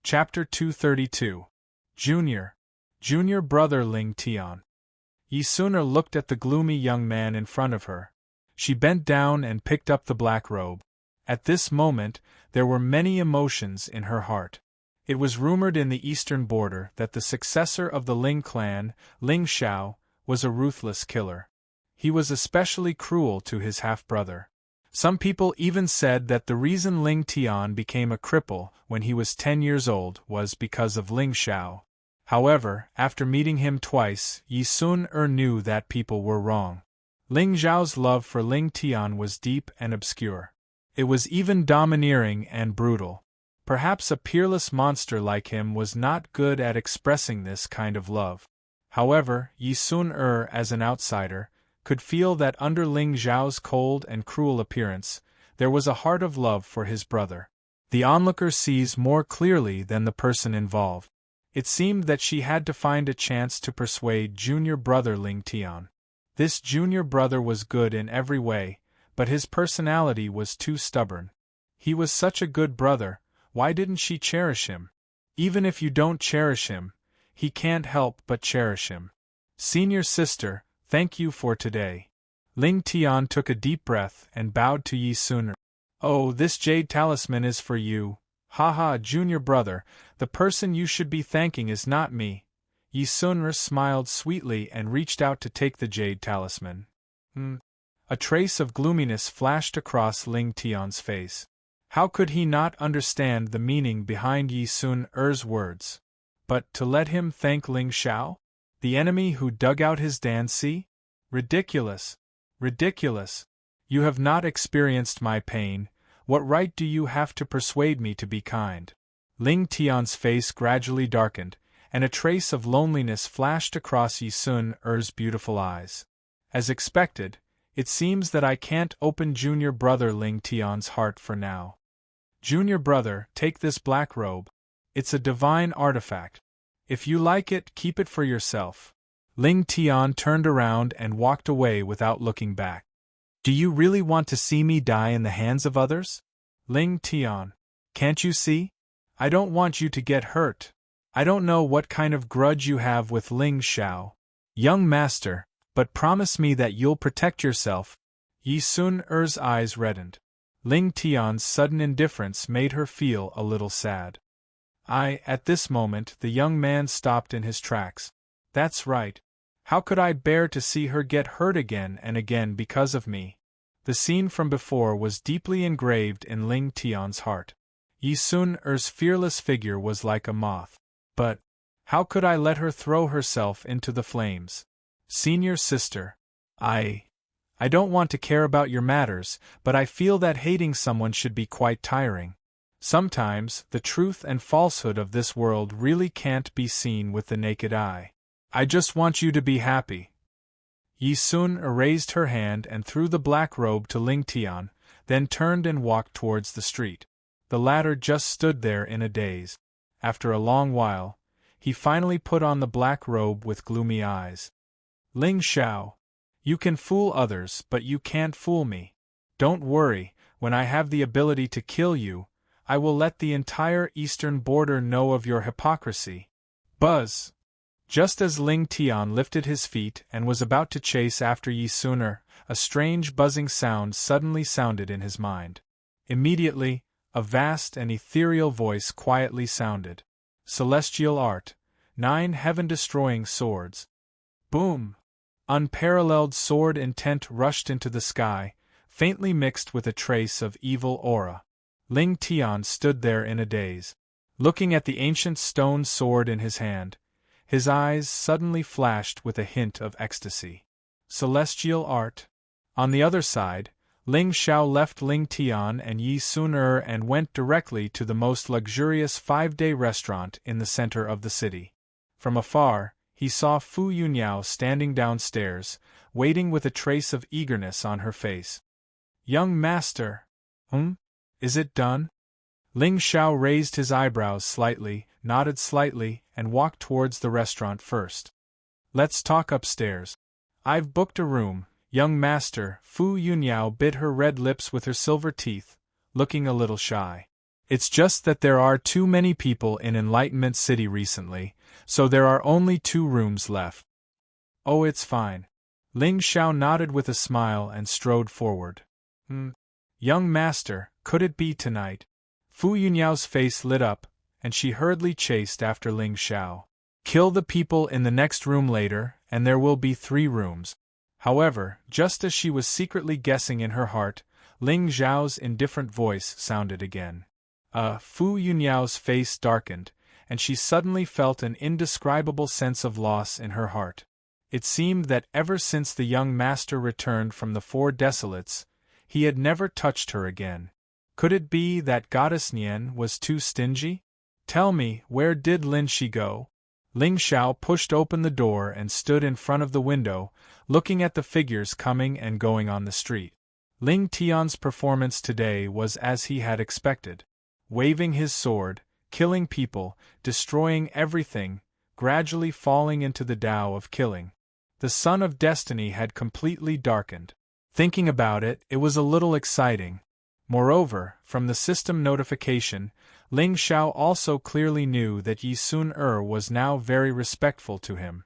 Chapter 232. Junior Brother Ling Tian. Yi Sun-er looked at the gloomy young man in front of her. She bent down and picked up the black robe. At this moment, there were many emotions in her heart. It was rumored in the eastern border that the successor of the Ling clan, Ling Xiao, was a ruthless killer. He was especially cruel to his half-brother. Some people even said that the reason Ling Tian became a cripple when he was 10 years old was because of Ling Xiao. However, after meeting him twice, Yi Sun-er knew that people were wrong. Ling Xiao's love for Ling Tian was deep and obscure. It was even domineering and brutal. Perhaps a peerless monster like him was not good at expressing this kind of love. However, Yi Sun-er, as an outsider, could feel that under Ling Xiao's cold and cruel appearance, there was a heart of love for his brother. The onlooker sees more clearly than the person involved. It seemed that she had to find a chance to persuade junior brother Ling Tian. This junior brother was good in every way, but his personality was too stubborn. He was such a good brother, why didn't she cherish him? Even if you don't cherish him, he can't help but cherish him. Senior sister, thank you for today. Ling Tian took a deep breath and bowed to Yi Sun-er. Oh, this jade talisman is for you. Haha, junior brother, the person you should be thanking is not me. Yi Sun-er smiled sweetly and reached out to take the jade talisman. A trace of gloominess flashed across Ling Tian's face. How could he not understand the meaning behind Yi Sun-er's words? But to let him thank Ling Xiao? The enemy who dug out his dansi? Ridiculous! Ridiculous! You have not experienced my pain. What right do you have to persuade me to be kind? Ling Tian's face gradually darkened, and a trace of loneliness flashed across Yi Sun-er's beautiful eyes. As expected, it seems that I can't open junior brother Ling Tian's heart for now. Junior brother, take this black robe. It's a divine artifact. If you like it, keep it for yourself. Ling Tian turned around and walked away without looking back. Do you really want to see me die in the hands of others? Ling Tian, can't you see? I don't want you to get hurt. I don't know what kind of grudge you have with Ling Xiao. Young master, but promise me that you'll protect yourself. Yi Sun-er's eyes reddened. Ling Tian's sudden indifference made her feel a little sad. At this moment, the young man stopped in his tracks. That's right. How could I bear to see her get hurt again and again because of me? The scene from before was deeply engraved in Ling Tian's heart. Yi Sun-er's fearless figure was like a moth. But how could I let her throw herself into the flames? Senior sister, I don't want to care about your matters, but I feel that hating someone should be quite tiring. Sometimes, the truth and falsehood of this world really can't be seen with the naked eye. I just want you to be happy. Yi Sun-er raised her hand and threw the black robe to Ling Tian, then turned and walked towards the street. The latter just stood there in a daze. After a long while, he finally put on the black robe with gloomy eyes. Ling Xiao, you can fool others, but you can't fool me. Don't worry, when I have the ability to kill you, I will let the entire eastern border know of your hypocrisy. Buzz! Just as Ling Tian lifted his feet and was about to chase after Yi Sun-er, a strange buzzing sound suddenly sounded in his mind. Immediately, a vast and ethereal voice quietly sounded. Celestial art, 9 heaven-destroying swords. Boom! Unparalleled sword intent rushed into the sky, faintly mixed with a trace of evil aura. Ling Tian stood there in a daze. Looking at the ancient stone sword in his hand, his eyes suddenly flashed with a hint of ecstasy. Celestial art. On the other side, Ling Xiao left Ling Tian and Yi Sun-er and went directly to the most luxurious 5-day restaurant in the center of the city. From afar, he saw Fu Yunyao standing downstairs, waiting with a trace of eagerness on her face. Young master. Is it done? Ling Xiao raised his eyebrows slightly, nodded slightly, and walked towards the restaurant first. Let's talk upstairs. I've booked a room, young master. Fu Yunyao bit her red lips with her silver teeth, looking a little shy. It's just that there are too many people in Enlightenment City recently, so there are only 2 rooms left. Oh, it's fine. Ling Xiao nodded with a smile and strode forward. Young master, could it be tonight? Fu Yunyao's face lit up, and she hurriedly chased after Ling Xiao. Kill the people in the next room later, and there will be 3 rooms. However, just as she was secretly guessing in her heart, Ling Xiao's indifferent voice sounded again. Fu Yunyao's face darkened, and she suddenly felt an indescribable sense of loss in her heart. It seemed that ever since the young master returned from the 4 desolates, he had never touched her again. Could it be that Goddess Nian was too stingy? Tell me, where did Lin Shi go? Ling Xiao pushed open the door and stood in front of the window, looking at the figures coming and going on the street. Ling Tian's performance today was as he had expected. Waving his sword, killing people, destroying everything, gradually falling into the Tao of killing. The sun of destiny had completely darkened. Thinking about it, it was a little exciting. Moreover, from the system notification, Ling Xiao also clearly knew that Yi Sun was now very respectful to him.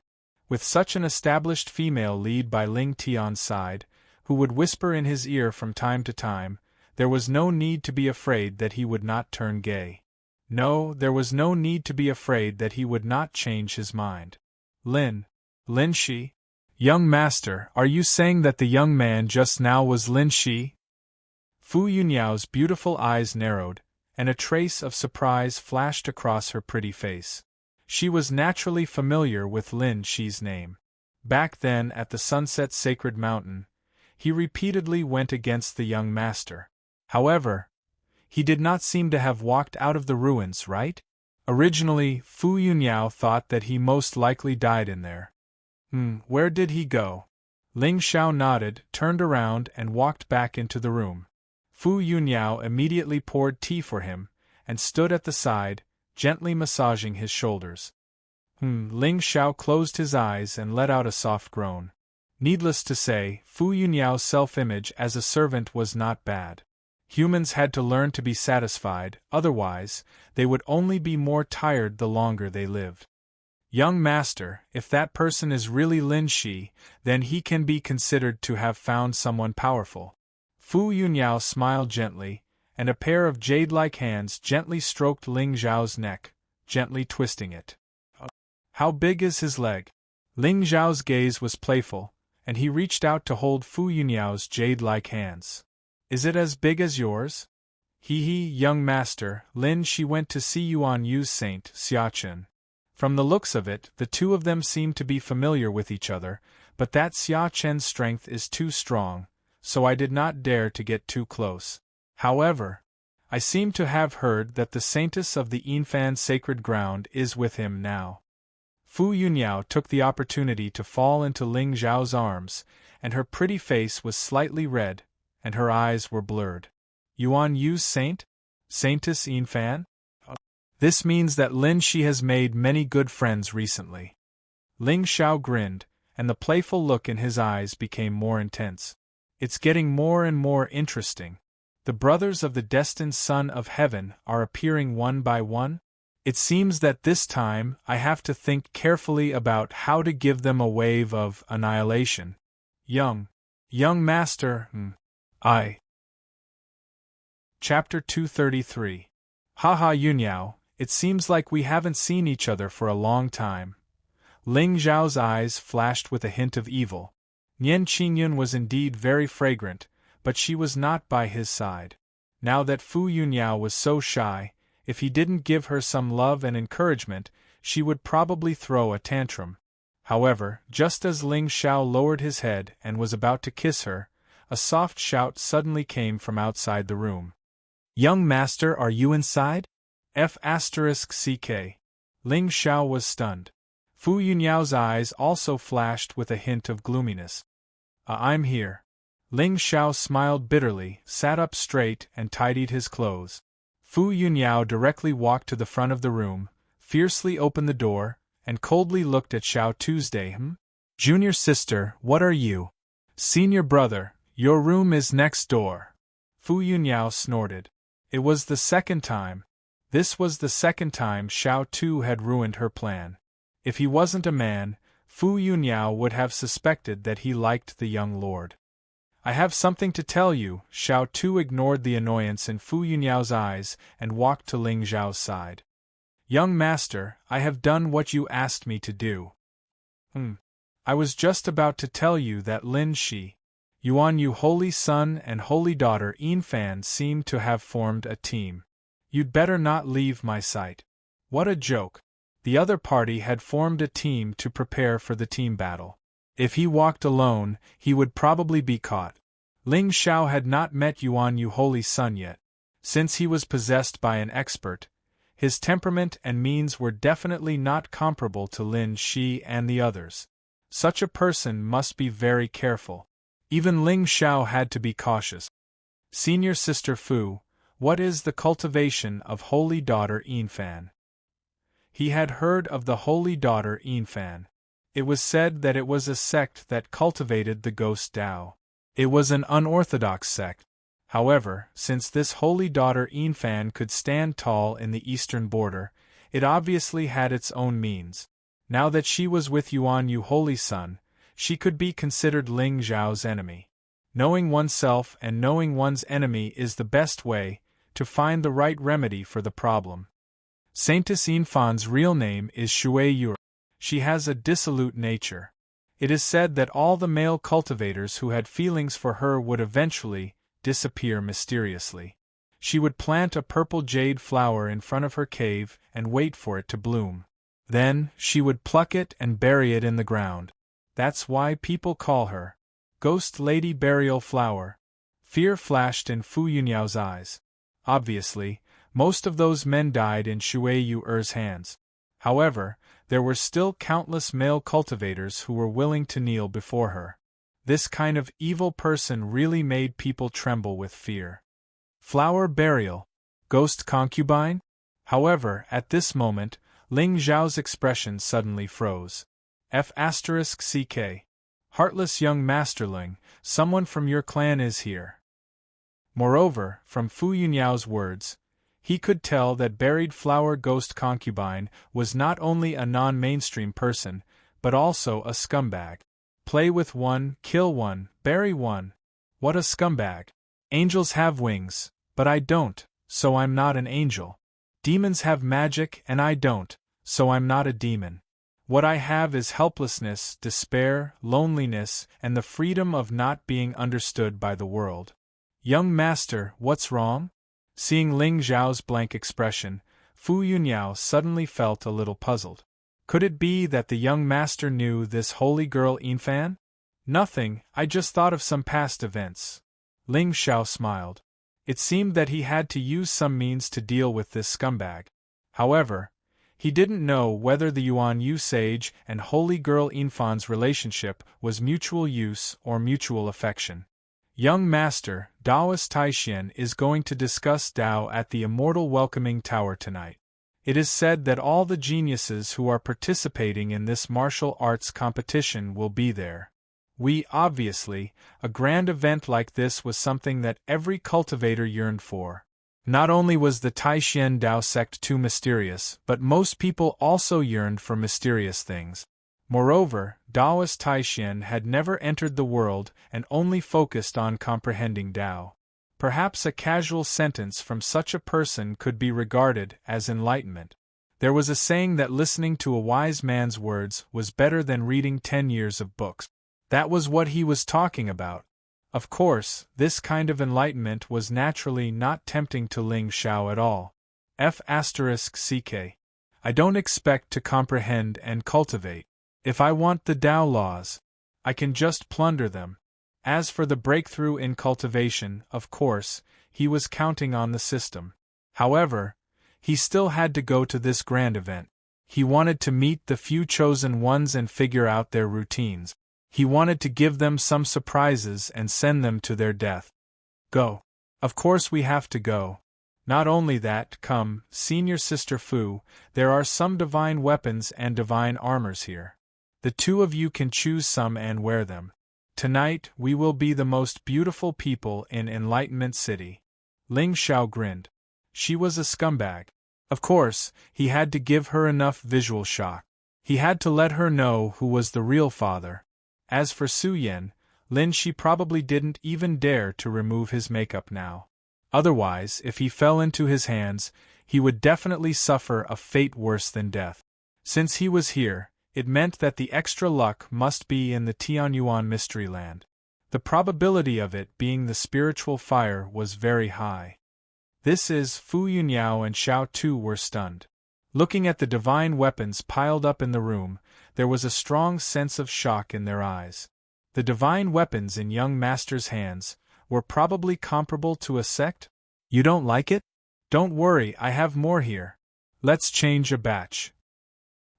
With such an established female lead by Ling Tian's side, who would whisper in his ear from time to time, there was no need to be afraid that he would not turn gay. No, there was no need to be afraid that he would not change his mind. Lin Shi? Young master, are you saying that the young man just now was Lin Shi? Fu Yunyao's beautiful eyes narrowed, and a trace of surprise flashed across her pretty face. She was naturally familiar with Lin Shi's name. Back then at the Sunset Sacred Mountain, he repeatedly went against the young master. However, he did not seem to have walked out of the ruins, right? Originally, Fu Yunyao thought that he most likely died in there. Where did he go? Ling Xiao nodded, turned around and walked back into the room. Fu Yunyao immediately poured tea for him, and stood at the side, gently massaging his shoulders. Ling Xiao closed his eyes and let out a soft groan. Needless to say, Fu Yunyao's self-image as a servant was not bad. Humans had to learn to be satisfied, otherwise, they would only be more tired the longer they lived. Young master, if that person is really Lin Shi, then he can be considered to have found someone powerful. Fu Yunyao smiled gently, and a pair of jade-like hands gently stroked Ling Zhao's neck, gently twisting it. How big is his leg? Ling Zhao's gaze was playful, and he reached out to hold Fu Yunyao's jade-like hands. Is it as big as yours? Young master, Lin Shi went to see Yuan Yu's saint, Xiachen. From the looks of it, the 2 of them seem to be familiar with each other, but that Xiachen's strength is too strong, so I did not dare to get too close. However, I seem to have heard that the saintess of the Yinfan sacred ground is with him now. Fu Yunyao took the opportunity to fall into Ling Zhao's arms, and her pretty face was slightly red, and her eyes were blurred. Yuan Yu's saint? Saintess Yinfan? This means that Lin Shi has made many good friends recently. Ling Xiao grinned, and the playful look in his eyes became more intense. It's getting more and more interesting. The brothers of the destined Son of Heaven are appearing one by one? It seems that this time I have to think carefully about how to give them a wave of annihilation. Young master, Chapter 233. Haha Yunyao, it seems like we haven't seen each other for a long time. Ling Zhao's eyes flashed with a hint of evil. Nian Qingyun was indeed very fragrant, but she was not by his side. Now that Fu Yunyao was so shy, if he didn't give her some love and encouragement, she would probably throw a tantrum. However, just as Ling Xiao lowered his head and was about to kiss her, a soft shout suddenly came from outside the room. Young master, are you inside? F***ck. Ling Xiao was stunned. Fu Yunyao's eyes also flashed with a hint of gloominess. I'm here. Ling Xiao smiled bitterly, sat up straight and tidied his clothes. Fu Yunyao directly walked to the front of the room, fiercely opened the door, and coldly looked at Xiao Tuesday. Junior sister, what are you? Senior brother, your room is next door. Fu Yunyao snorted. It was the second time. This was the second time Xiao Tu had ruined her plan. If he wasn't a man, Fu Yuniao would have suspected that he liked the young lord. I have something to tell you. Xiao Tu ignored the annoyance in Fu Yuniao's eyes and walked to Ling Zhao's side. Young master, I have done what you asked me to do. I was just about to tell you that Lin Shi, Yuan Yu holy son and holy daughter Yinfan seem to have formed a team. You'd better not leave my sight. What a joke. The other party had formed a team to prepare for the team battle. If he walked alone, he would probably be caught. Ling Xiao had not met Yuan Yu holy son yet. Since he was possessed by an expert, his temperament and means were definitely not comparable to Lin Shi and the others. Such a person must be very careful. Even Ling Xiao had to be cautious. Senior Sister Fu, what is the cultivation of Holy Daughter Yinfan? He had heard of the Holy Daughter Yinfan. It was said that it was a sect that cultivated the Ghost Tao. It was an unorthodox sect. However, since this Holy Daughter Yinfan could stand tall in the eastern border, it obviously had its own means. Now that she was with Yuan Yu holy son, she could be considered Ling Zhao's enemy. Knowing oneself and knowing one's enemy is the best way to find the right remedy for the problem. Saintess Yinfan's real name is Shui Yu. She has a dissolute nature. It is said that all the male cultivators who had feelings for her would eventually disappear mysteriously. She would plant a purple jade flower in front of her cave and wait for it to bloom. Then, she would pluck it and bury it in the ground. That's why people call her Ghost Lady Burial Flower. Fear flashed in Fu Yuniao's eyes. Obviously, most of those men died in Shui Yu-er's hands. However, there were still countless male cultivators who were willing to kneel before her. This kind of evil person really made people tremble with fear. Flower burial? Ghost concubine? However, at this moment, Ling Zhao's expression suddenly froze. F***ck. Heartless young masterling, someone from your clan is here. Moreover, from Fu Yuniao's words, he could tell that buried flower ghost concubine was not only a non-mainstream person, but also a scumbag. Play with one, kill one, bury one. What a scumbag. Angels have wings, but I don't, so I'm not an angel. Demons have magic and I don't, so I'm not a demon. What I have is helplessness, despair, loneliness, and the freedom of not being understood by the world. Young master, what's wrong? Seeing Ling Zhao's blank expression, Fu Yuniao suddenly felt a little puzzled. Could it be that the young master knew this holy girl Yinfan? Nothing, I just thought of some past events. Ling Xiao smiled. It seemed that he had to use some means to deal with this scumbag. However, he didn't know whether the Yuan Yu sage and holy girl Yinfan's relationship was mutual use or mutual affection. Young master, Taoist Taishian is going to discuss Tao at the Immortal Welcoming Tower tonight. It is said that all the geniuses who are participating in this martial arts competition will be there. Obviously, a grand event like this was something that every cultivator yearned for. Not only was the Taishian Tao sect too mysterious, but most people also yearned for mysterious things. Moreover, Taoist Taishian had never entered the world and only focused on comprehending Tao. Perhaps a casual sentence from such a person could be regarded as enlightenment. There was a saying that listening to a wise man's words was better than reading 10 years of books. That was what he was talking about. Of course, this kind of enlightenment was naturally not tempting to Ling Xiao at all. F***ck. I don't expect to comprehend and cultivate. If I want the Tao laws, I can just plunder them. As for the breakthrough in cultivation, of course, he was counting on the system. However, he still had to go to this grand event. He wanted to meet the few chosen ones and figure out their routines. He wanted to give them some surprises and send them to their death. Go. Of course we have to go. Not only that, come, Senior Sister Fu, there are some divine weapons and divine armors here. The two of you can choose some and wear them. Tonight we will be the most beautiful people in Enlightenment City. Ling Xiao grinned. She was a scumbag. Of course, he had to give her enough visual shock. He had to let her know who was the real father. As for Su Yen, Lin Shi probably didn't even dare to remove his makeup now. Otherwise, if he fell into his hands, he would definitely suffer a fate worse than death. Since he was here, it meant that the extra luck must be in the Tianyuan Mystery Land. The probability of it being the spiritual fire was very high. This is, Fu Yunyao and Xiao Tu were stunned. Looking at the divine weapons piled up in the room, there was a strong sense of shock in their eyes. The divine weapons in young master's hands were probably comparable to a sect? You don't like it? Don't worry, I have more here. Let's change a batch.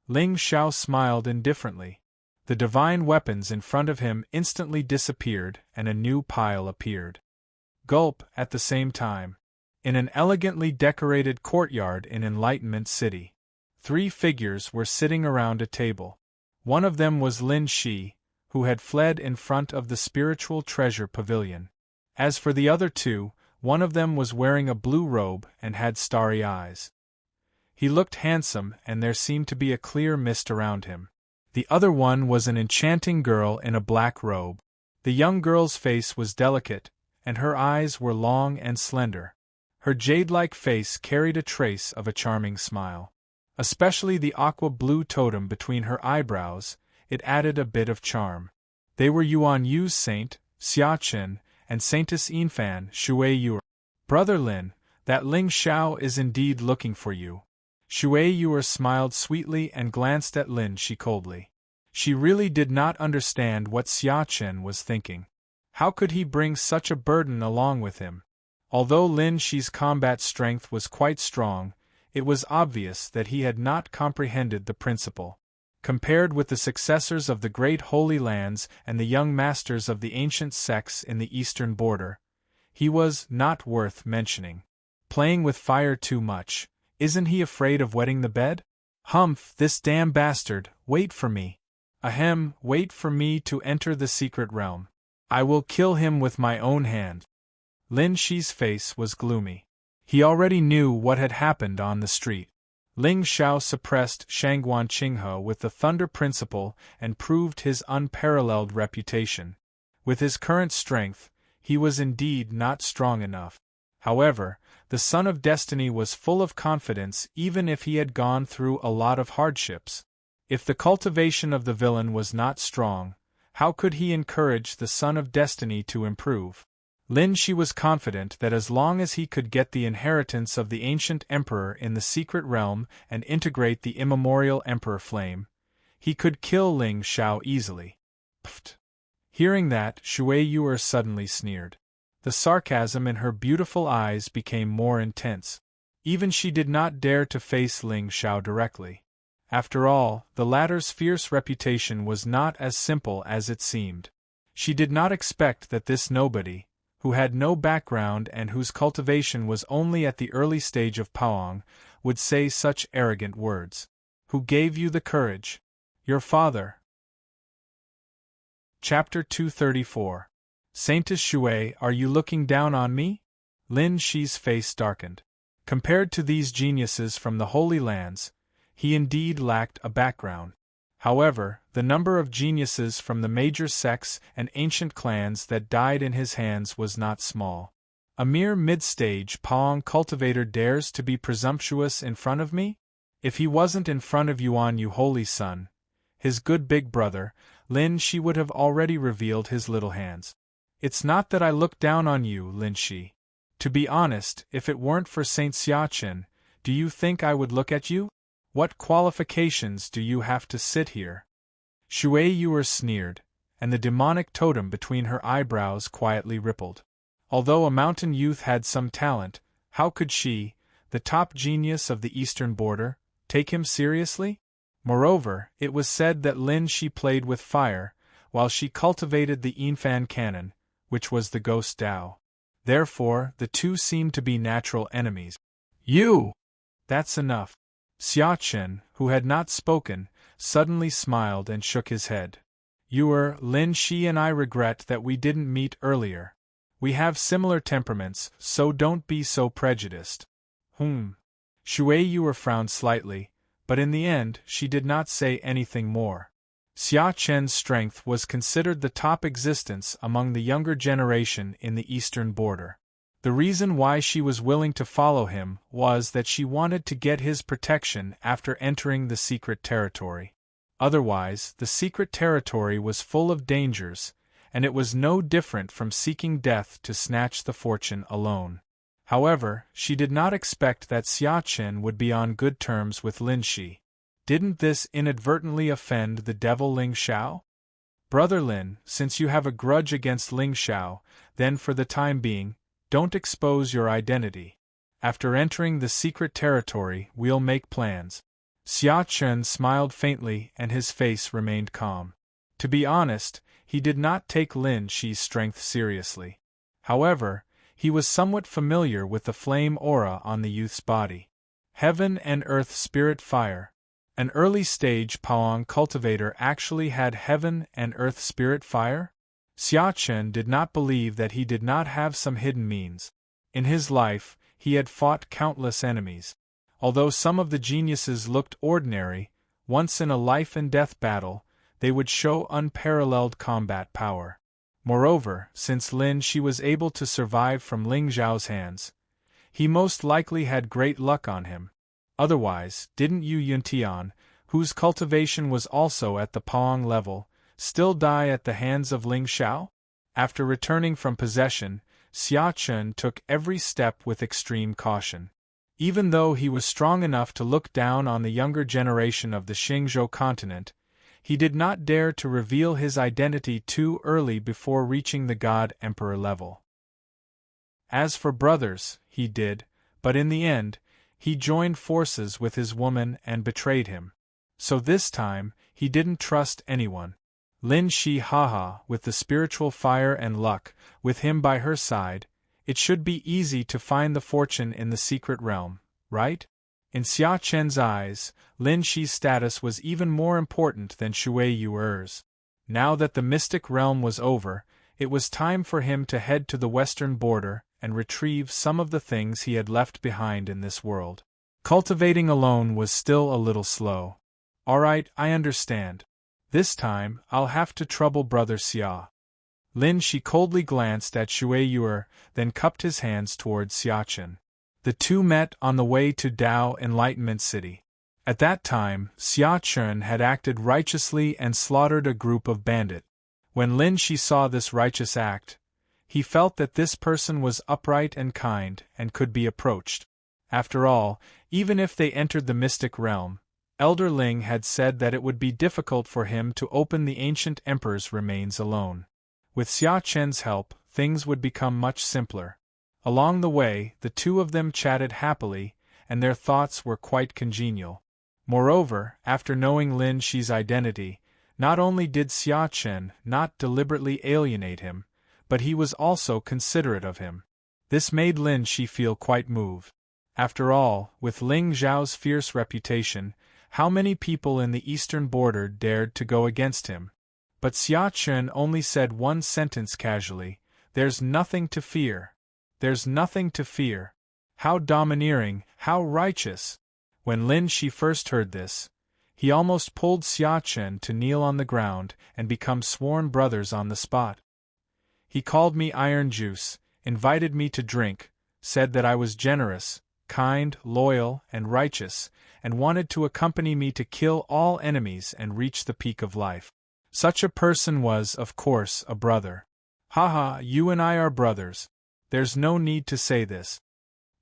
Ling Xiao smiled indifferently. The divine weapons in front of him instantly disappeared and a new pile appeared. Gulp, at the same time. In an elegantly decorated courtyard in Enlightenment City, 3 figures were sitting around a table. One of them was Lin Shi, who had fled in front of the spiritual treasure pavilion. As for the other 2, one of them was wearing a blue robe and had starry eyes. He looked handsome and there seemed to be a clear mist around him. The other one was an enchanting girl in a black robe. The young girl's face was delicate, and her eyes were long and slender. Her jade-like face carried a trace of a charming smile. Especially the aqua-blue totem between her eyebrows, it added a bit of charm. They were Yuan Yu's saint, Xia Chen, and Saintess Yinfan, Shui Yu. Brother Lin, that Ling Xiao is indeed looking for you. Shui Yu smiled sweetly and glanced at Lin Shi coldly. She really did not understand what Xia Chen was thinking. How could he bring such a burden along with him? Although Lin Shi's combat strength was quite strong, it was obvious that he had not comprehended the principle. Compared with the successors of the great Holy Lands and the young masters of the ancient sects in the eastern border, he was not worth mentioning. Playing with fire too much, isn't he afraid of wetting the bed? Humph, this damn bastard, wait for me. Ahem, wait for me to enter the secret realm. I will kill him with my own hand. Lin Shi's face was gloomy. He already knew what had happened on the street. Ling Xiao suppressed Shangguan Qinghe with the Thunder Principle and proved his unparalleled reputation. With his current strength, he was indeed not strong enough. However, the Son of Destiny was full of confidence even if he had gone through a lot of hardships. If the cultivation of the villain was not strong, how could he encourage the Son of Destiny to improve? Lin Shi was confident that as long as he could get the inheritance of the ancient emperor in the secret realm and integrate the immemorial emperor flame, he could kill Ling Xiao easily. Pfft! Hearing that, Shui Yu suddenly sneered. The sarcasm in her beautiful eyes became more intense. Even she did not dare to face Ling Xiao directly. After all, the latter's fierce reputation was not as simple as it seemed. She did not expect that this nobody, who had no background and whose cultivation was only at the early stage of Paong, would say such arrogant words. Who gave you the courage? Your father. Chapter 234. Saintess Shui, are you looking down on me? Lin Shi's face darkened. Compared to these geniuses from the Holy Lands, he indeed lacked a background. However, the number of geniuses from the major sects and ancient clans that died in his hands was not small. A mere mid-stage Paong cultivator dares to be presumptuous in front of me? If he wasn't in front of Yuan Yu Holy Son, his good big brother, Lin Shi would have already revealed his little hands. It's not that I look down on you, Lin Shi. To be honest, if it weren't for Saint Xia Chen, do you think I would look at you? What qualifications do you have to sit here? Shui Yu sneered, and the demonic totem between her eyebrows quietly rippled. Although a mountain youth had some talent, how could she, the top genius of the eastern border, take him seriously? Moreover, it was said that Lin Shi played with fire, while she cultivated the Yinfan cannon, which was the ghost Dao. Therefore, the two seemed to be natural enemies. You! That's enough. Xia Chen, who had not spoken, suddenly smiled and shook his head. Lin Shi and I regret that we didn't meet earlier. We have similar temperaments, so don't be so prejudiced. Shui Yuer frowned slightly, but in the end she did not say anything more. Xia Chen's strength was considered the top existence among the younger generation in the eastern border. The reason why she was willing to follow him was that she wanted to get his protection after entering the secret territory. Otherwise, the secret territory was full of dangers, and it was no different from seeking death to snatch the fortune alone. However, she did not expect that Xia Chen would be on good terms with Lin Shi. Didn't this inadvertently offend the devil Ling Xiao? Brother Lin, since you have a grudge against Ling Xiao, then for the time being, don't expose your identity. After entering the secret territory, we'll make plans. Xia Chen smiled faintly and his face remained calm. To be honest, he did not take Lin Shi's strength seriously. However, he was somewhat familiar with the flame aura on the youth's body. Heaven and Earth Spirit Fire. An early-stage Paong cultivator actually had Heaven and Earth Spirit Fire? Xia Chen did not believe that he did not have some hidden means. In his life, he had fought countless enemies. Although some of the geniuses looked ordinary, once in a life-and-death battle, they would show unparalleled combat power. Moreover, since Lin Shi was able to survive from Ling Zhao's hands, he most likely had great luck on him. Otherwise, didn't Yu Yuntian, whose cultivation was also at the Paong level, still die at the hands of Ling Xiao? After returning from possession, Xia Chen took every step with extreme caution. Even though he was strong enough to look down on the younger generation of the Xingzhou continent, he did not dare to reveal his identity too early before reaching the God-Emperor level. As for brothers, he did, but in the end, he joined forces with his woman and betrayed him. So this time, he didn't trust anyone. Lin Shi with the spiritual fire and luck, with him by her side, it should be easy to find the fortune in the secret realm, right? In Xia Chen's eyes, Lin Shi's status was even more important than Shui Yuer's. Now that the mystic realm was over, it was time for him to head to the western border and retrieve some of the things he had left behind in this world. Cultivating alone was still a little slow. Alright, I understand. This time, I'll have to trouble Brother Xia. Lin Shi coldly glanced at Shui Yuer, then cupped his hands towards Xia Chen. The two met on the way to Dao Enlightenment City. At that time, Xia Chen had acted righteously and slaughtered a group of bandits. When Lin Shi saw this righteous act, he felt that this person was upright and kind and could be approached. After all, even if they entered the mystic realm, Elder Ling had said that it would be difficult for him to open the ancient emperor's remains alone. With Xia Chen's help, things would become much simpler. Along the way, the two of them chatted happily, and their thoughts were quite congenial. Moreover, after knowing Lin Shi's identity, not only did Xia Chen not deliberately alienate him, but he was also considerate of him. This made Lin Shi feel quite moved. After all, with Ling Zhao's fierce reputation, how many people in the eastern border dared to go against him? But Xia Chen only said one sentence casually, "There's nothing to fear. There's nothing to fear." How domineering, how righteous! When Lin Shi first heard this, he almost pulled Xia Chen to kneel on the ground and become sworn brothers on the spot. He called me iron juice, invited me to drink, said that I was generous, kind, loyal, and righteous, and wanted to accompany me to kill all enemies and reach the peak of life. Such a person was, of course, a brother. Haha, you and I are brothers. There's no need to say this.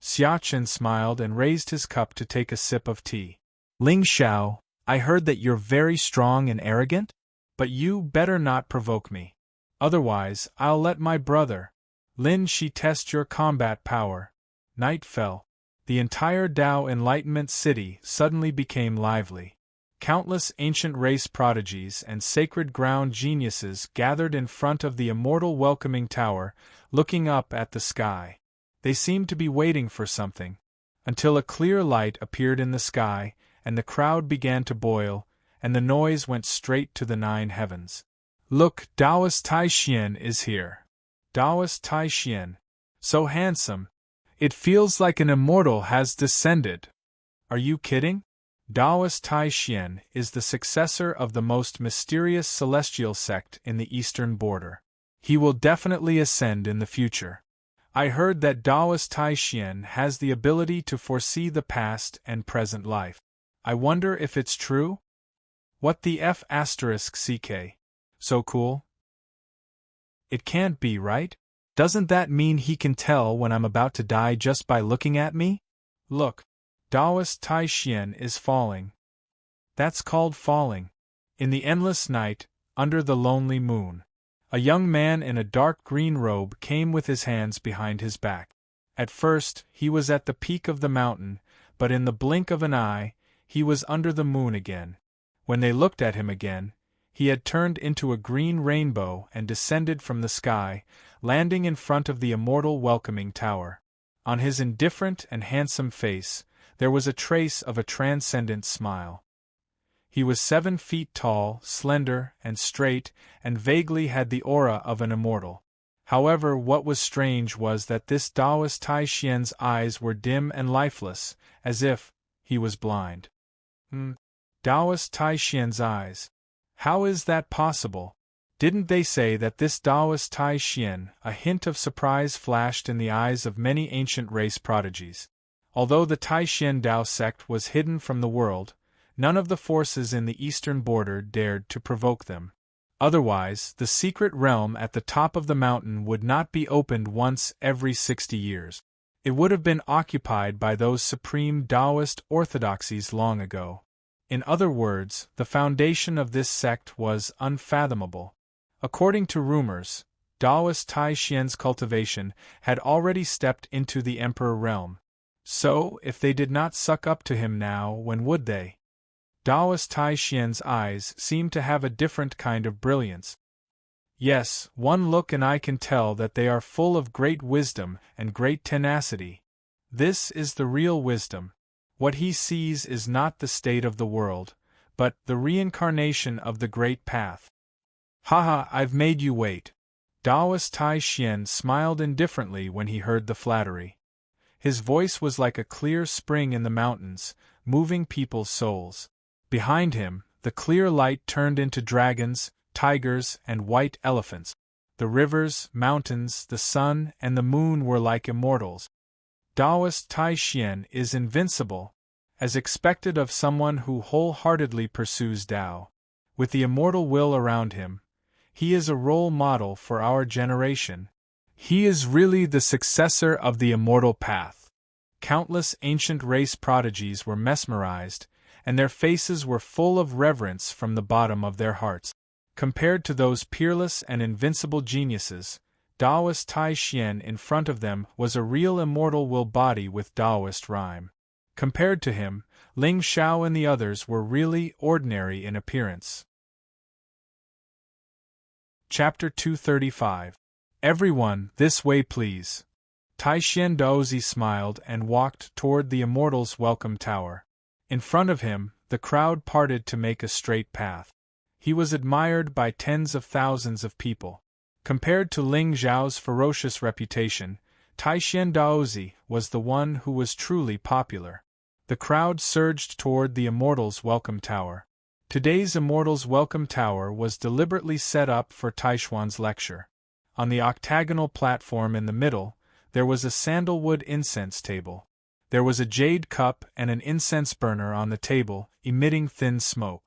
Xia Chen smiled and raised his cup to take a sip of tea. Ling Xiao, I heard that you're very strong and arrogant? But you better not provoke me. Otherwise, I'll let my brother, Lin Shi, test your combat power. Night fell. The entire Dao Enlightenment City suddenly became lively. Countless ancient race prodigies and sacred ground geniuses gathered in front of the immortal welcoming tower, looking up at the sky. They seemed to be waiting for something, until a clear light appeared in the sky, and the crowd began to boil, and the noise went straight to the 9 heavens. Look, Daoist Tai Xian is here. Daoist Tai Xian. So handsome. It feels like an immortal has descended. Are you kidding? Taoist Taishan is the successor of the most mysterious celestial sect in the eastern border. He will definitely ascend in the future. I heard that Taoist Taishan has the ability to foresee the past and present life. I wonder if it's true? What the F***ck? So cool? It can't be, right? Doesn't that mean he can tell when I'm about to die just by looking at me? Look. Taoist Taishan is falling. That's called falling. In the endless night, under the lonely moon, a young man in a dark green robe came with his hands behind his back. At first, he was at the peak of the mountain, but in the blink of an eye, he was under the moon again. When they looked at him again, he had turned into a green rainbow and descended from the sky, landing in front of the immortal welcoming tower. On his indifferent and handsome face, there was a trace of a transcendent smile. He was 7 feet tall, slender, and straight, and vaguely had the aura of an immortal. However, what was strange was that this Taoist Taishan's eyes were dim and lifeless, as if he was blind. Taoist Taishan's eyes. How is that possible? Didn't they say that this Taoist Taishan, a hint of surprise flashed in the eyes of many ancient race prodigies? Although the Taishan Tao sect was hidden from the world, none of the forces in the eastern border dared to provoke them. Otherwise, the secret realm at the top of the mountain would not be opened once every 60 years. It would have been occupied by those supreme Taoist orthodoxies long ago. In other words, the foundation of this sect was unfathomable. According to rumors, Taoist Taishan's cultivation had already stepped into the Emperor realm. So, if they did not suck up to him now, when would they? Taoist Taishan's eyes seemed to have a different kind of brilliance. Yes, one look and I can tell that they are full of great wisdom and great tenacity. This is the real wisdom. What he sees is not the state of the world, but the reincarnation of the great path. Haha, I've made you wait. Taoist Taishan smiled indifferently when he heard the flattery. His voice was like a clear spring in the mountains, moving people's souls. Behind him, the clear light turned into dragons, tigers, and white elephants. The rivers, mountains, the sun, and the moon were like immortals. Taoist Taishan is invincible, as expected of someone who wholeheartedly pursues Tao. With the immortal will around him, he is a role model for our generation. He is really the successor of the immortal path. Countless ancient race prodigies were mesmerized, and their faces were full of reverence from the bottom of their hearts. Compared to those peerless and invincible geniuses, Taoist Taishan in front of them was a real immortal will body with Taoist rhyme. Compared to him, Ling Xiao and the others were really ordinary in appearance. Chapter 235. Everyone, this way please. Taishan Daozi smiled and walked toward the immortal's welcome tower. In front of him, the crowd parted to make a straight path. He was admired by tens of thousands of people. Compared to Ling Xiao's ferocious reputation, Taishan Daozi was the one who was truly popular. The crowd surged toward the immortal's welcome tower. Today's immortal's welcome tower was deliberately set up for Taishuan's lecture. On the octagonal platform in the middle, there was a sandalwood incense table. There was a jade cup and an incense burner on the table, emitting thin smoke.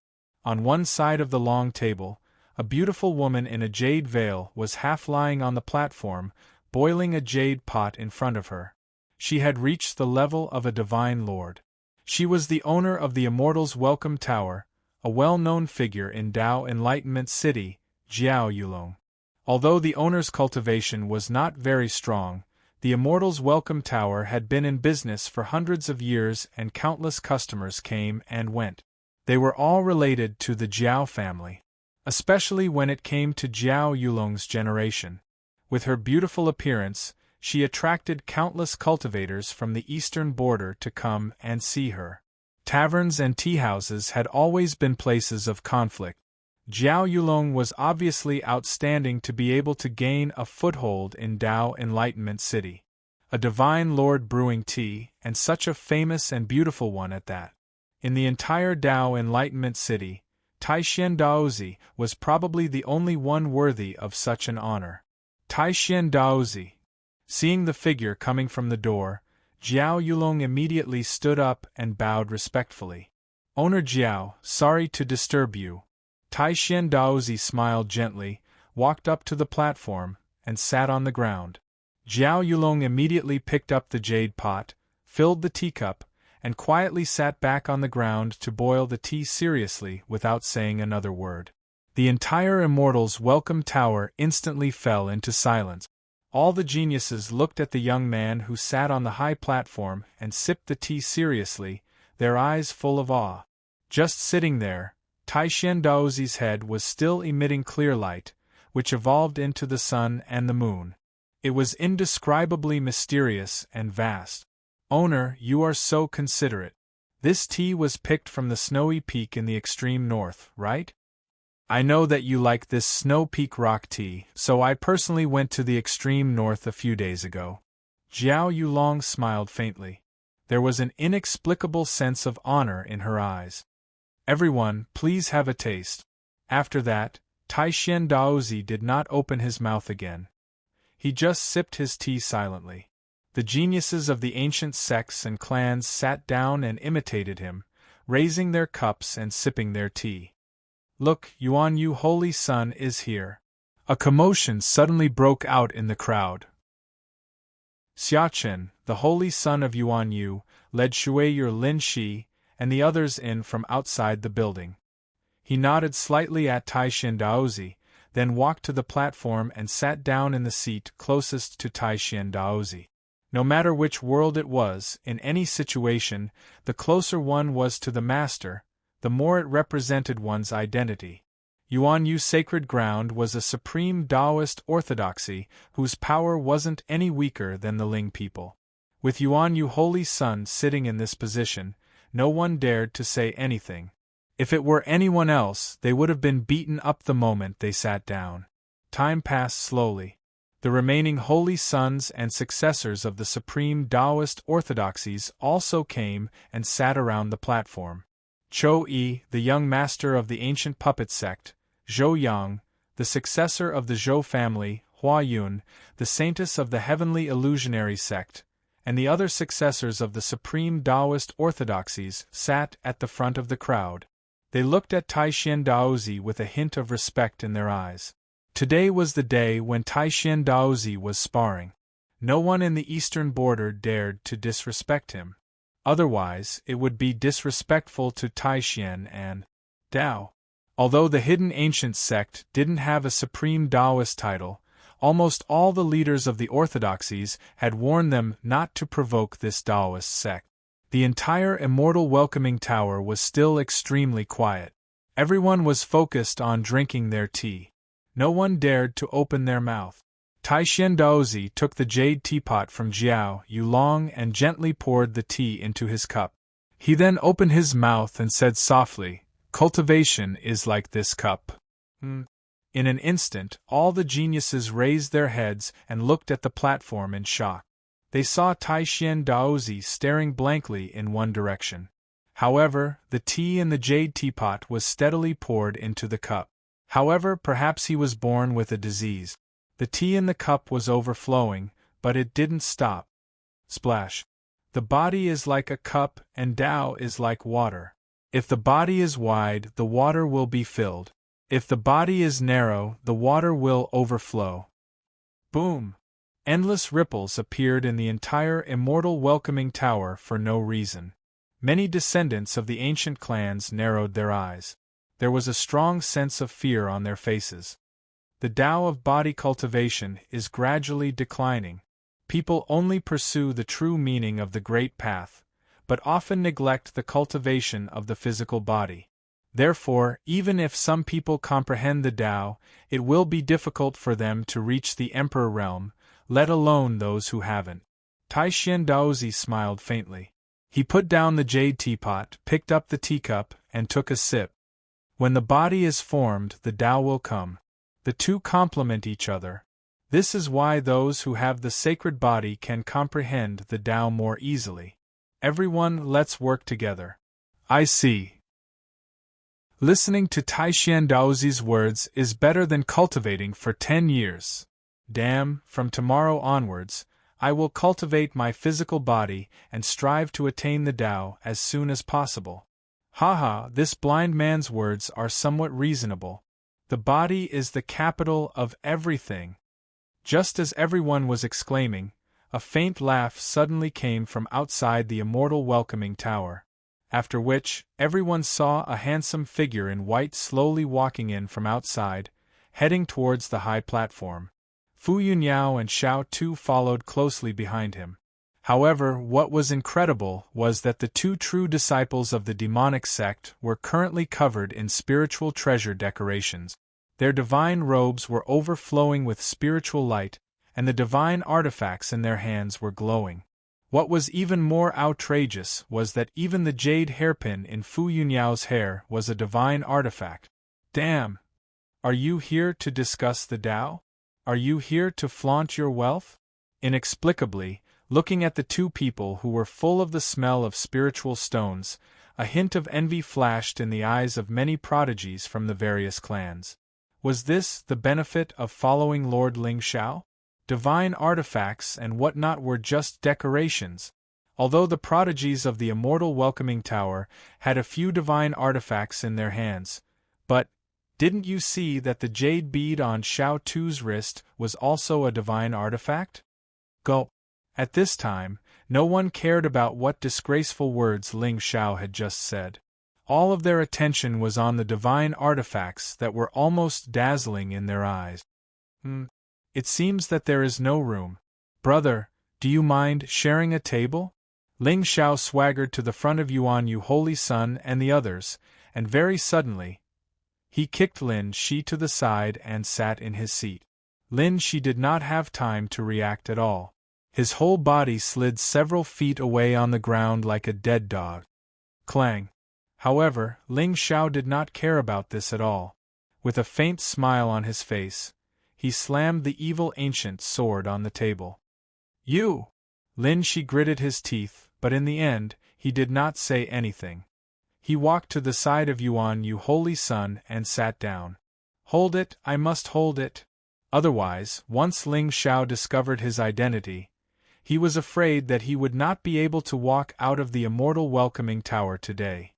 On one side of the long table, a beautiful woman in a jade veil was half lying on the platform, boiling a jade pot in front of her. She had reached the level of a divine lord. She was the owner of the immortal's welcome tower, a well-known figure in Tao Enlightenment City, Jiao Yulong. Although the owner's cultivation was not very strong, the immortal's welcome tower had been in business for hundreds of years and countless customers came and went. They were all related to the Jiao family, especially when it came to Jiao Yulong's generation. With her beautiful appearance, she attracted countless cultivators from the eastern border to come and see her. Taverns and teahouses had always been places of conflict. Jiao Yulong was obviously outstanding to be able to gain a foothold in Tao Enlightenment City. A divine lord brewing tea, and such a famous and beautiful one at that. In the entire Tao Enlightenment City, Taishan Daozi was probably the only one worthy of such an honor. Taishan Daozi. Seeing the figure coming from the door, Jiao Yulong immediately stood up and bowed respectfully. Owner Jiao, sorry to disturb you. Taishan Daozi smiled gently, walked up to the platform, and sat on the ground. Jiao Yulong immediately picked up the jade pot, filled the teacup, and quietly sat back on the ground to boil the tea seriously without saying another word. The entire Immortals' welcome tower instantly fell into silence. All the geniuses looked at the young man who sat on the high platform and sipped the tea seriously, their eyes full of awe. Just sitting there, Taishan Daozi's head was still emitting clear light, which evolved into the sun and the moon. It was indescribably mysterious and vast. Owner, you are so considerate. This tea was picked from the snowy peak in the extreme north, right? I know that you like this Snow Peak rock tea, so I personally went to the extreme north a few days ago. Jiao Yulong smiled faintly. There was an inexplicable sense of honor in her eyes. Everyone, please have a taste. After that, Taishan Daozi did not open his mouth again. He just sipped his tea silently. The geniuses of the ancient sects and clans sat down and imitated him, raising their cups and sipping their tea. Look, Yuan Yu Holy Sun is here. A commotion suddenly broke out in the crowd. Xiachen, the Holy Son of Yuan Yu, led Shuiyer Lin Shi and the others in from outside the building. He nodded slightly at Taishan Daozi, then walked to the platform and sat down in the seat closest to Taishan Daozi. No matter which world it was, in any situation, the closer one was to the master, the more it represented one's identity. Yuan Yu Sacred Ground was a supreme Taoist orthodoxy whose power wasn't any weaker than the Ling people. With Yuan Yu Holy Sun sitting in this position, no one dared to say anything. If it were anyone else, they would have been beaten up the moment they sat down. Time passed slowly. The remaining Holy Sons and successors of the supreme Taoist orthodoxies also came and sat around the platform. Chou Yi, the young master of the ancient puppet sect, Zhou Yang, the successor of the Zhou family, Hua Yun, the saintess of the heavenly illusionary sect, and the other successors of the supreme Taoist orthodoxies sat at the front of the crowd. They looked at Taishan Daozi with a hint of respect in their eyes. Today was the day when Taishan Daozi was sparring. No one in the eastern border dared to disrespect him. Otherwise, it would be disrespectful to Taishan and Dao. Although the hidden ancient sect didn't have a supreme Taoist title, almost all the leaders of the orthodoxies had warned them not to provoke this Taoist sect. The entire immortal welcoming tower was still extremely quiet. Everyone was focused on drinking their tea. No one dared to open their mouth. Taishan Daozi took the jade teapot from Jiao Yulong and gently poured the tea into his cup. He then opened his mouth and said softly, "Cultivation is like this cup." In an instant, all the geniuses raised their heads and looked at the platform in shock. They saw Taishan Daozi staring blankly in one direction. However, the tea in the jade teapot was steadily poured into the cup. However, perhaps he was born with a disease. The tea in the cup was overflowing, but it didn't stop. Splash. The body is like a cup and Tao is like water. If the body is wide, the water will be filled. If the body is narrow, the water will overflow. Boom! Endless ripples appeared in the entire immortal welcoming tower for no reason. Many descendants of the ancient clans narrowed their eyes. There was a strong sense of fear on their faces. The Tao of body cultivation is gradually declining. People only pursue the true meaning of the Great Path, but often neglect the cultivation of the physical body. Therefore, even if some people comprehend the Tao, it will be difficult for them to reach the Emperor realm, let alone those who haven't. Taishan Daozi smiled faintly. He put down the jade teapot, picked up the teacup, and took a sip. When the body is formed, the Tao will come. The two complement each other. This is why those who have the sacred body can comprehend the Tao more easily. Everyone, let's work together. I see. Listening to Taixian Daozi's words is better than cultivating for 10 years. Damn, from tomorrow onwards, I will cultivate my physical body and strive to attain the Tao as soon as possible. Haha, this blind man's words are somewhat reasonable. The body is the capital of everything. Just as everyone was exclaiming, a faint laugh suddenly came from outside the immortal welcoming tower, after which everyone saw a handsome figure in white slowly walking in from outside, heading towards the high platform. Fu Yunniao and Xiao Tu followed closely behind him. However, what was incredible was that the two true disciples of the demonic sect were currently covered in spiritual treasure decorations. Their divine robes were overflowing with spiritual light, and the divine artifacts in their hands were glowing. What was even more outrageous was that even the jade hairpin in Fu Yunniao's hair was a divine artifact. Damn! Are you here to discuss the Tao? Are you here to flaunt your wealth? Inexplicably, looking at the two people who were full of the smell of spiritual stones, a hint of envy flashed in the eyes of many prodigies from the various clans. Was this the benefit of following Lord Ling Xiao? Divine artifacts and whatnot were just decorations. Although the prodigies of the immortal welcoming tower had a few divine artifacts in their hands, but didn't you see that the jade bead on Xiao Tu's wrist was also a divine artifact? Go. At this time, no one cared about what disgraceful words Ling Xiao had just said. All of their attention was on the divine artifacts that were almost dazzling in their eyes. It seems that there is no room. Brother, do you mind sharing a table? Ling Xiao swaggered to the front of Yuan Yu Holy Sun and the others, and very suddenly, he kicked Lin Shi to the side and sat in his seat. Lin Shi did not have time to react at all. His whole body slid several feet away on the ground like a dead dog. Clang! However, Ling Xiao did not care about this at all. With a faint smile on his face, he slammed the evil ancient sword on the table. You! Lin Shi gritted his teeth, but in the end, he did not say anything. He walked to the side of Yuan Yu Holy Sun and sat down. Hold it, I must hold it. Otherwise, once Ling Xiao discovered his identity, he was afraid that he would not be able to walk out of the immortal welcoming tower today.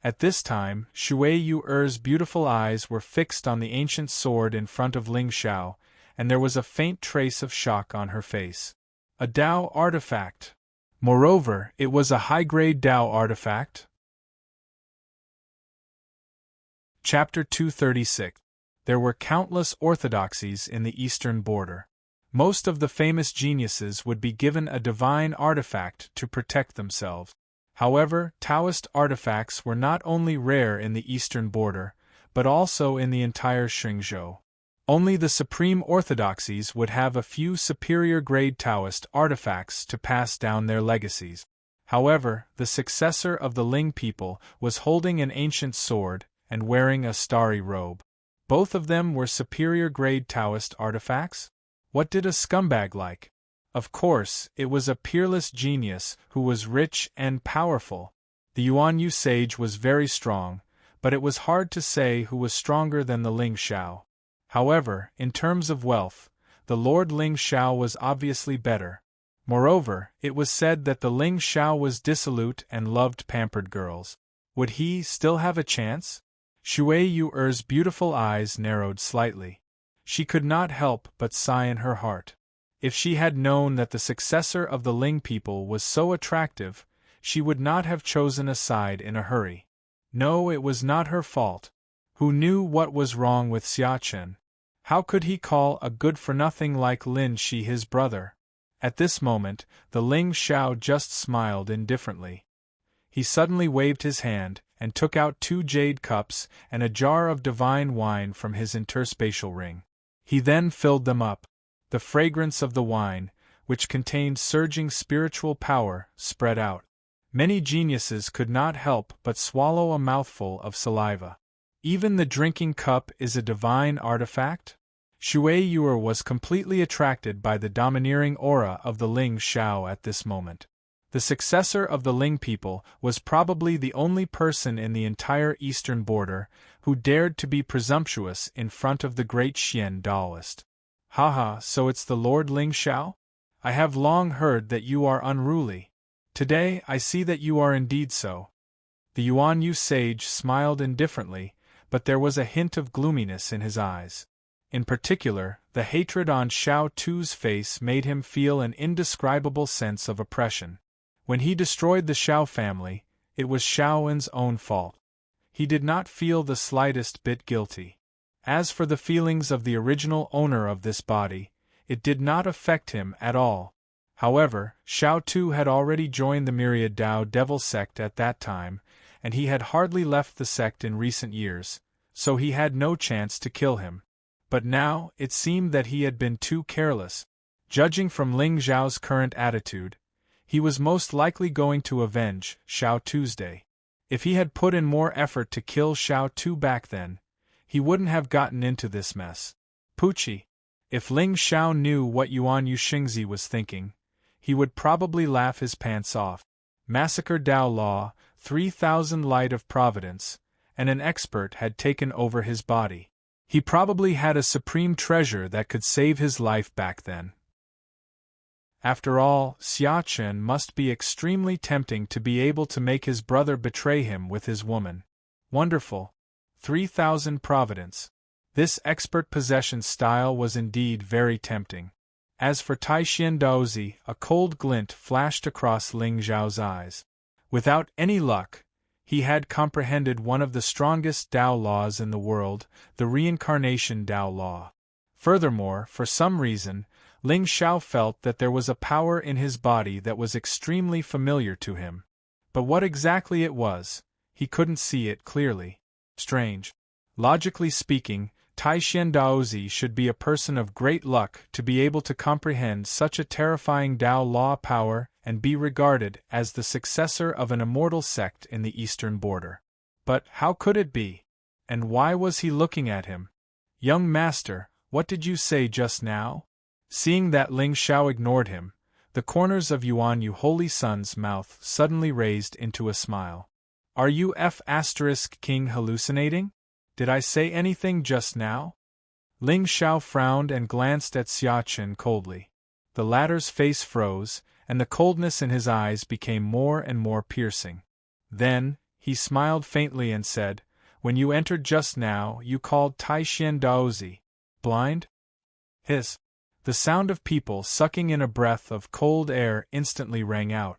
At this time, Shui Yu Er's beautiful eyes were fixed on the ancient sword in front of Ling Xiao, and there was a faint trace of shock on her face. A Tao artifact. Moreover, it was a high-grade Tao artifact. Chapter 236. There were countless orthodoxies in the eastern border. Most of the famous geniuses would be given a divine artifact to protect themselves. However, Taoist artifacts were not only rare in the eastern border, but also in the entire Xingzhou. Only the supreme orthodoxies would have a few superior-grade Taoist artifacts to pass down their legacies. However, the successor of the Ling people was holding an ancient sword and wearing a starry robe. Both of them were superior-grade Taoist artifacts? What did a scumbag like? Of course, it was a peerless genius who was rich and powerful. The Yuan Yu sage was very strong, but it was hard to say who was stronger than the Ling Xiao. However, in terms of wealth, the Lord Ling Xiao was obviously better. Moreover, it was said that the Ling Xiao was dissolute and loved pampered girls. Would he still have a chance? Shui Yu Er's beautiful eyes narrowed slightly. She could not help but sigh in her heart. If she had known that the successor of the Ling people was so attractive, she would not have chosen a side in a hurry. No, it was not her fault. Who knew what was wrong with Xia Chen? How could he call a good-for-nothing like Lin Shi his brother? At this moment, the Ling Xiao just smiled indifferently. He suddenly waved his hand, and took out 2 jade cups and a jar of divine wine from his interspatial ring. He then filled them up. The fragrance of the wine, which contained surging spiritual power, spread out. Many geniuses could not help but swallow a mouthful of saliva. Even the drinking cup is a divine artifact? Shui Yuer was completely attracted by the domineering aura of the Ling Xiao at this moment. The successor of the Ling people was probably the only person in the entire eastern border who dared to be presumptuous in front of the great Xian Daoist. Haha, so it's the Lord Ling Xiao? I have long heard that you are unruly. Today I see that you are indeed so. The Yuan Yu sage smiled indifferently, but there was a hint of gloominess in his eyes. In particular, the hatred on Xiao Tu's face made him feel an indescribable sense of oppression. When he destroyed the Xiao family, it was Xiaowen's own fault. He did not feel the slightest bit guilty. As for the feelings of the original owner of this body, it did not affect him at all. However, Xiao Tu had already joined the Myriad Dao Devil sect at that time, and he had hardly left the sect in recent years, so he had no chance to kill him. But now, it seemed that he had been too careless. Judging from Ling Zhao's current attitude, he was most likely going to avenge Xiao Tuesday. If he had put in more effort to kill Xiao Tu back then, he wouldn't have gotten into this mess. Pucci. If Ling Xiao knew what Yuan Yuxingzi was thinking, he would probably laugh his pants off. Massacre Dao Law, 3,000 Light of Providence, and an expert had taken over his body. He probably had a supreme treasure that could save his life back then. After all, Xia Chen must be extremely tempting to be able to make his brother betray him with his woman. Wonderful. 3,000 Providence. This expert possession style was indeed very tempting. As for Taishan Daozi, a cold glint flashed across Ling Zhao's eyes. Without any luck, he had comprehended one of the strongest Dao laws in the world, the reincarnation Dao law. Furthermore, for some reason, Ling Xiao felt that there was a power in his body that was extremely familiar to him. But what exactly it was, he couldn't see it clearly. Strange. Logically speaking, Taishan Daozi should be a person of great luck to be able to comprehend such a terrifying Dao law power and be regarded as the successor of an immortal sect in the eastern border. But how could it be? And why was he looking at him? Young master, what did you say just now? Seeing that Ling Xiao ignored him, the corners of Yuan Yu Holy Sun's mouth suddenly raised into a smile. Are you King hallucinating? Did I say anything just now? Ling Xiao frowned and glanced at Xia Chen coldly. The latter's face froze, and the coldness in his eyes became more and more piercing. Then, he smiled faintly and said, When you entered just now, you called Taishan Daozi blind? Hiss. The sound of people sucking in a breath of cold air instantly rang out.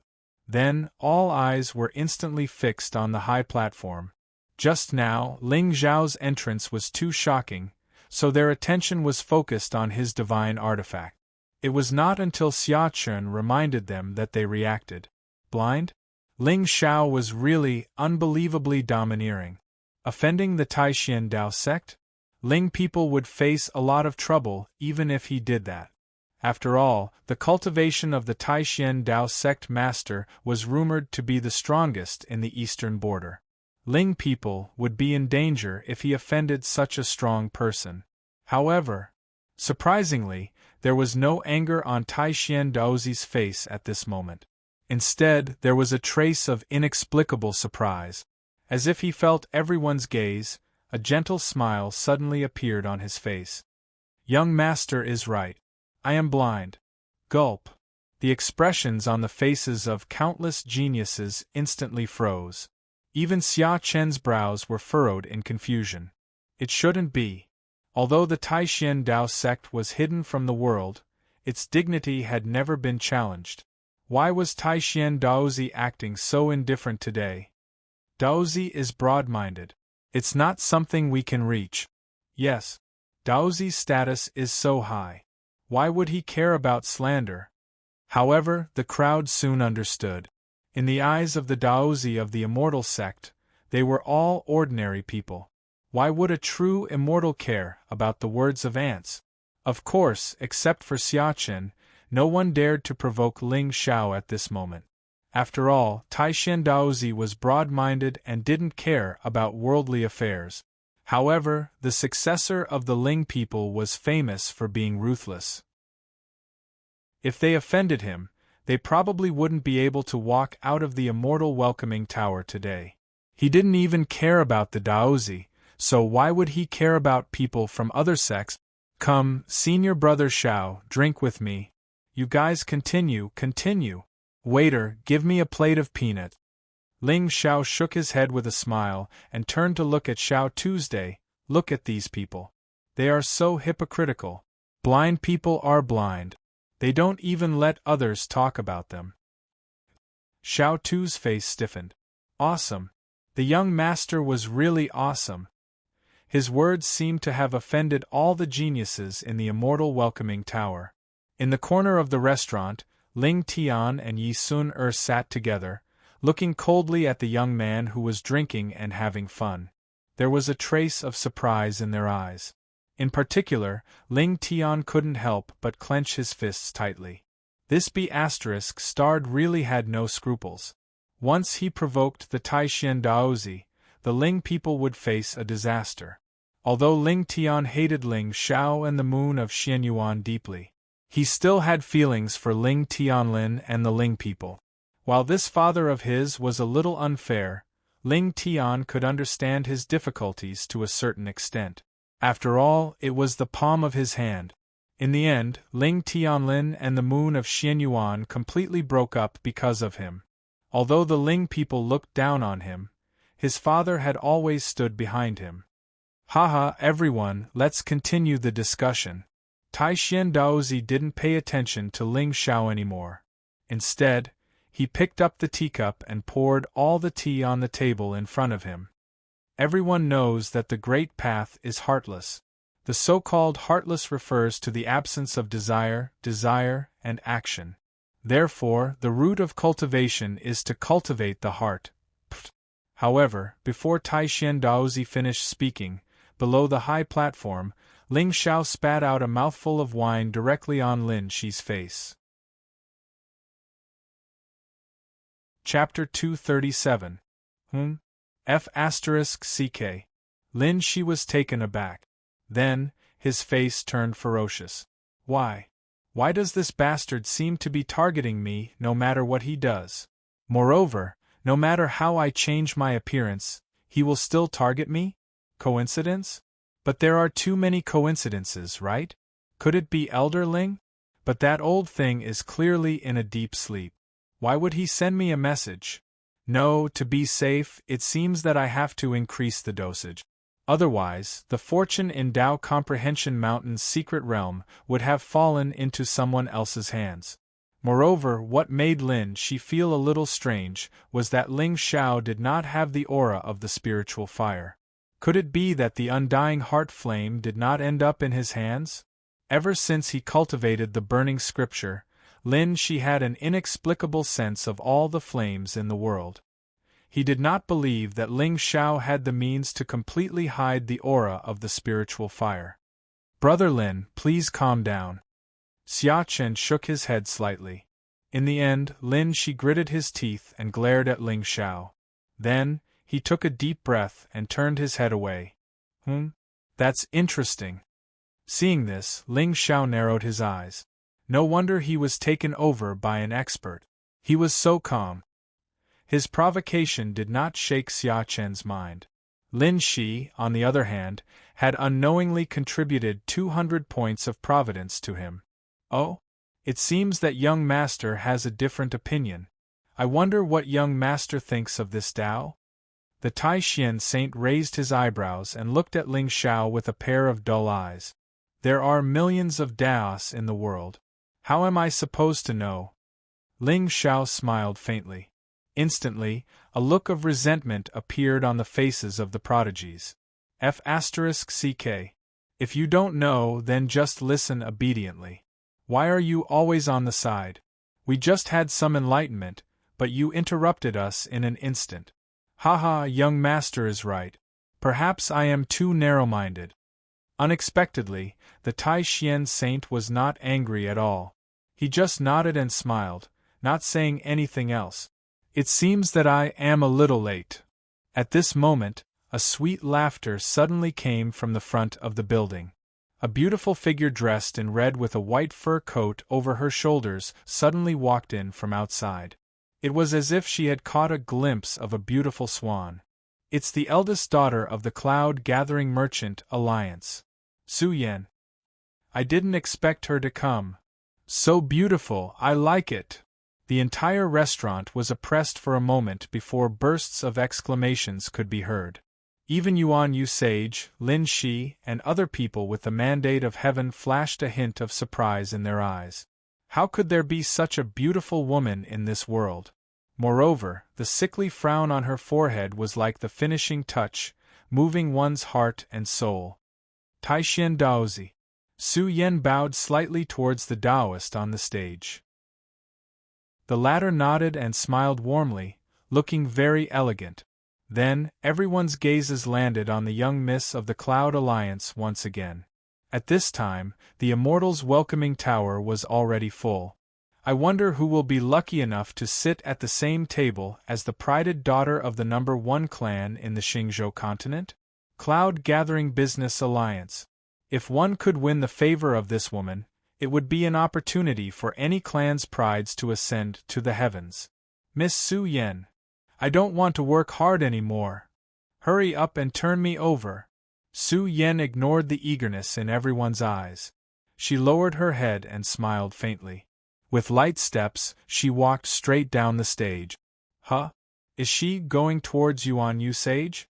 Then, all eyes were instantly fixed on the high platform. Just now, Ling Zhao's entrance was too shocking, so their attention was focused on his divine artifact. It was not until Xia Chen reminded them that they reacted. Blind? Ling Xiao was really, unbelievably domineering. Offending the Taishan Dao sect? Ling people would face a lot of trouble even if he did that. After all, the cultivation of the Taishan Dao sect master was rumored to be the strongest in the eastern border. Ling people would be in danger if he offended such a strong person. However, surprisingly, there was no anger on Taishan Daozi's face at this moment. Instead, there was a trace of inexplicable surprise. As if he felt everyone's gaze, a gentle smile suddenly appeared on his face. Young master is right. I am blind. Gulp. The expressions on the faces of countless geniuses instantly froze. Even Xia Chen's brows were furrowed in confusion. It shouldn't be. Although the Taishan Dao sect was hidden from the world, its dignity had never been challenged. Why was Taishan Daozi acting so indifferent today? Daozi is broad-minded. It's not something we can reach. Yes. Daozi's status is so high. Why would he care about slander? However, the crowd soon understood. In the eyes of the Daozi of the immortal sect, they were all ordinary people. Why would a true immortal care about the words of ants? Of course, except for Xia Chen, no one dared to provoke Ling Xiao at this moment. After all, Taishan Daozi was broad-minded and didn't care about worldly affairs. However, the successor of the Ling people was famous for being ruthless. If they offended him, they probably wouldn't be able to walk out of the immortal welcoming tower today. He didn't even care about the Daozi, so why would he care about people from other sects? Come, senior brother Xiao, drink with me. You guys continue. Waiter, give me a plate of peanut. Ling Xiao shook his head with a smile and turned to look at Xiao Tuesday. Look at these people. They are so hypocritical. Blind people are blind. They don't even let others talk about them. Xiao Tu's face stiffened. Awesome. The young master was really awesome. His words seemed to have offended all the geniuses in the immortal welcoming tower. In the corner of the restaurant, Ling Tian and Yi Sun sat together, looking coldly at the young man who was drinking and having fun. There was a trace of surprise in their eyes. In particular, Ling Tian couldn't help but clench his fists tightly. This B***starred really had no scruples. Once he provoked the Taishan Daozi, the Ling people would face a disaster. Although Ling Tian hated Ling Xiao and the moon of Xianyuan deeply, he still had feelings for Ling Tianlin and the Ling people. While this father of his was a little unfair, Ling Tian could understand his difficulties to a certain extent. After all, it was the palm of his hand. In the end, Ling Tianlin and the moon of Xianyuan completely broke up because of him. Although the Ling people looked down on him, his father had always stood behind him. Haha, everyone, let's continue the discussion. Taishan Daozi didn't pay attention to Ling Xiao anymore. Instead, he picked up the teacup and poured all the tea on the table in front of him. Everyone knows that the great path is heartless. The so-called heartless refers to the absence of desire, and action. Therefore, the root of cultivation is to cultivate the heart. However, before Taishan Daozi finished speaking, below the high platform, Ling Xiao spat out a mouthful of wine directly on Lin Shi's face. Chapter 237. F***ck. Lin Shi was taken aback. Then, his face turned ferocious. Why? Why does this bastard seem to be targeting me no matter what he does? Moreover, no matter how I change my appearance, he will still target me? Coincidence? But there are too many coincidences, right? Could it be Elder Ling? But that old thing is clearly in a deep sleep. Why would he send me a message? No, to be safe, it seems that I have to increase the dosage. Otherwise, the fortune in Dao Comprehension Mountain's secret realm would have fallen into someone else's hands. Moreover, what made Lin Shi feel a little strange was that Ling Xiao did not have the aura of the spiritual fire. Could it be that the undying heart flame did not end up in his hands? Ever since he cultivated the burning scripture, Lin Shi had an inexplicable sense of all the flames in the world. He did not believe that Ling Xiao had the means to completely hide the aura of the spiritual fire. Brother Lin, please calm down. Xia Chen shook his head slightly. In the end, Lin Shi gritted his teeth and glared at Ling Xiao. Then, he took a deep breath and turned his head away. That's interesting. Seeing this, Ling Xiao narrowed his eyes. No wonder he was taken over by an expert. He was so calm. His provocation did not shake Xia Chen's mind. Lin Shi, on the other hand, had unknowingly contributed 200 points of providence to him. Oh? It seems that young master has a different opinion. I wonder what young master thinks of this Tao? The Taishan saint raised his eyebrows and looked at Ling Xiao with a pair of dull eyes. There are millions of Daos in the world. How am I supposed to know? Ling Xiao smiled faintly. Instantly, a look of resentment appeared on the faces of the prodigies. F***ck. If you don't know, then just listen obediently. Why are you always on the side? We just had some enlightenment, but you interrupted us in an instant. Haha, young master is right. Perhaps I am too narrow-minded. Unexpectedly, the Taishan saint was not angry at all. He just nodded and smiled, not saying anything else. It seems that I am a little late. At this moment, A sweet laughter suddenly came from the front of the building. A beautiful figure dressed in red with a white fur coat over her shoulders suddenly walked in from outside. It was as if she had caught a glimpse of a beautiful swan. It's the eldest daughter of the cloud-gathering merchant Alliance. Su Yen. I didn't expect her to come. So beautiful, I like it. The entire restaurant was oppressed for a moment before bursts of exclamations could be heard. Even Yuan Yu Sage, Lin Shi, and other people with the mandate of heaven flashed a hint of surprise in their eyes. How could there be such a beautiful woman in this world? Moreover, the sickly frown on her forehead was like the finishing touch, moving one's heart and soul. Taishian Daozi. Su Yen bowed slightly towards the Taoist on the stage. The latter nodded and smiled warmly, looking very elegant. Then, everyone's gazes landed on the young miss of the Cloud Alliance once again. At this time, the Immortals' welcoming tower was already full. I wonder who will be lucky enough to sit at the same table as the prided daughter of the number 1 clan in the Xingzhou continent? Cloud Gathering Business Alliance. If one could win the favor of this woman, it would be an opportunity for any clan's prides to ascend to the heavens. Miss Su Yen. I don't want to work hard anymore. Hurry up and turn me over. Su Yen ignored the eagerness in everyone's eyes. She lowered her head and smiled faintly. With light steps, she walked straight down the stage. Huh? Is she going towards Yuan Yu Sage?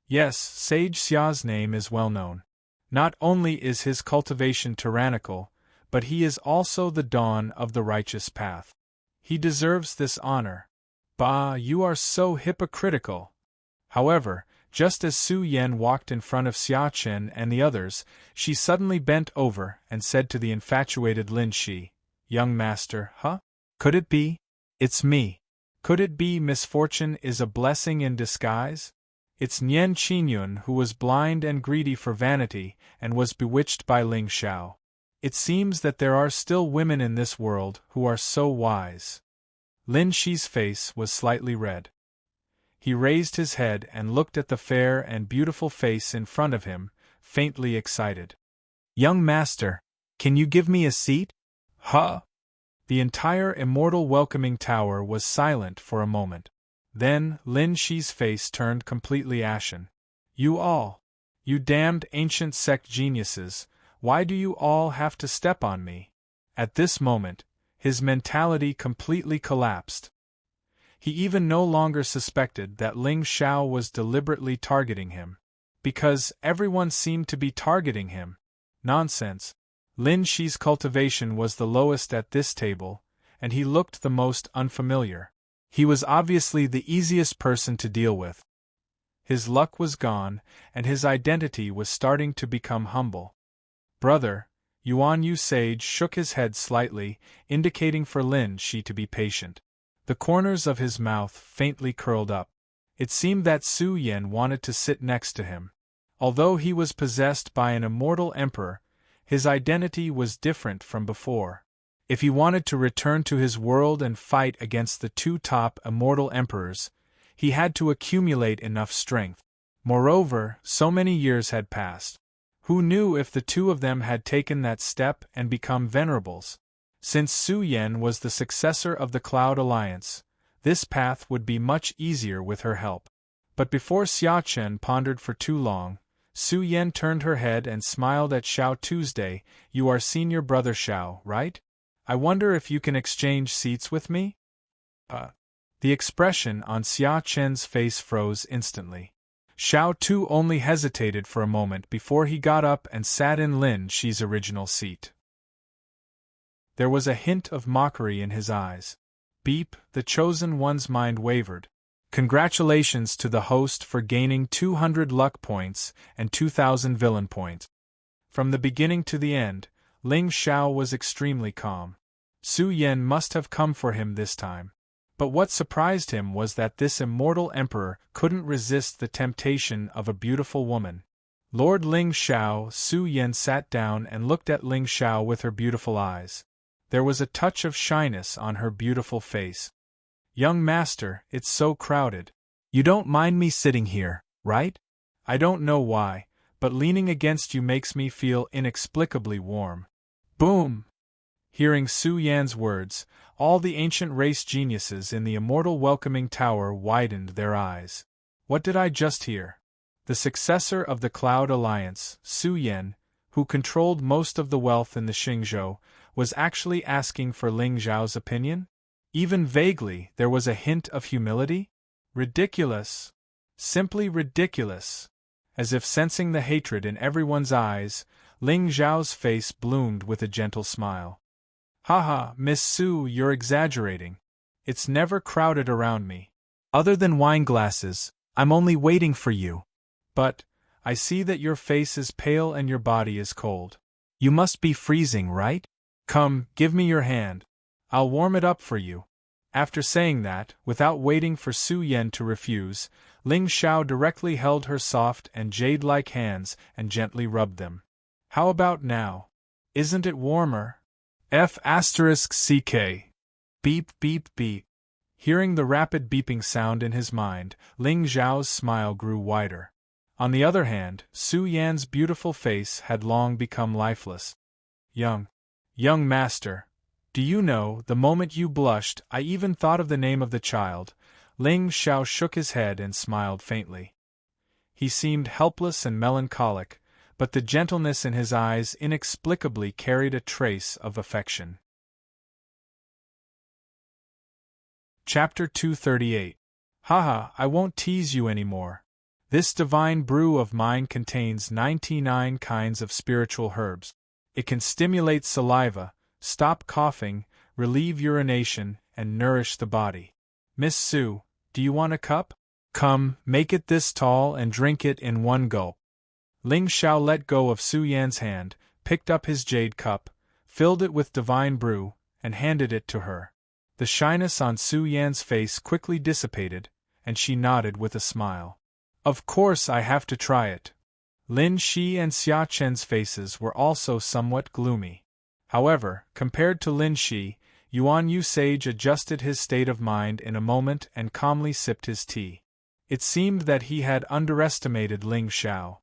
Yes, Sage Xia's name is well known. Not only is his cultivation tyrannical, but he is also the dawn of the righteous path. He deserves this honor. Bah, you are so hypocritical. However, just as Su Yen walked in front of Xia Chen and the others, she suddenly bent over and said to the infatuated Lin Shi, Young master, huh? Could it be? It's me. Could it be misfortune is a blessing in disguise? It's Nian Qinyun who was blind and greedy for vanity and was bewitched by Ling Xiao. It seems that there are still women in this world who are so wise. Lin Shi's face was slightly red. He raised his head and looked at the fair and beautiful face in front of him, faintly excited. Young master, can you give me a seat? Huh? The entire immortal welcoming tower was silent for a moment. Then, Lin Shi's face turned completely ashen. You damned ancient sect geniuses, why do you all have to step on me? At this moment, his mentality completely collapsed. He even no longer suspected that Ling Xiao was deliberately targeting him. Because everyone seemed to be targeting him. Nonsense. Lin Shi's cultivation was the lowest at this table, and he looked the most unfamiliar. He was obviously the easiest person to deal with. His luck was gone, and his identity was starting to become humble. Brother, Yuan Yu Sage shook his head slightly, indicating for Lin Shi to be patient. The corners of his mouth faintly curled up. It seemed that Su Yen wanted to sit next to him. Although he was possessed by an immortal emperor, his identity was different from before. If he wanted to return to his world and fight against the 2 top immortal emperors, he had to accumulate enough strength. Moreover, so many years had passed. Who knew if the 2 of them had taken that step and become venerables? Since Su Yen was the successor of the Cloud Alliance, this path would be much easier with her help. But before Xia Chen pondered for too long, Su Yen turned her head and smiled at Xiao Tuesday. You are senior brother Xiao, right? I wonder if you can exchange seats with me? The expression on Xia Chen's face froze instantly. Xiao Tu only hesitated for a moment before he got up and sat in Lin Shi's original seat. There was a hint of mockery in his eyes. Beep, the chosen one's mind wavered. Congratulations to the host for gaining 200 luck points and 2,000 villain points. From the beginning to the end, Ling Xiao was extremely calm. Su Yen must have come for him this time. But what surprised him was that this immortal emperor couldn't resist the temptation of a beautiful woman. Lord Ling Xiao, Su Yen sat down and looked at Ling Xiao with her beautiful eyes. There was a touch of shyness on her beautiful face. Young master, it's so crowded. You don't mind me sitting here? right? I don't know why, but leaning against you makes me feel inexplicably warm. Boom! Hearing Su Yan's words, all the ancient race geniuses in the immortal welcoming tower widened their eyes. What did I just hear? The successor of the Cloud Alliance, Su Yan, who controlled most of the wealth in the Xingzhou, was actually asking for Ling Zhao's opinion? Even vaguely, there was a hint of humility? Ridiculous. Simply ridiculous. As if sensing the hatred in everyone's eyes, Ling Zhao's face bloomed with a gentle smile. Haha, Miss Su, you're exaggerating. It's never crowded around me. Other than wine glasses, I'm only waiting for you. But, I see that your face is pale and your body is cold. You must be freezing, right? Come, give me your hand. I'll warm it up for you. After saying that, without waiting for Su Yan to refuse, Ling Xiao directly held her soft and jade-like hands and gently rubbed them. How about now? Isn't it warmer? F***CK. Beep beep beep. Hearing the rapid beeping sound in his mind, Ling Zhao's smile grew wider. On the other hand, Su Yan's beautiful face had long become lifeless. Young master, do you know, the moment you blushed, I even thought of the name of the child. Ling Xiao shook his head and smiled faintly. He seemed helpless and melancholic, but the gentleness in his eyes inexplicably carried a trace of affection. Chapter 238. Haha, I won't tease you anymore. This divine brew of mine contains 99 kinds of spiritual herbs. It can stimulate saliva, stop coughing, relieve urination, and nourish the body. Miss Su, do you want a cup? Come, make it this tall and drink it in one gulp. Ling Xiao let go of Su Yan's hand, picked up his jade cup, filled it with divine brew, and handed it to her. The shyness on Su Yan's face quickly dissipated, and she nodded with a smile. Of course I have to try it. Lin Shi and Xia Chen's faces were also somewhat gloomy. However, compared to Lin Shi, Yuan Yu Sage adjusted his state of mind in a moment and calmly sipped his tea. It seemed that he had underestimated Ling Xiao.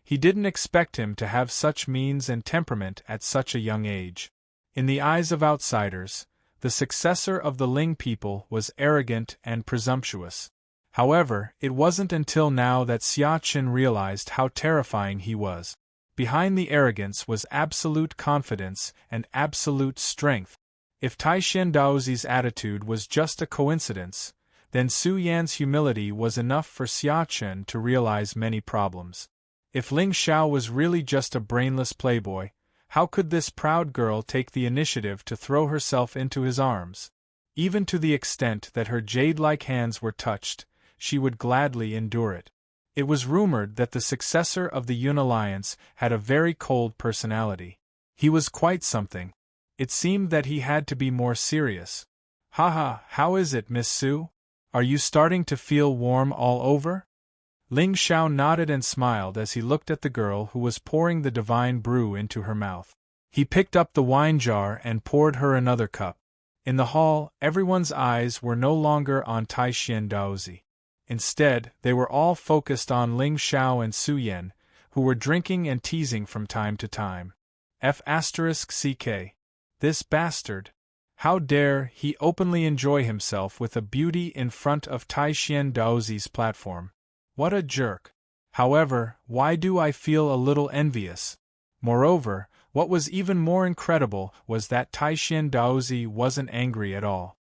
He didn't expect him to have such means and temperament at such a young age. In the eyes of outsiders, the successor of the Ling people was arrogant and presumptuous. However, it wasn't until now that Xia Chen realized how terrifying he was. Behind the arrogance was absolute confidence and absolute strength. If Taishan Daozi's attitude was just a coincidence, then Su Yan's humility was enough for Xia Chen to realize many problems. If Ling Xiao was really just a brainless playboy, how could this proud girl take the initiative to throw herself into his arms? Even to the extent that her jade-like hands were touched, she would gladly endure it. It was rumored that the successor of the Yun Alliance had a very cold personality. He was quite something. It seemed that he had to be more serious. Haha, how is it, Miss Su? Are you starting to feel warm all over? Ling Xiao nodded and smiled as he looked at the girl who was pouring the divine brew into her mouth. He picked up the wine jar and poured her another cup. In the hall, everyone's eyes were no longer on Taishan Daozi. Instead, they were all focused on Ling Xiao and Su Yan, who were drinking and teasing from time to time. F***CK. This bastard. How dare he openly enjoy himself with a beauty in front of Taishan Daozi's platform. What a jerk. However, why do I feel a little envious? Moreover, what was even more incredible was that Taishan Daozi wasn't angry at all.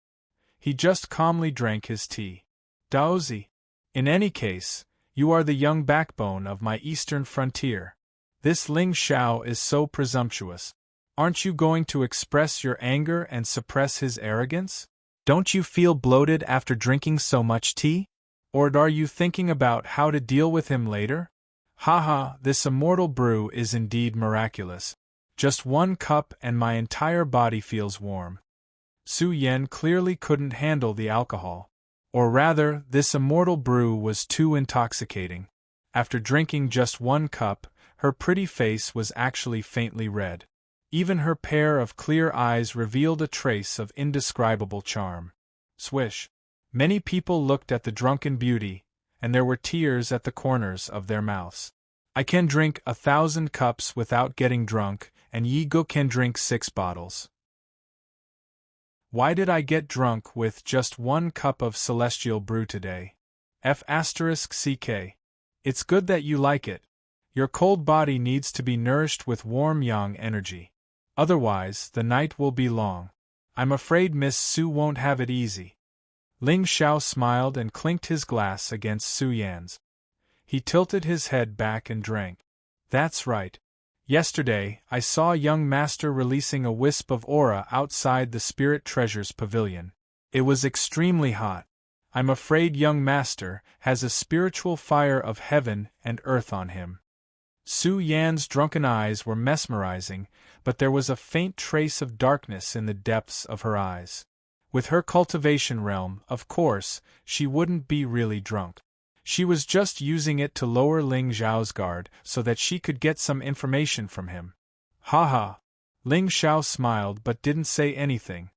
He just calmly drank his tea. Daozi. In any case, you are the young backbone of my eastern frontier. This Ling Xiao is so presumptuous. Aren't you going to express your anger and suppress his arrogance? Don't you feel bloated after drinking so much tea? Or are you thinking about how to deal with him later? Haha, this immortal brew is indeed miraculous. Just one cup and my entire body feels warm. Su Yan clearly couldn't handle the alcohol. Or rather, this immortal brew was too intoxicating. After drinking just one cup, her pretty face was actually faintly red. Even her pair of clear eyes revealed a trace of indescribable charm. Swish. Many people looked at the drunken beauty, and there were tears at the corners of their mouths. I can drink 1,000 cups without getting drunk, and Yi Gu can drink 6 bottles. Why did I get drunk with just 1 cup of celestial brew today? F***ck. It's good that you like it. Your cold body needs to be nourished with warm yang energy. Otherwise, the night will be long. I'm afraid Miss Su won't have it easy. Ling Xiao smiled and clinked his glass against Su Yan's. He tilted his head back and drank. That's right. Yesterday, I saw young master releasing a wisp of aura outside the Spirit Treasures Pavilion. It was extremely hot. I'm afraid young master has a spiritual fire of heaven and earth on him. Su Yan's drunken eyes were mesmerizing, but there was a faint trace of darkness in the depths of her eyes. With her cultivation realm, of course, she wouldn't be really drunk. She was just using it to lower Ling Xiao's guard so that she could get some information from him. Haha. Ling Xiao smiled but didn't say anything.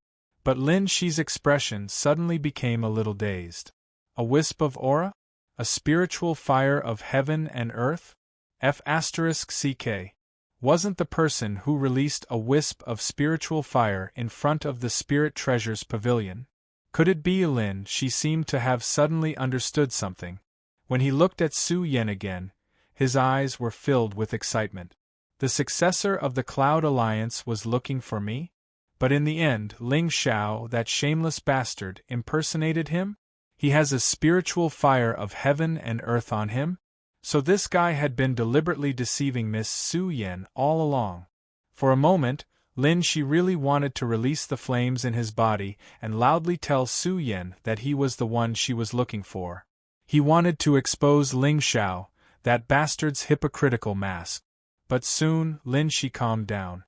But Lin Shi's expression suddenly became a little dazed. A wisp of aura? A spiritual fire of heaven and earth? F***ck. Wasn't the person who released a wisp of spiritual fire in front of the Spirit Treasures Pavilion? Could it be Lin Shi seemed to have suddenly understood something? When he looked at Su Yan again, his eyes were filled with excitement. The successor of the Cloud Alliance was looking for me? But in the end, Ling Xiao, that shameless bastard, impersonated him? He has a spiritual fire of heaven and earth on him? So this guy had been deliberately deceiving Miss Su Yan all along. For a moment, Lin Shi really wanted to release the flames in his body and loudly tell Su Yan that he was the one she was looking for. He wanted to expose Ling Xiao, that bastard's hypocritical mask. But soon, Lin Shi calmed down.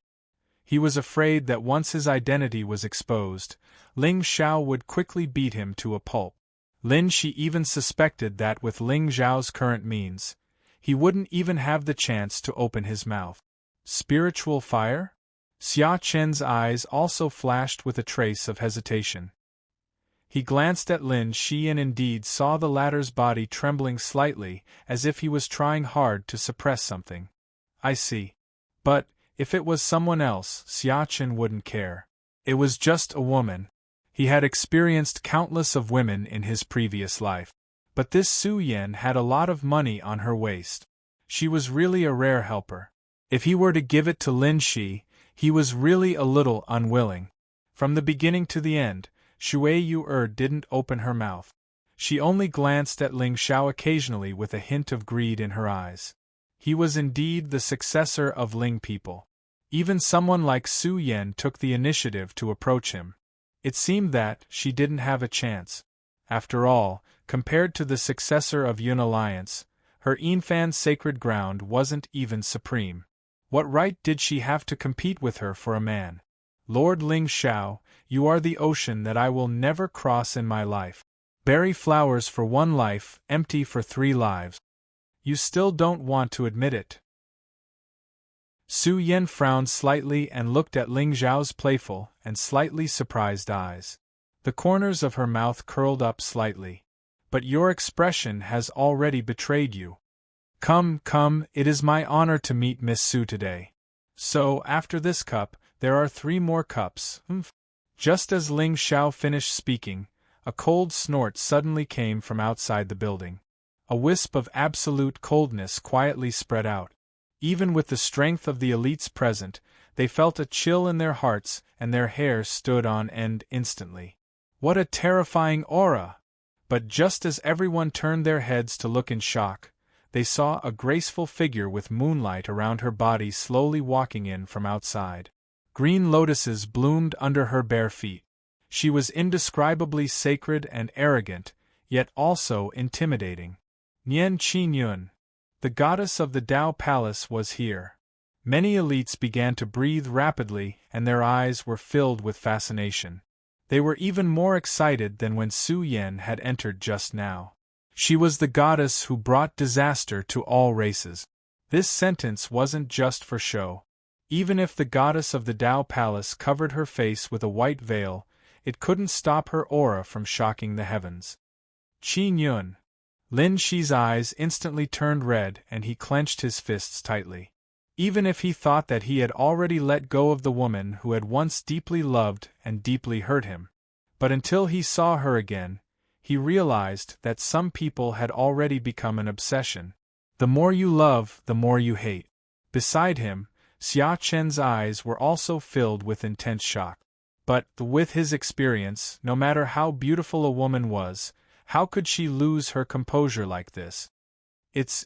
He was afraid that once his identity was exposed, Ling Xiao would quickly beat him to a pulp. Lin Shi even suspected that with Ling Xiao's current means, he wouldn't even have the chance to open his mouth. Spiritual fire? Xia Chen's eyes also flashed with a trace of hesitation. He glanced at Lin Shi and indeed saw the latter's body trembling slightly, as if he was trying hard to suppress something. I see. But, if it was someone else, Xia Chen wouldn't care. It was just a woman. He had experienced countless of women in his previous life. But this Su Yan had a lot of money on her waist. She was really a rare helper. If he were to give it to Lin Shi, he was really a little unwilling. From the beginning to the end, Shui Yu didn't open her mouth. She only glanced at Ling Xiao occasionally with a hint of greed in her eyes. He was indeed the successor of Ling people. Even someone like Su Yan took the initiative to approach him. It seemed that she didn't have a chance. After all, compared to the successor of Yun Alliance, her Yinfan's sacred ground wasn't even supreme. What right did she have to compete with her for a man? Lord Ling Xiao, you are the ocean that I will never cross in my life. Berry flowers for 1 life, empty for 3 lives. You still don't want to admit it. Su Yan frowned slightly and looked at Ling Xiao's playful and slightly surprised eyes. The corners of her mouth curled up slightly. But your expression has already betrayed you. Come, it is my honor to meet Miss Su today. So, after this cup, there are 3 more cups. Just as Ling Xiao finished speaking, a cold snort suddenly came from outside the building. A wisp of absolute coldness quietly spread out. Even with the strength of the elites present, they felt a chill in their hearts and their hair stood on end instantly. What a terrifying aura! But just as everyone turned their heads to look in shock, they saw a graceful figure with moonlight around her body slowly walking in from outside. Green lotuses bloomed under her bare feet. She was indescribably sacred and arrogant, yet also intimidating. Nian Qingyun, the goddess of the Dao Palace, was here. Many elites began to breathe rapidly and their eyes were filled with fascination. They were even more excited than when Su Yan had entered just now. She was the goddess who brought disaster to all races. This sentence wasn't just for show. Even if the goddess of the Dao Palace covered her face with a white veil, it couldn't stop her aura from shocking the heavens. Qin Yun. Lin Shi's eyes instantly turned red and he clenched his fists tightly. Even if he thought that he had already let go of the woman who had once deeply loved and deeply hurt him. But until he saw her again, he realized that some people had already become an obsession. The more you love, the more you hate. Beside him, Xia Chen's eyes were also filled with intense shock. But, with his experience, no matter how beautiful a woman was, how could she lose her composure like this? It's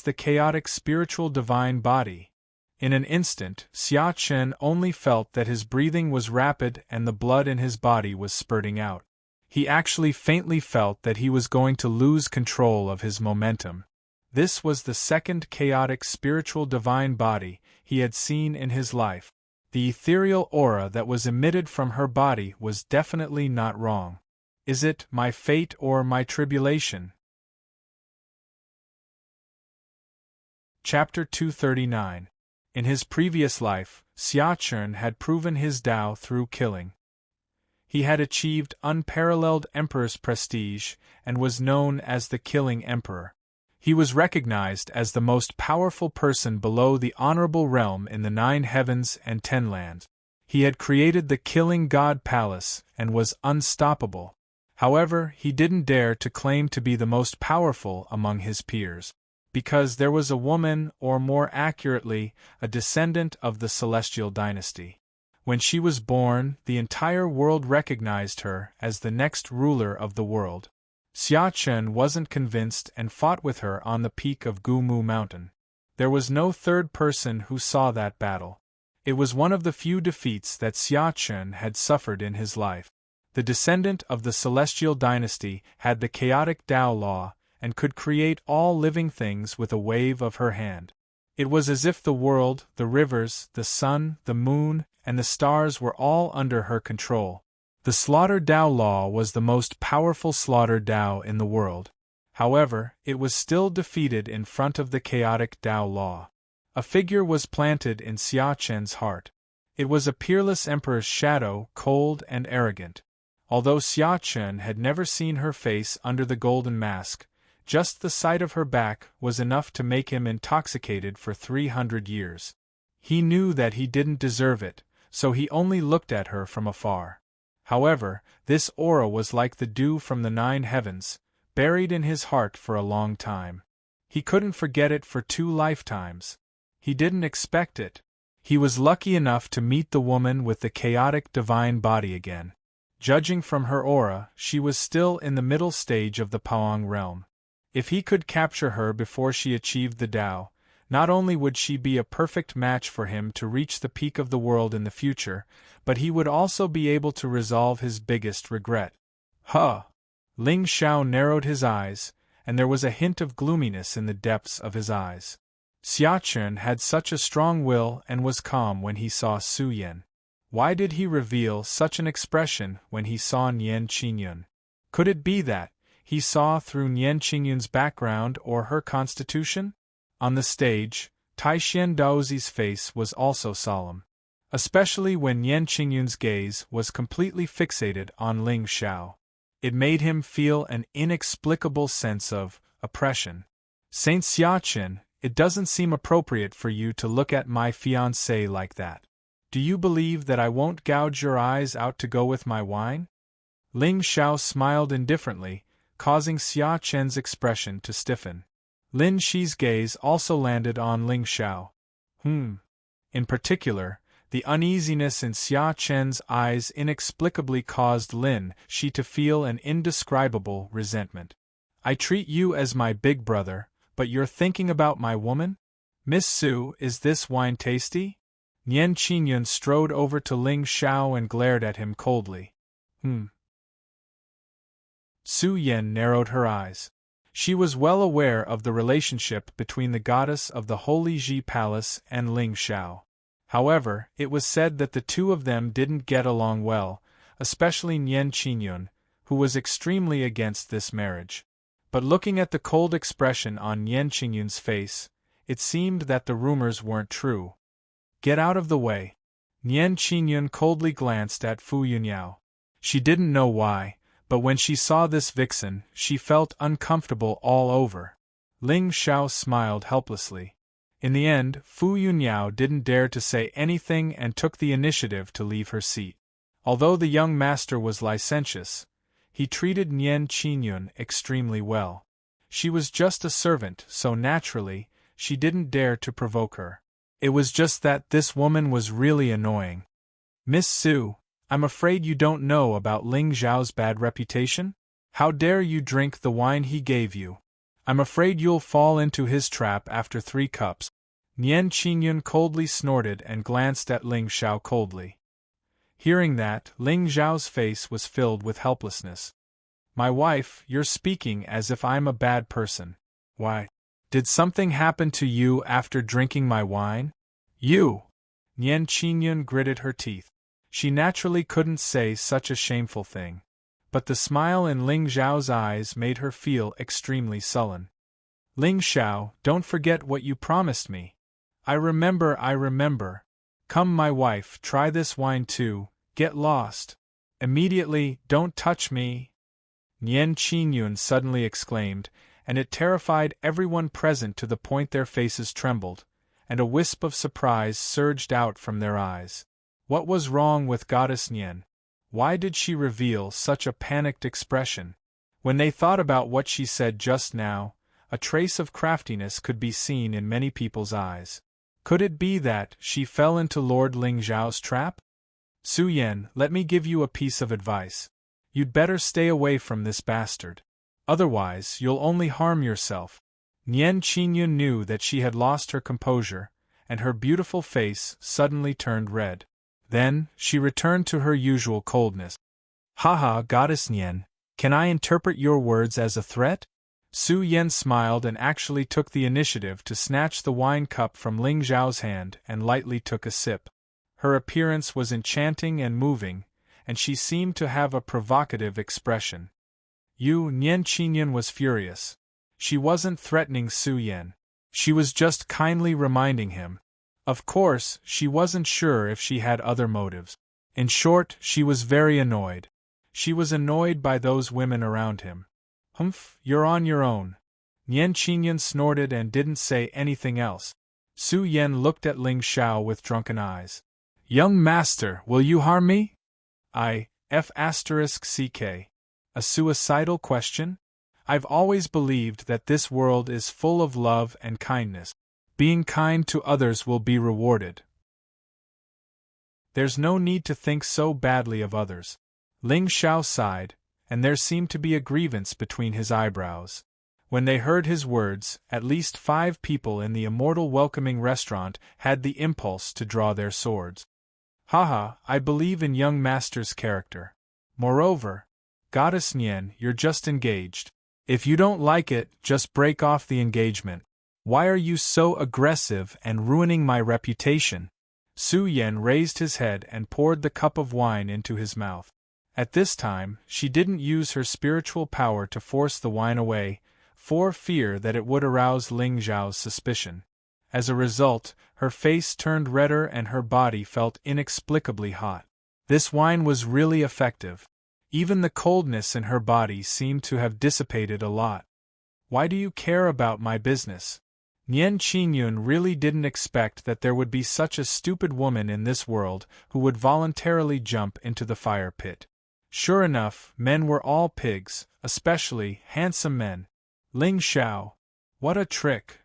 the chaotic spiritual divine body. In an instant, Xia Chen only felt that his breathing was rapid and the blood in his body was spurting out. He actually faintly felt that he was going to lose control of his momentum. This was the second chaotic spiritual divine body he had seen in his life. The ethereal aura that was emitted from her body was definitely not wrong. Is it my fate or my tribulation? Chapter 239. In his previous life, Xia Chen had proven his Tao through killing. He had achieved unparalleled emperor's prestige and was known as the Killing Emperor. He was recognized as the most powerful person below the honorable realm in the 9 heavens and 10 lands. He had created the Killing God Palace and was unstoppable. However, he didn't dare to claim to be the most powerful among his peers. Because there was a woman, or more accurately, a descendant of the Celestial Dynasty. When she was born, the entire world recognized her as the next ruler of the world. Xia Chen wasn't convinced and fought with her on the peak of Gumu Mountain. There was no third person who saw that battle. It was one of the few defeats that Xia Chen had suffered in his life. The descendant of the Celestial Dynasty had the chaotic Tao law, and could create all living things with a wave of her hand. It was as if the world, the rivers, the sun, the moon, and the stars were all under her control. The Slaughter Tao law was the most powerful slaughter Tao in the world. However, it was still defeated in front of the chaotic Tao law. A figure was planted in Xia Chen's heart. It was a peerless emperor's shadow, cold and arrogant. Although Xia Chen had never seen her face under the golden mask, just the sight of her back was enough to make him intoxicated for 300 years. He knew that he didn't deserve it, so he only looked at her from afar. However, this aura was like the dew from the 9 heavens, buried in his heart for a long time. He couldn't forget it for 2 lifetimes. He didn't expect it. He was lucky enough to meet the woman with the chaotic divine body again. Judging from her aura, she was still in the middle stage of the Paong realm. If he could capture her before she achieved the Tao, not only would she be a perfect match for him to reach the peak of the world in the future, but he would also be able to resolve his biggest regret. Huh! Ling Xiao narrowed his eyes, and there was a hint of gloominess in the depths of his eyes. Xia Chen had such a strong will and was calm when he saw Su Yan. Why did he reveal such an expression when he saw Nian Qingyun? Could it be that he saw through Nian Qingyun's background or her constitution? On the stage, Taixian Daozi's face was also solemn. Especially when Nian Qingyun's gaze was completely fixated on Ling Xiao. It made him feel an inexplicable sense of oppression. Saint Xia Chen, it doesn't seem appropriate for you to look at my fiancé like that. Do you believe that I won't gouge your eyes out to go with my wine? Ling Xiao smiled indifferently, causing Xia Chen's expression to stiffen. Lin Shi's gaze also landed on Ling Xiao. In particular, the uneasiness in Xia Chen's eyes inexplicably caused Lin Shi to feel an indescribable resentment. I treat you as my big brother, but you're thinking about my woman? Miss Su, is this wine tasty? Nian Qingyun strode over to Ling Xiao and glared at him coldly. Su Yan narrowed her eyes. She was well aware of the relationship between the goddess of the Holy Ji Palace and Ling Xiao. However, it was said that the two of them didn't get along well, especially Nian Qingyun, who was extremely against this marriage. But looking at the cold expression on Nian Qingyun's face, it seemed that the rumors weren't true. Get out of the way. Nian Qingyun coldly glanced at Fu Yunyao. She didn't know why, But when she saw this vixen, she felt uncomfortable all over. Ling Xiao smiled helplessly. In the end, Fu Yunyao didn't dare to say anything and took the initiative to leave her seat. Although the young master was licentious, he treated Nian Qingyun extremely well. She was just a servant, so naturally, she didn't dare to provoke her. It was just that this woman was really annoying. Miss Su, I'm afraid you don't know about Ling Xiao's bad reputation? How dare you drink the wine he gave you? I'm afraid you'll fall into his trap after 3 cups. Nian Qingyun coldly snorted and glanced at Ling Xiao coldly. Hearing that, Ling Xiao's face was filled with helplessness. My wife, you're speaking as if I'm a bad person. Why? Did something happen to you after drinking my wine? You! Nian Qingyun gritted her teeth. She naturally couldn't say such a shameful thing. But the smile in Ling Xiao's eyes made her feel extremely sullen. Ling Xiao, don't forget what you promised me. I remember. Come, my wife, try this wine too. Get lost. Immediately, don't touch me. Nian Qingyun suddenly exclaimed, and it terrified everyone present to the point their faces trembled, and a wisp of surprise surged out from their eyes. What was wrong with Goddess Nian? Why did she reveal such a panicked expression? When they thought about what she said just now, a trace of craftiness could be seen in many people's eyes. Could it be that she fell into Lord Ling Xiao's trap? Su Yan, let me give you a piece of advice. You'd better stay away from this bastard. Otherwise, you'll only harm yourself. Nian Qingyun knew that she had lost her composure, and her beautiful face suddenly turned red. Then, she returned to her usual coldness. Haha, Goddess Nian, can I interpret your words as a threat? Su Yan smiled and actually took the initiative to snatch the wine cup from Ling Xiao's hand and lightly took a sip. Her appearance was enchanting and moving, and she seemed to have a provocative expression. Nian Qingyun was furious. She wasn't threatening Su Yan. She was just kindly reminding him. Of course, she wasn't sure if she had other motives. In short, she was very annoyed. She was annoyed by those women around him. Humph, you're on your own. Nian Qingyun snorted and didn't say anything else. Su Yan looked at Ling Xiao with drunken eyes. Young master, will you harm me? F***ck. A suicidal question? I've always believed that this world is full of love and kindness. Being kind to others will be rewarded. There's no need to think so badly of others. Ling Xiao sighed, and there seemed to be a grievance between his eyebrows. When they heard his words, at least 5 people in the immortal welcoming restaurant had the impulse to draw their swords. Haha, I believe in young master's character. Moreover, Goddess Nian, you're just engaged. If you don't like it, just break off the engagement. Why are you so aggressive and ruining my reputation? Su Yan raised his head and poured the cup of wine into his mouth. At this time, she didn't use her spiritual power to force the wine away, for fear that it would arouse Ling Xiao's suspicion. As a result, her face turned redder and her body felt inexplicably hot. This wine was really effective. Even the coldness in her body seemed to have dissipated a lot. Why do you care about my business? Nian Qingyun really didn't expect that there would be such a stupid woman in this world who would voluntarily jump into the fire pit. Sure enough, men were all pigs, especially handsome men. Ling Xiao. What a trick.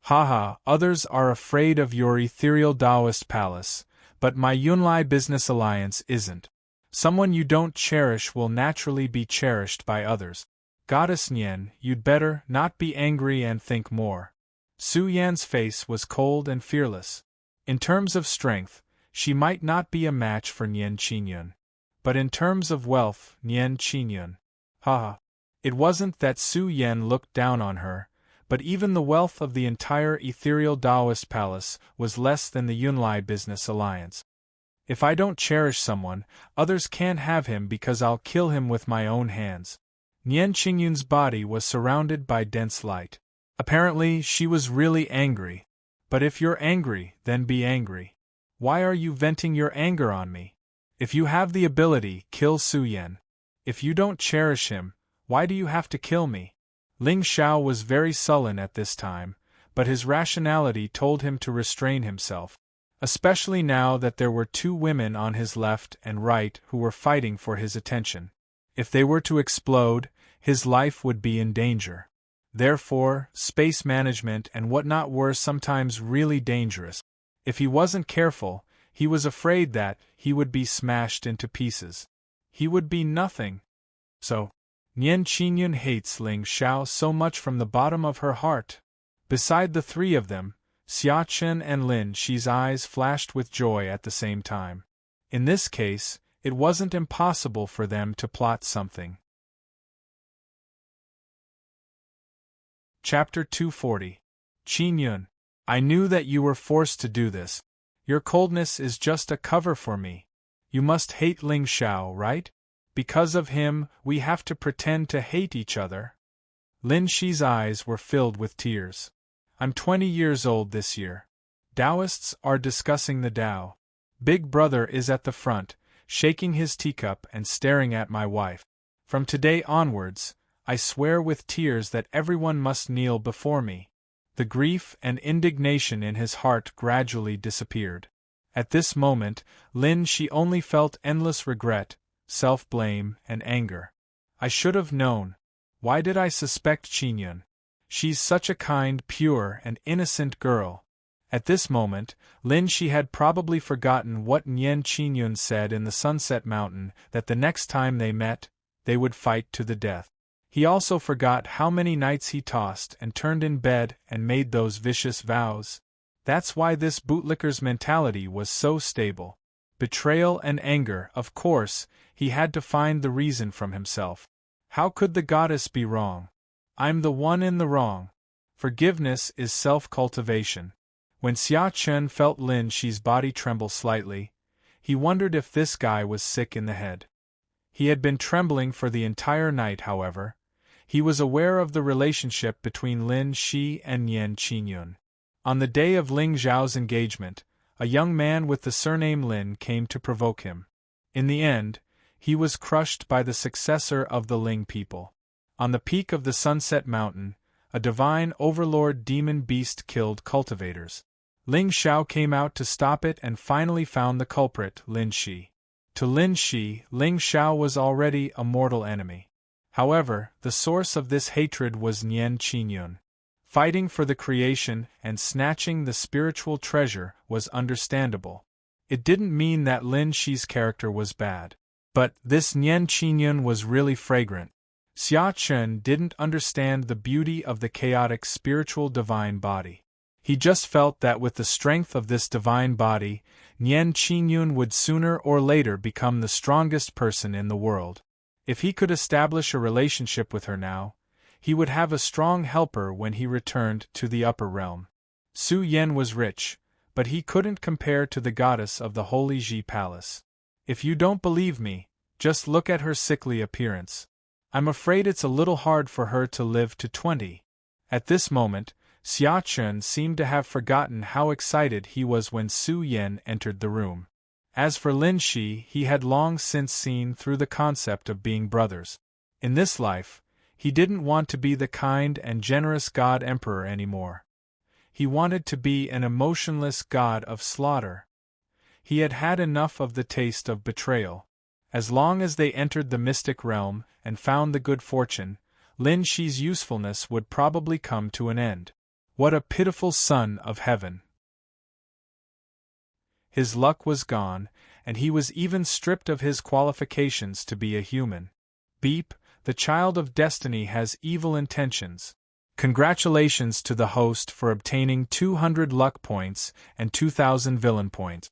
Haha, others are afraid of your ethereal Taoist palace, but my Yunlai business alliance isn't. Someone you don't cherish will naturally be cherished by others. Goddess Nian, you'd better not be angry and think more. Su Yan's face was cold and fearless. In terms of strength, she might not be a match for Nian Qingyun. But in terms of wealth, Nian Qingyun. Haha. It wasn't that Su Yan looked down on her, but even the wealth of the entire ethereal Taoist palace was less than the Yunlai business alliance. If I don't cherish someone, others can't have him because I'll kill him with my own hands. Nian Qingyun's body was surrounded by dense light. Apparently, she was really angry. But if you're angry, then be angry. Why are you venting your anger on me? If you have the ability, kill Su Yan. If you don't cherish him, why do you have to kill me? Ling Xiao was very sullen at this time, but his rationality told him to restrain himself, especially now that there were two women on his left and right who were fighting for his attention. If they were to explode, his life would be in danger. Therefore, space management and whatnot were sometimes really dangerous. If he wasn't careful, he was afraid that he would be smashed into pieces. He would be nothing. So, Nian Qingyun hates Ling Xiao so much from the bottom of her heart. Beside the three of them, Xia Chen and Lin Shi's eyes flashed with joy at the same time. In this case, it wasn't impossible for them to plot something. Chapter 240. Qingyun, I knew that you were forced to do this. Your coldness is just a cover for me. You must hate Ling Xiao, right? Because of him, we have to pretend to hate each other. Lin Shi's eyes were filled with tears. I'm 20 years old this year. Taoists are discussing the Tao. Big Brother is at the front, shaking his teacup and staring at my wife. From today onwards, I swear with tears that everyone must kneel before me. The grief and indignation in his heart gradually disappeared. At this moment, Lin Shi only felt endless regret, self-blame, and anger. I should have known. Why did I suspect Qingyun? She's such a kind, pure, and innocent girl. At this moment, Lin Shi had probably forgotten what Nian Qingyun said in the Sunset Mountain, that the next time they met, they would fight to the death. He also forgot how many nights he tossed and turned in bed and made those vicious vows. That's why this bootlicker's mentality was so stable. Betrayal and anger, of course, he had to find the reason from himself. How could the goddess be wrong? I'm the one in the wrong. Forgiveness is self-cultivation. When Xia Chen felt Lin Shi's body tremble slightly, he wondered if this guy was sick in the head. He had been trembling for the entire night, however. He was aware of the relationship between Lin Shi and Nian Qingyun. On the day of Ling Zhao's engagement, a young man with the surname Lin came to provoke him. In the end, he was crushed by the successor of the Ling people. On the peak of the Sunset Mountain, a divine overlord demon beast killed cultivators. Ling Xiao came out to stop it and finally found the culprit, Lin Shi. To Lin Shi, Ling Xiao was already a mortal enemy. However, the source of this hatred was Nian Qingyun. Fighting for the creation and snatching the spiritual treasure was understandable. It didn't mean that Lin Shi's character was bad. But this Nian Qingyun was really fragrant. Xia Chen didn't understand the beauty of the chaotic spiritual divine body. He just felt that with the strength of this divine body, Nian Qingyun would sooner or later become the strongest person in the world. If he could establish a relationship with her now, he would have a strong helper when he returned to the upper realm. Su Yan was rich, but he couldn't compare to the goddess of the Holy Ji Palace. If you don't believe me, just look at her sickly appearance. I'm afraid it's a little hard for her to live to 20. At this moment, Xia Chen seemed to have forgotten how excited he was when Su Yan entered the room. As for Lin Shi, he had long since seen through the concept of being brothers. In this life, he didn't want to be the kind and generous god emperor anymore. He wanted to be an emotionless god of slaughter. He had had enough of the taste of betrayal. As long as they entered the mystic realm and found the good fortune, Lin Shi's usefulness would probably come to an end. What a pitiful son of heaven! His luck was gone, and he was even stripped of his qualifications to be a human. Beep, the child of destiny has evil intentions. Congratulations to the host for obtaining 200 luck points and 2,000 villain points.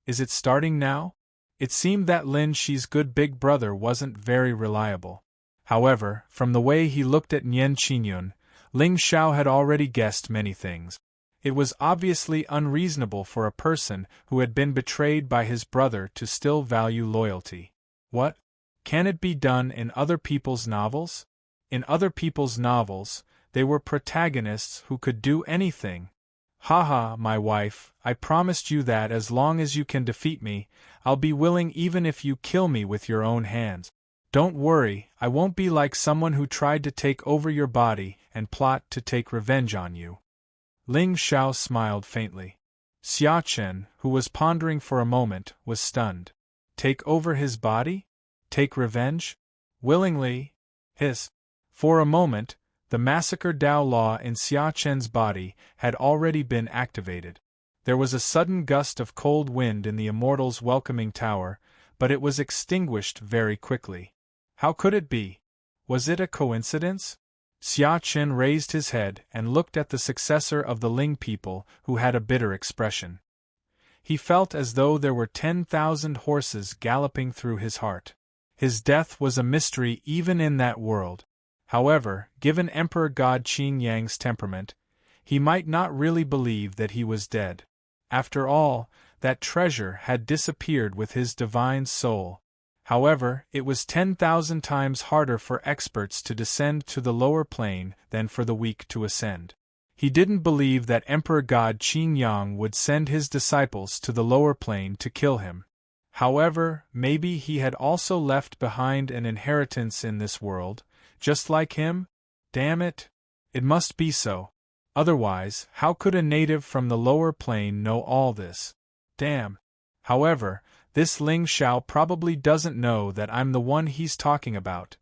Is it starting now? It seemed that Lin Shi's good big brother wasn't very reliable. However, from the way he looked at Nian Qingyun, Ling Xiao had already guessed many things. It was obviously unreasonable for a person who had been betrayed by his brother to still value loyalty. What? Can it be done in other people's novels? In other people's novels, they were protagonists who could do anything. Haha, my wife, I promised you that as long as you can defeat me, I'll be willing even if you kill me with your own hands. Don't worry, I won't be like someone who tried to take over your body and plot to take revenge on you. Ling Xiao smiled faintly. Xia Chen, who was pondering for a moment, was stunned. Take over his body? Take revenge? Willingly? Hiss. For a moment, the massacre Dao law in Xia Chen's body had already been activated. There was a sudden gust of cold wind in the Immortal's welcoming tower, but it was extinguished very quickly. How could it be? Was it a coincidence? Xia Chen raised his head and looked at the successor of the Ling people, who had a bitter expression. He felt as though there were 10,000 horses galloping through his heart. His death was a mystery even in that world. However, given Emperor God Qin Yang's temperament, he might not really believe that he was dead. After all, that treasure had disappeared with his divine soul. However, it was 10,000 times harder for experts to descend to the lower plane than for the weak to ascend. He didn't believe that Emperor God Qin Yang would send his disciples to the lower plane to kill him. However, maybe he had also left behind an inheritance in this world, just like him? Damn it! It must be so. Otherwise, how could a native from the lower plane know all this? Damn. However, this Ling Xiao probably doesn't know that I'm the one he's talking about.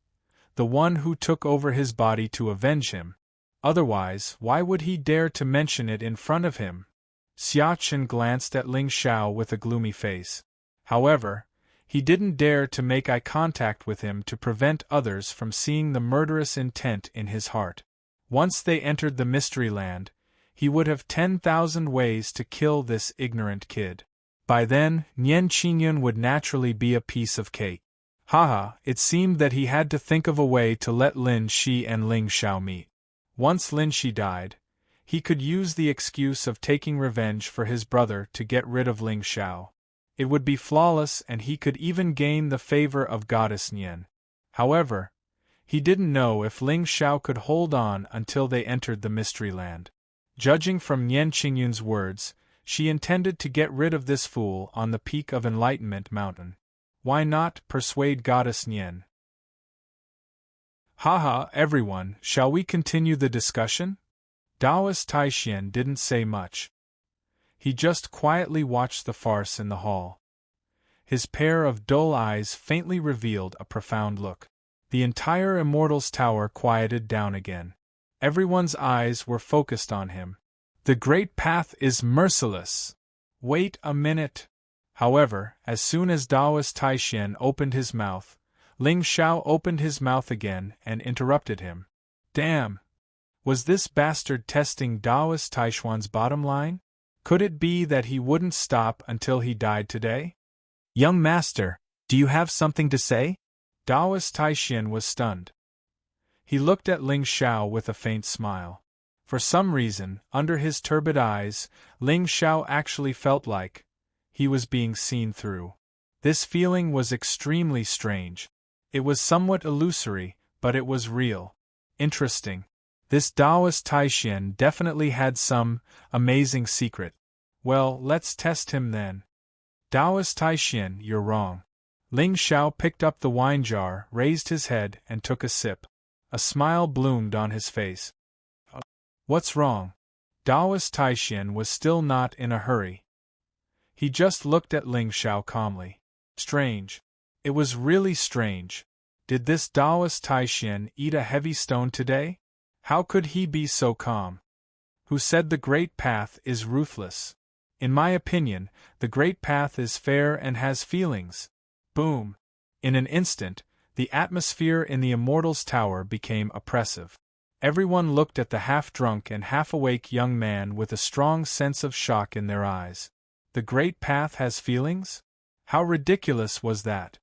The one who took over his body to avenge him. Otherwise, why would he dare to mention it in front of him? Xia Chen glanced at Ling Xiao with a gloomy face. However, he didn't dare to make eye contact with him to prevent others from seeing the murderous intent in his heart. Once they entered the Mystery Land, he would have 10,000 ways to kill this ignorant kid. By then, Nian Qingyun would naturally be a piece of cake. Haha, it seemed that he had to think of a way to let Lin Shi and Ling Xiao meet. Once Lin Shi died, he could use the excuse of taking revenge for his brother to get rid of Ling Xiao. It would be flawless and he could even gain the favor of Goddess Nian. However, he didn't know if Ling Xiao could hold on until they entered the Mystery Land. Judging from Nian Qingyun's words, she intended to get rid of this fool on the peak of Enlightenment Mountain. Why not persuade Goddess Nian? Haha, everyone, shall we continue the discussion? Taoist Taishian didn't say much. He just quietly watched the farce in the hall. His pair of dull eyes faintly revealed a profound look. The entire Immortal's tower quieted down again. Everyone's eyes were focused on him. The Great Path is merciless. Wait a minute. However, as soon as Taoist Taishian opened his mouth, Ling Xiao opened his mouth again and interrupted him. Damn! Was this bastard testing Taoist Taishuan's bottom line? Could it be that he wouldn't stop until he died today? Young master, do you have something to say? Taoist Taishian was stunned. He looked at Ling Xiao with a faint smile. For some reason, under his turbid eyes, Ling Xiao actually felt like he was being seen through. This feeling was extremely strange. It was somewhat illusory, but it was real. Interesting. This Taoist Taishian definitely had some amazing secret. Well, let's test him then. Taoist Taishian, you're wrong. Ling Xiao picked up the wine jar, raised his head, and took a sip. A smile bloomed on his face. What's wrong? Taoist Taishian was still not in a hurry. He just looked at Ling Xiao calmly. Strange. It was really strange. Did this Taoist Taishian eat a heavy stone today? How could he be so calm? Who said the Great Path is ruthless? In my opinion, the Great Path is fair and has feelings. Boom! In an instant, the atmosphere in the Immortal's tower became oppressive. Everyone looked at the half-drunk and half-awake young man with a strong sense of shock in their eyes. The Great Path has feelings? How ridiculous was that?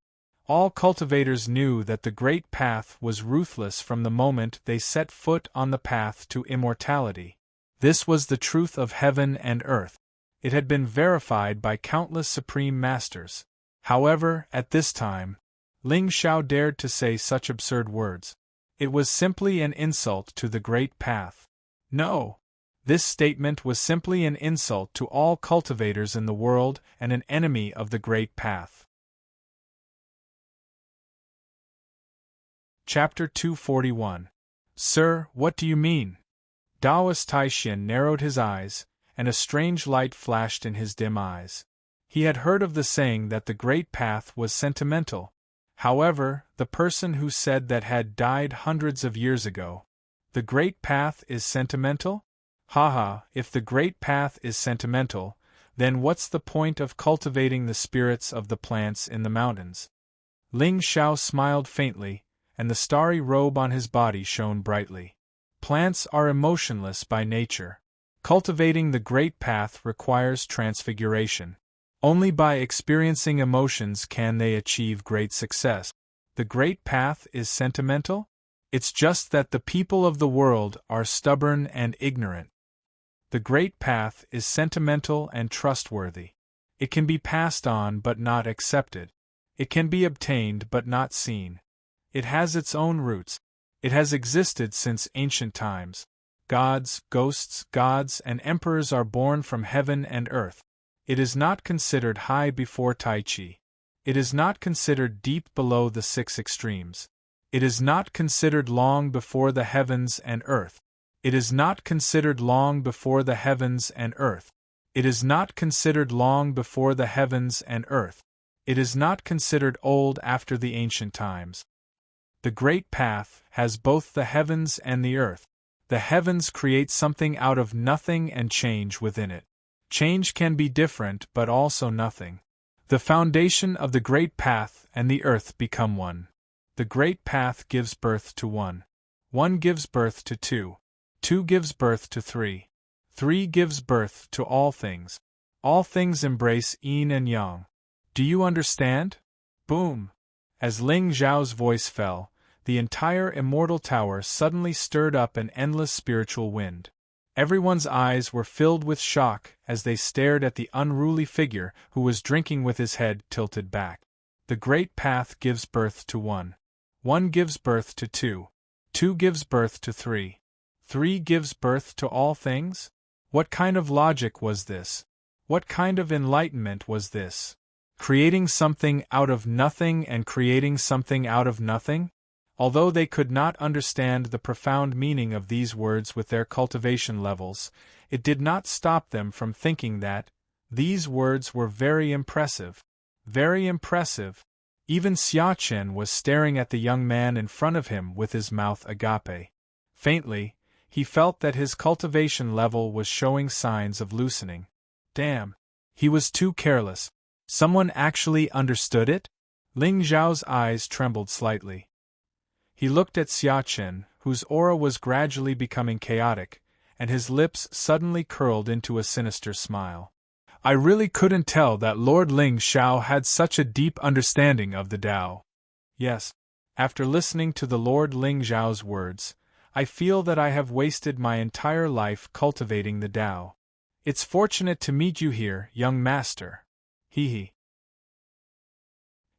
All cultivators knew that the Great Path was ruthless from the moment they set foot on the path to immortality. This was the truth of heaven and earth. It had been verified by countless supreme masters. However, at this time, Ling Xiao dared to say such absurd words. It was simply an insult to the Great Path. No! This statement was simply an insult to all cultivators in the world and an enemy of the Great Path. Chapter 241. Sir, what do you mean? Taoist Taishin narrowed his eyes, and a strange light flashed in his dim eyes. He had heard of the saying that the Great Path was sentimental. However, the person who said that had died hundreds of years ago. The Great Path is sentimental? Haha, if the Great Path is sentimental, then what's the point of cultivating the spirits of the plants in the mountains? Ling Xiao smiled faintly, and the starry robe on his body shone brightly. Plants are emotionless by nature. Cultivating the Great Path requires transfiguration. Only by experiencing emotions can they achieve great success. The Great Path is sentimental? It's just that the people of the world are stubborn and ignorant. The Great Path is sentimental and trustworthy. It can be passed on but not accepted. It can be obtained but not seen. It has its own roots. It has existed since ancient times. Gods, ghosts, gods, and emperors are born from heaven and earth. It is not considered high before Tai Chi. It is not considered deep below the six extremes. It is not considered long before the heavens and earth. It is not considered long before the heavens and earth. It is not considered long before the heavens and earth. It is not considered old after the ancient times. The Great Path has both the heavens and the earth. The heavens create something out of nothing and change within it. Change can be different but also nothing. The foundation of the Great Path and the earth become one. The Great Path gives birth to one. One gives birth to two. Two gives birth to three. Three gives birth to all things. All things embrace yin and yang. Do you understand? Boom! As Ling Zhao's voice fell, the entire immortal tower suddenly stirred up an endless spiritual wind. Everyone's eyes were filled with shock as they stared at the unruly figure who was drinking with his head tilted back. The Great Path gives birth to one. One gives birth to two. Two gives birth to three. Three gives birth to all things? What kind of logic was this? What kind of enlightenment was this? Creating something out of nothing and creating something out of nothing? Although they could not understand the profound meaning of these words with their cultivation levels, it did not stop them from thinking that these words were very impressive. Very impressive. Even Xiachen was staring at the young man in front of him with his mouth agape. Faintly, he felt that his cultivation level was showing signs of loosening. Damn! He was too careless. Someone actually understood it? Ling Zhao's eyes trembled slightly. He looked at Xiachen, whose aura was gradually becoming chaotic, and his lips suddenly curled into a sinister smile. I really couldn't tell that Lord Ling Xiao had such a deep understanding of the Tao. Yes, after listening to the Lord Ling Xiao's words, I feel that I have wasted my entire life cultivating the Tao. It's fortunate to meet you here, young master. Hee.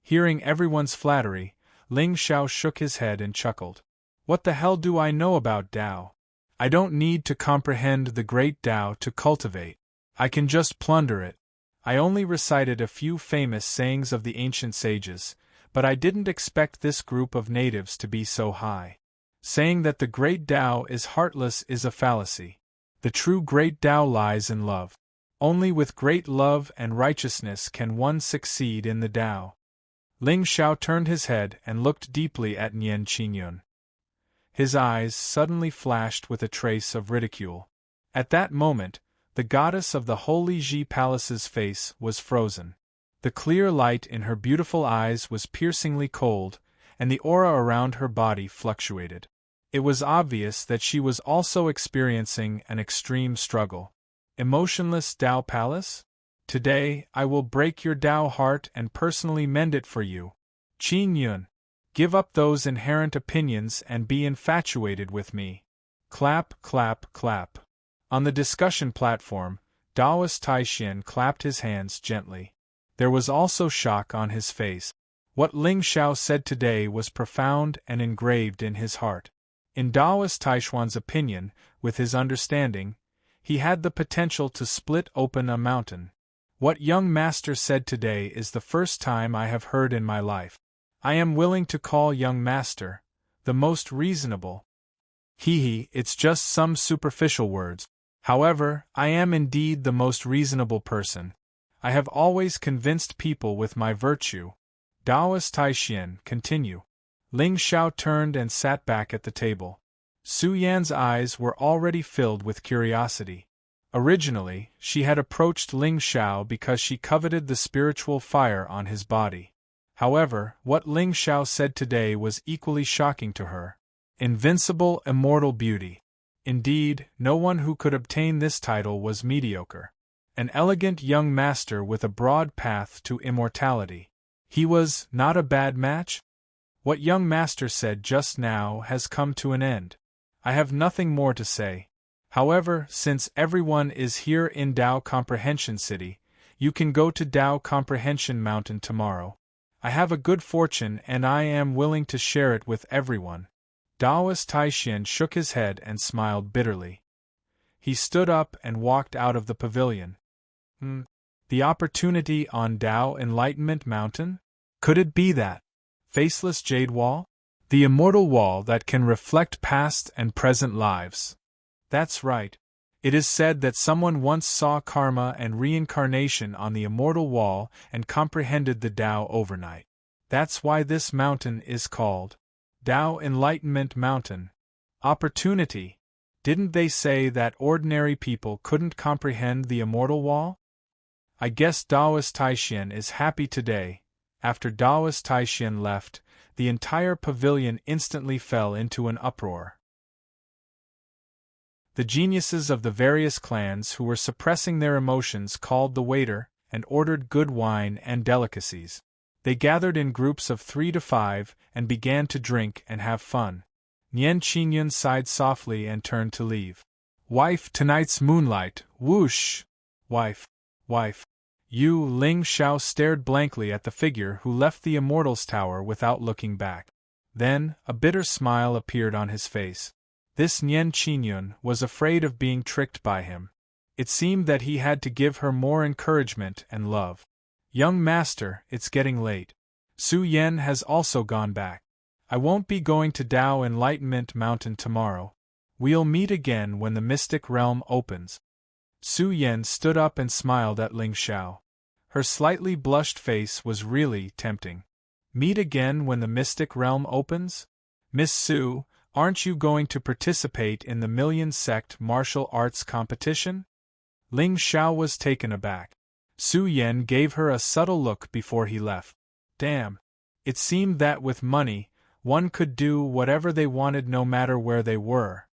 Hearing everyone's flattery, Ling Xiao shook his head and chuckled. What the hell do I know about Tao? I don't need to comprehend the great Tao to cultivate. I can just plunder it. I only recited a few famous sayings of the ancient sages, but I didn't expect this group of natives to be so high. Saying that the great Tao is heartless is a fallacy. The true great Tao lies in love. Only with great love and righteousness can one succeed in the Tao. Ling Xiao turned his head and looked deeply at Nian Qingyun. His eyes suddenly flashed with a trace of ridicule. At that moment, the goddess of the Holy Ji Palace's face was frozen. The clear light in her beautiful eyes was piercingly cold, and the aura around her body fluctuated. It was obvious that she was also experiencing an extreme struggle. Emotionless Tao Palace? Today, I will break your Tao heart and personally mend it for you. Qin Yun, give up those inherent opinions and be infatuated with me. Clap, clap, clap. On the discussion platform, Taoist Taishin clapped his hands gently. There was also shock on his face. What Ling Xiao said today was profound and engraved in his heart. In Taoist Taishuan's opinion, with his understanding, he had the potential to split open a mountain. What young master said today is the first time I have heard in my life. I am willing to call young master The most reasonable. It's just some superficial words. However, I am indeed the most reasonable person. I have always convinced people with my virtue. Daoist Taishian, continue. Ling Xiao turned and sat back at the table. Su Yan's eyes were already filled with curiosity. Originally, she had approached Ling Xiao because she coveted the spiritual fire on his body. However, what Ling Xiao said today was equally shocking to her. Invincible, immortal beauty. Indeed, no one who could obtain this title was mediocre. An elegant young master with a broad path to immortality. He was not a bad match? What young master said just now has come to an end. I have nothing more to say. However, since everyone is here in Dao Comprehension City, you can go to Dao Comprehension Mountain tomorrow. I have a good fortune and I am willing to share it with everyone. Daoist Taishian shook his head and smiled bitterly. He stood up and walked out of the pavilion. The opportunity on Dao Enlightenment Mountain? Could it be that faceless jade wall? The immortal wall that can reflect past and present lives. That's right. It is said that someone once saw karma and reincarnation on the immortal wall and comprehended the Dao overnight. That's why this mountain is called Dao Enlightenment Mountain. Opportunity. Didn't they say that ordinary people couldn't comprehend the immortal wall? I guess Daoist Taishian is happy today. After Daoist Taishian left, the entire pavilion instantly fell into an uproar. The geniuses of the various clans who were suppressing their emotions called the waiter and ordered good wine and delicacies. They gathered in groups of 3 to 5 and began to drink and have fun. Nian Qingyun sighed softly and turned to leave. Wife, tonight's moonlight, whoosh! Wife. You, Ling Xiao stared blankly at the figure who left the Immortals Tower without looking back. Then, a bitter smile appeared on his face. This Nian Qingyun was afraid of being tricked by him. It seemed that he had to give her more encouragement and love. Young master, it's getting late. Su Yan has also gone back. I won't be going to Dao Enlightenment Mountain tomorrow. We'll meet again when the mystic realm opens. Su Yan stood up and smiled at Ling Xiao. Her slightly blushed face was really tempting. Meet again when the mystic realm opens? Miss Su, aren't you going to participate in the Million Sect martial arts competition? Ling Xiao was taken aback. Su Yan gave her a subtle look before he left. Damn. It seemed that with money, one could do whatever they wanted no matter where they were.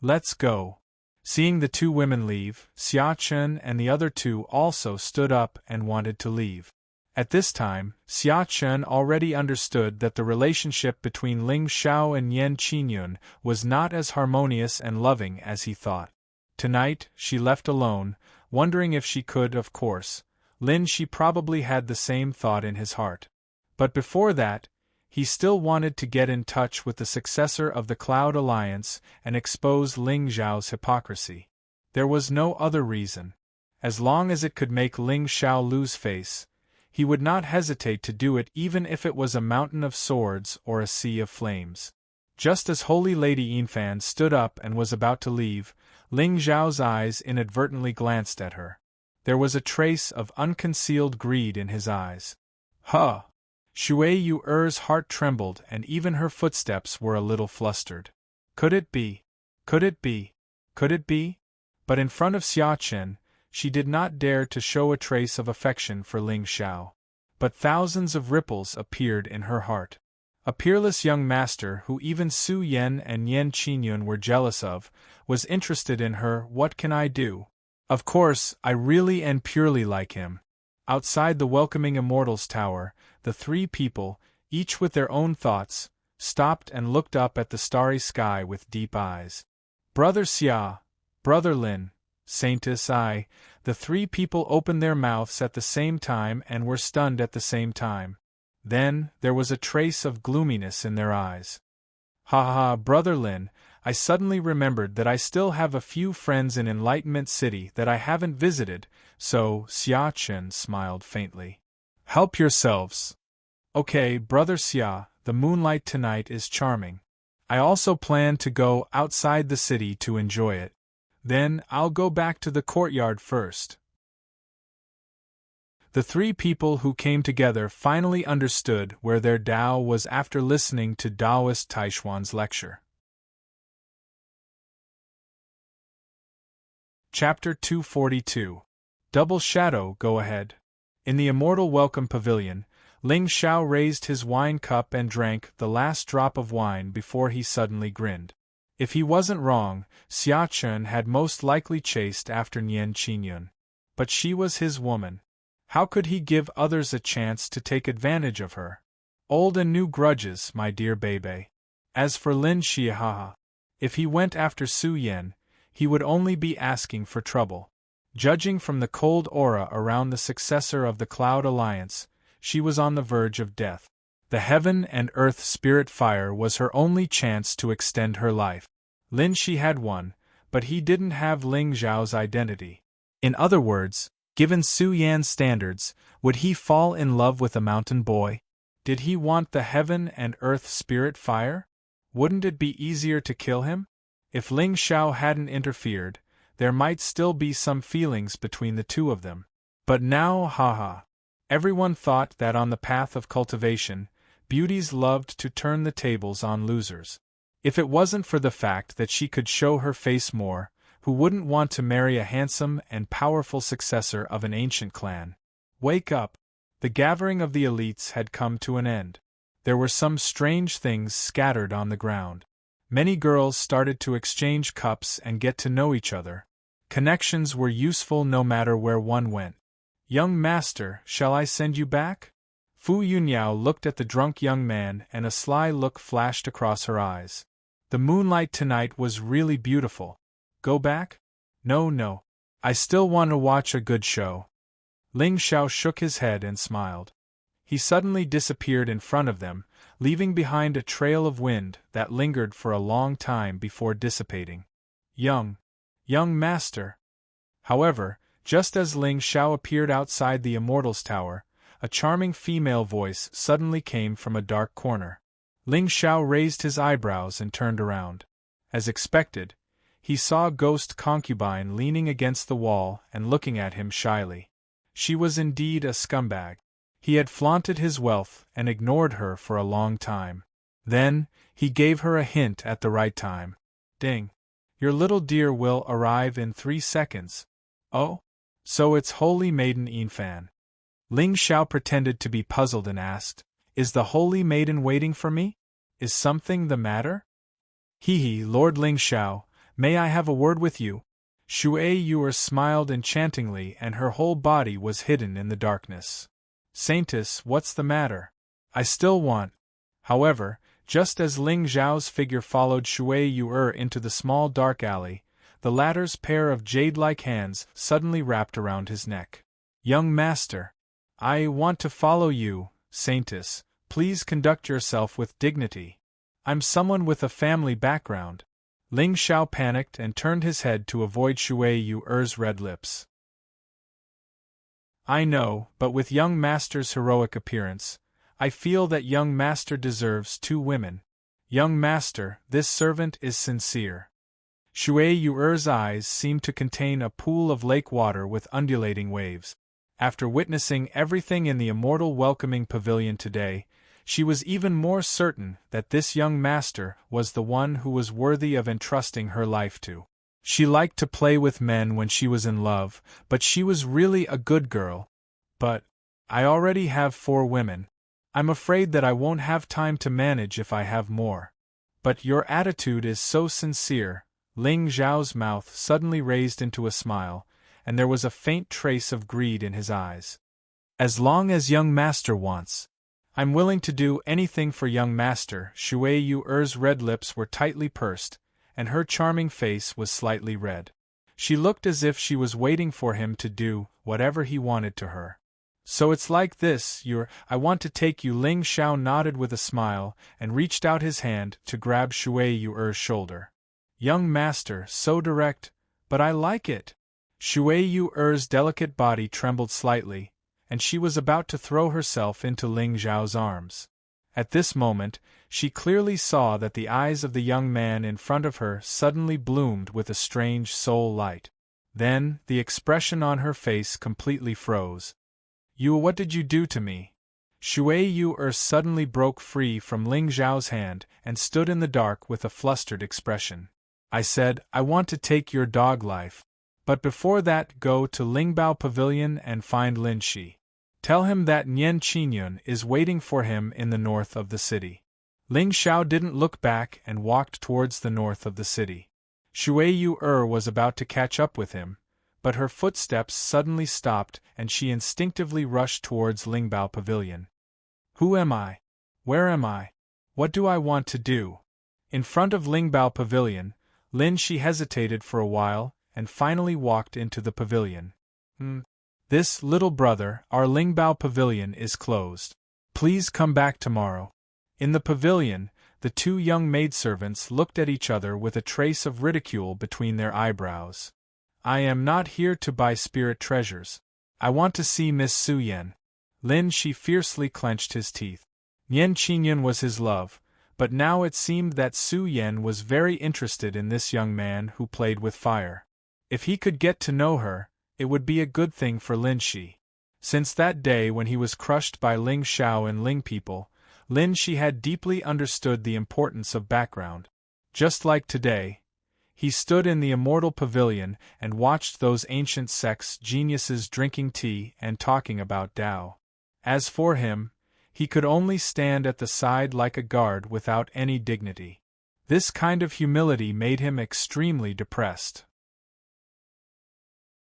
Let's go. Seeing the 2 women leave, Xia Chen and the other 2 also stood up and wanted to leave. At this time, Xia Chen already understood that the relationship between Ling Xiao and Nian Qingyun was not as harmonious and loving as he thought. Tonight, she left alone, wondering if she could, of course. Lin Shi probably had the same thought in his heart. But before that, he still wanted to get in touch with the successor of the Cloud Alliance and expose Ling Xiao's hypocrisy. There was no other reason. As long as it could make Ling Xiao lose face, he would not hesitate to do it even if it was a mountain of swords or a sea of flames. Just as Holy Lady Yinfan stood up and was about to leave, Ling Xiao's eyes inadvertently glanced at her. There was a trace of unconcealed greed in his eyes. Huh! Shui Yuer's heart trembled and even her footsteps were a little flustered. Could it be? Could it be? Could it be? But in front of Xia Chen, she did not dare to show a trace of affection for Ling Xiao. But thousands of ripples appeared in her heart. A peerless young master who even Su Yan and Nian Qingyun were jealous of, was interested in her. What can I do? Of course, I really and purely like him. Outside the welcoming Immortals Tower, the 3 people, each with their own thoughts, stopped and looked up at the starry sky with deep eyes. Brother Xia, Brother Lin, Saintess I, the 3 people opened their mouths at the same time and were stunned at the same time. Then, there was a trace of gloominess in their eyes. Ha ha, Brother Lin, I suddenly remembered that I still have a few friends in Enlightenment City that I haven't visited, so, Xia Chen smiled faintly. Help yourselves. Okay, Brother Xia, the moonlight tonight is charming. I also plan to go outside the city to enjoy it. Then I'll go back to the courtyard first. The three people who came together finally understood where their Tao was after listening to Taoist Taishuan's lecture. Chapter 242. Double Shadow. Go ahead. In the immortal welcome pavilion, Ling Xiao raised his wine cup and drank the last drop of wine before he suddenly grinned. If he wasn't wrong, Xia Chen had most likely chased after Nian Qingyun. But she was his woman. How could he give others a chance to take advantage of her? Old and new grudges, my dear Bebe. As for Lin Xiahaha, if he went after Su Yan, he would only be asking for trouble. Judging from the cold aura around the successor of the Cloud Alliance, she was on the verge of death. The heaven and earth spirit fire was her only chance to extend her life. Lin Shi had one, but he didn't have Ling Zhao's identity. In other words, given Su Yan's standards, would he fall in love with a mountain boy? Did he want the heaven and earth spirit fire? Wouldn't it be easier to kill him? If Ling Xiao hadn't interfered, there might still be some feelings between the two of them. But now, haha. Everyone thought that on the path of cultivation, beauties loved to turn the tables on losers. If it wasn't for the fact that she could show her face more, who wouldn't want to marry a handsome and powerful successor of an ancient clan? Wake up! The gathering of the elites had come to an end. There were some strange things scattered on the ground. Many girls started to exchange cups and get to know each other. Connections were useful no matter where one went. Young master, shall I send you back? Fu Yunyao looked at the drunk young man and a sly look flashed across her eyes. The moonlight tonight was really beautiful. Go back? No. I still want to watch a good show. Ling Xiao shook his head and smiled. He suddenly disappeared in front of them, leaving behind a trail of wind that lingered for a long time before dissipating. Young master. However, just as Ling Xiao appeared outside the Immortals Tower, a charming female voice suddenly came from a dark corner. Ling Xiao raised his eyebrows and turned around. As expected, he saw a ghost concubine leaning against the wall and looking at him shyly. She was indeed a scumbag. He had flaunted his wealth and ignored her for a long time. Then, he gave her a hint at the right time. Ding! Your little dear will arrive in 3 seconds. Oh? So it's Holy Maiden Yinfan. Ling Xiao pretended to be puzzled and asked, Is the Holy Maiden waiting for me? Is something the matter? Hee, Lord Ling Xiao, may I have a word with you? Shui Yuer smiled enchantingly and her whole body was hidden in the darkness. Saintess, what's the matter? I still want. However, just as Ling Zhao's figure followed Shui Yuer into the small dark alley, the latter's pair of jade-like hands suddenly wrapped around his neck. Young master, I want to follow you, Saintess. Please conduct yourself with dignity. I'm someone with a family background. Ling Xiao panicked and turned his head to avoid Shui Yuer's red lips. I know, but with young master's heroic appearance, I feel that young master deserves 2 women. Young master, this servant is sincere. Shui Yuer's eyes seemed to contain a pool of lake water with undulating waves. After witnessing everything in the immortal welcoming pavilion today, she was even more certain that this young master was the one who was worthy of entrusting her life to. She liked to play with men when she was in love, but she was really a good girl. But I already have 4 women. I'm afraid that I won't have time to manage if I have more. But your attitude is so sincere. Ling Zhao's mouth suddenly raised into a smile, and there was a faint trace of greed in his eyes. As long as young master wants. I'm willing to do anything for young master. Shui Yuer's red lips were tightly pursed, and her charming face was slightly red. She looked as if she was waiting for him to do whatever he wanted to her. So it's like this, I want to take you. Ling Xiao nodded with a smile and reached out his hand to grab Shui Yuer's shoulder. Young master, so direct, but I like it. Shui Yuer's delicate body trembled slightly, and she was about to throw herself into Ling Zhao's arms. At this moment, she clearly saw that the eyes of the young man in front of her suddenly bloomed with a strange soul light. Then, the expression on her face completely froze. What did you do to me?" Shui Yu suddenly broke free from Ling Zhao's hand and stood in the dark with a flustered expression. "I said, I want to take your dog life. But before that, go to Lingbao Pavilion and find Lin Shi. Tell him that Nian Qingyun is waiting for him in the north of the city." Ling Xiao didn't look back and walked towards the north of the city. Shui Yu was about to catch up with him, but her footsteps suddenly stopped and she instinctively rushed towards Lingbao Pavilion. "Who am I? Where am I? What do I want to do?" In front of Lingbao Pavilion, Lin Shi hesitated for a while and finally walked into the pavilion. "This, little brother, our Lingbao Pavilion is closed. Please come back tomorrow." In the pavilion, the two young maidservants looked at each other with a trace of ridicule between their eyebrows. "I am not here to buy spirit treasures. I want to see Miss Su Yan." Lin Shi fiercely clenched his teeth. Nian Qingyun was his love, but now it seemed that Su Yan was very interested in this young man who played with fire. If he could get to know her, it would be a good thing for Lin Shi. Since that day when he was crushed by Ling Xiao and Ling people, Lin Shi had deeply understood the importance of background. Just like today, he stood in the immortal pavilion and watched those ancient sex geniuses drinking tea and talking about Tao. As for him, he could only stand at the side like a guard without any dignity. This kind of humility made him extremely depressed.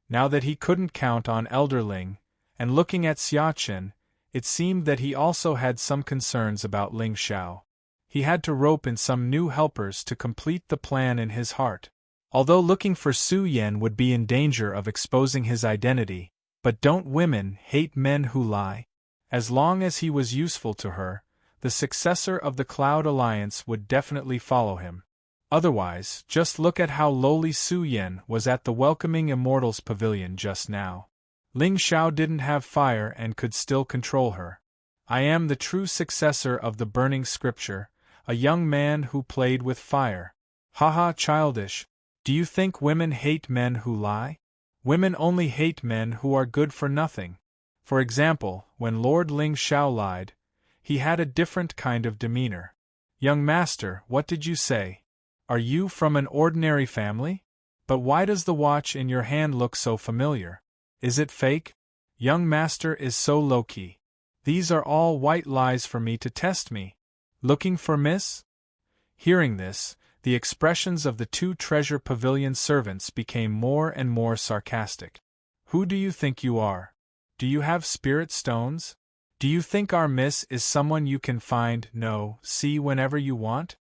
Now that he couldn't count on Elder Ling, and looking at Xiachen, it seemed that he also had some concerns about Ling Xiao. He had to rope in some new helpers to complete the plan in his heart. Although looking for Su Yan would be in danger of exposing his identity, but don't women hate men who lie? As long as he was useful to her, the successor of the Cloud Alliance would definitely follow him. Otherwise, just look at how lowly Su Yan was at the welcoming Immortals Pavilion just now. Ling Xiao didn't have fire and could still control her. "I am the true successor of the burning scripture, a young man who played with fire." Haha, childish. Do you think women hate men who lie? Women only hate men who are good for nothing. For example, when Lord Ling Xiao lied, he had a different kind of demeanor. "Young master, what did you say? Are you from an ordinary family? But why does the watch in your hand look so familiar? Is it fake? Young master is so low-key. These are all white lies for me to test me. Looking for Miss?" Hearing this, the expressions of the two Treasure Pavilion servants became more and more sarcastic. "Who do you think you are? Do you have spirit stones? Do you think our Miss is someone you can see whenever you want?"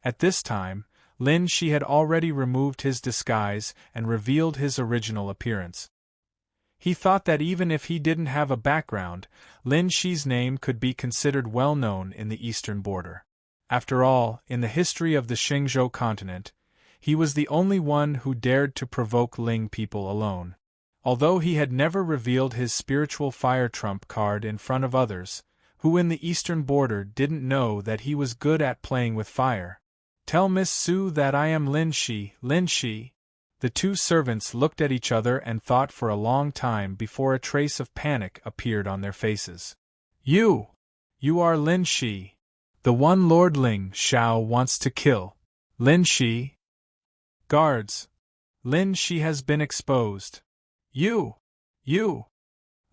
At this time, Lin Shi had already removed his disguise and revealed his original appearance. He thought that even if he didn't have a background, Lin Shi's name could be considered well known in the eastern border. After all, in the history of the Xingzhou continent, he was the only one who dared to provoke Ling people alone. Although he had never revealed his spiritual fire trump card in front of others, who in the eastern border didn't know that he was good at playing with fire. "Tell Miss Su that I am Lin Shi, Lin Shi." The two servants looked at each other and thought for a long time before a trace of panic appeared on their faces. You are Lin Shi, the one Lord Ling Xiao wants to kill. Lin Shi? Guards! Lin Shi has been exposed. You!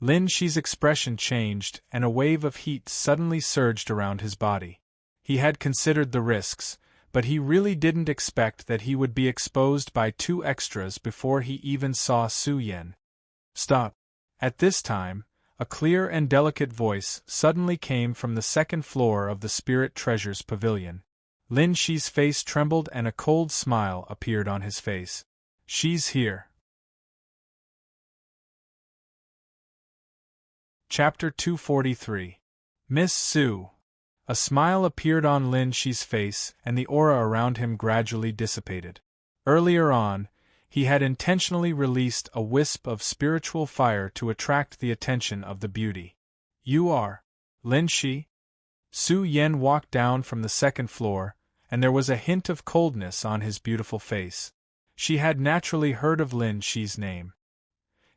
Lin Shi's expression changed and a wave of heat suddenly surged around his body. He had considered the risks, but he really didn't expect that he would be exposed by two extras before he even saw Su Yan. "Stop!" At this time, a clear and delicate voice suddenly came from the second floor of the Spirit Treasures Pavilion. Lin Shi's face trembled and a cold smile appeared on his face. "She's here." Chapter 243. Miss Su. A smile appeared on Lin Shi's face and the aura around him gradually dissipated. Earlier on, he had intentionally released a wisp of spiritual fire to attract the attention of the beauty. "You are Lin Shi?" Su Yen walked down from the second floor, and there was a hint of coldness on his beautiful face. She had naturally heard of Lin Shi's name.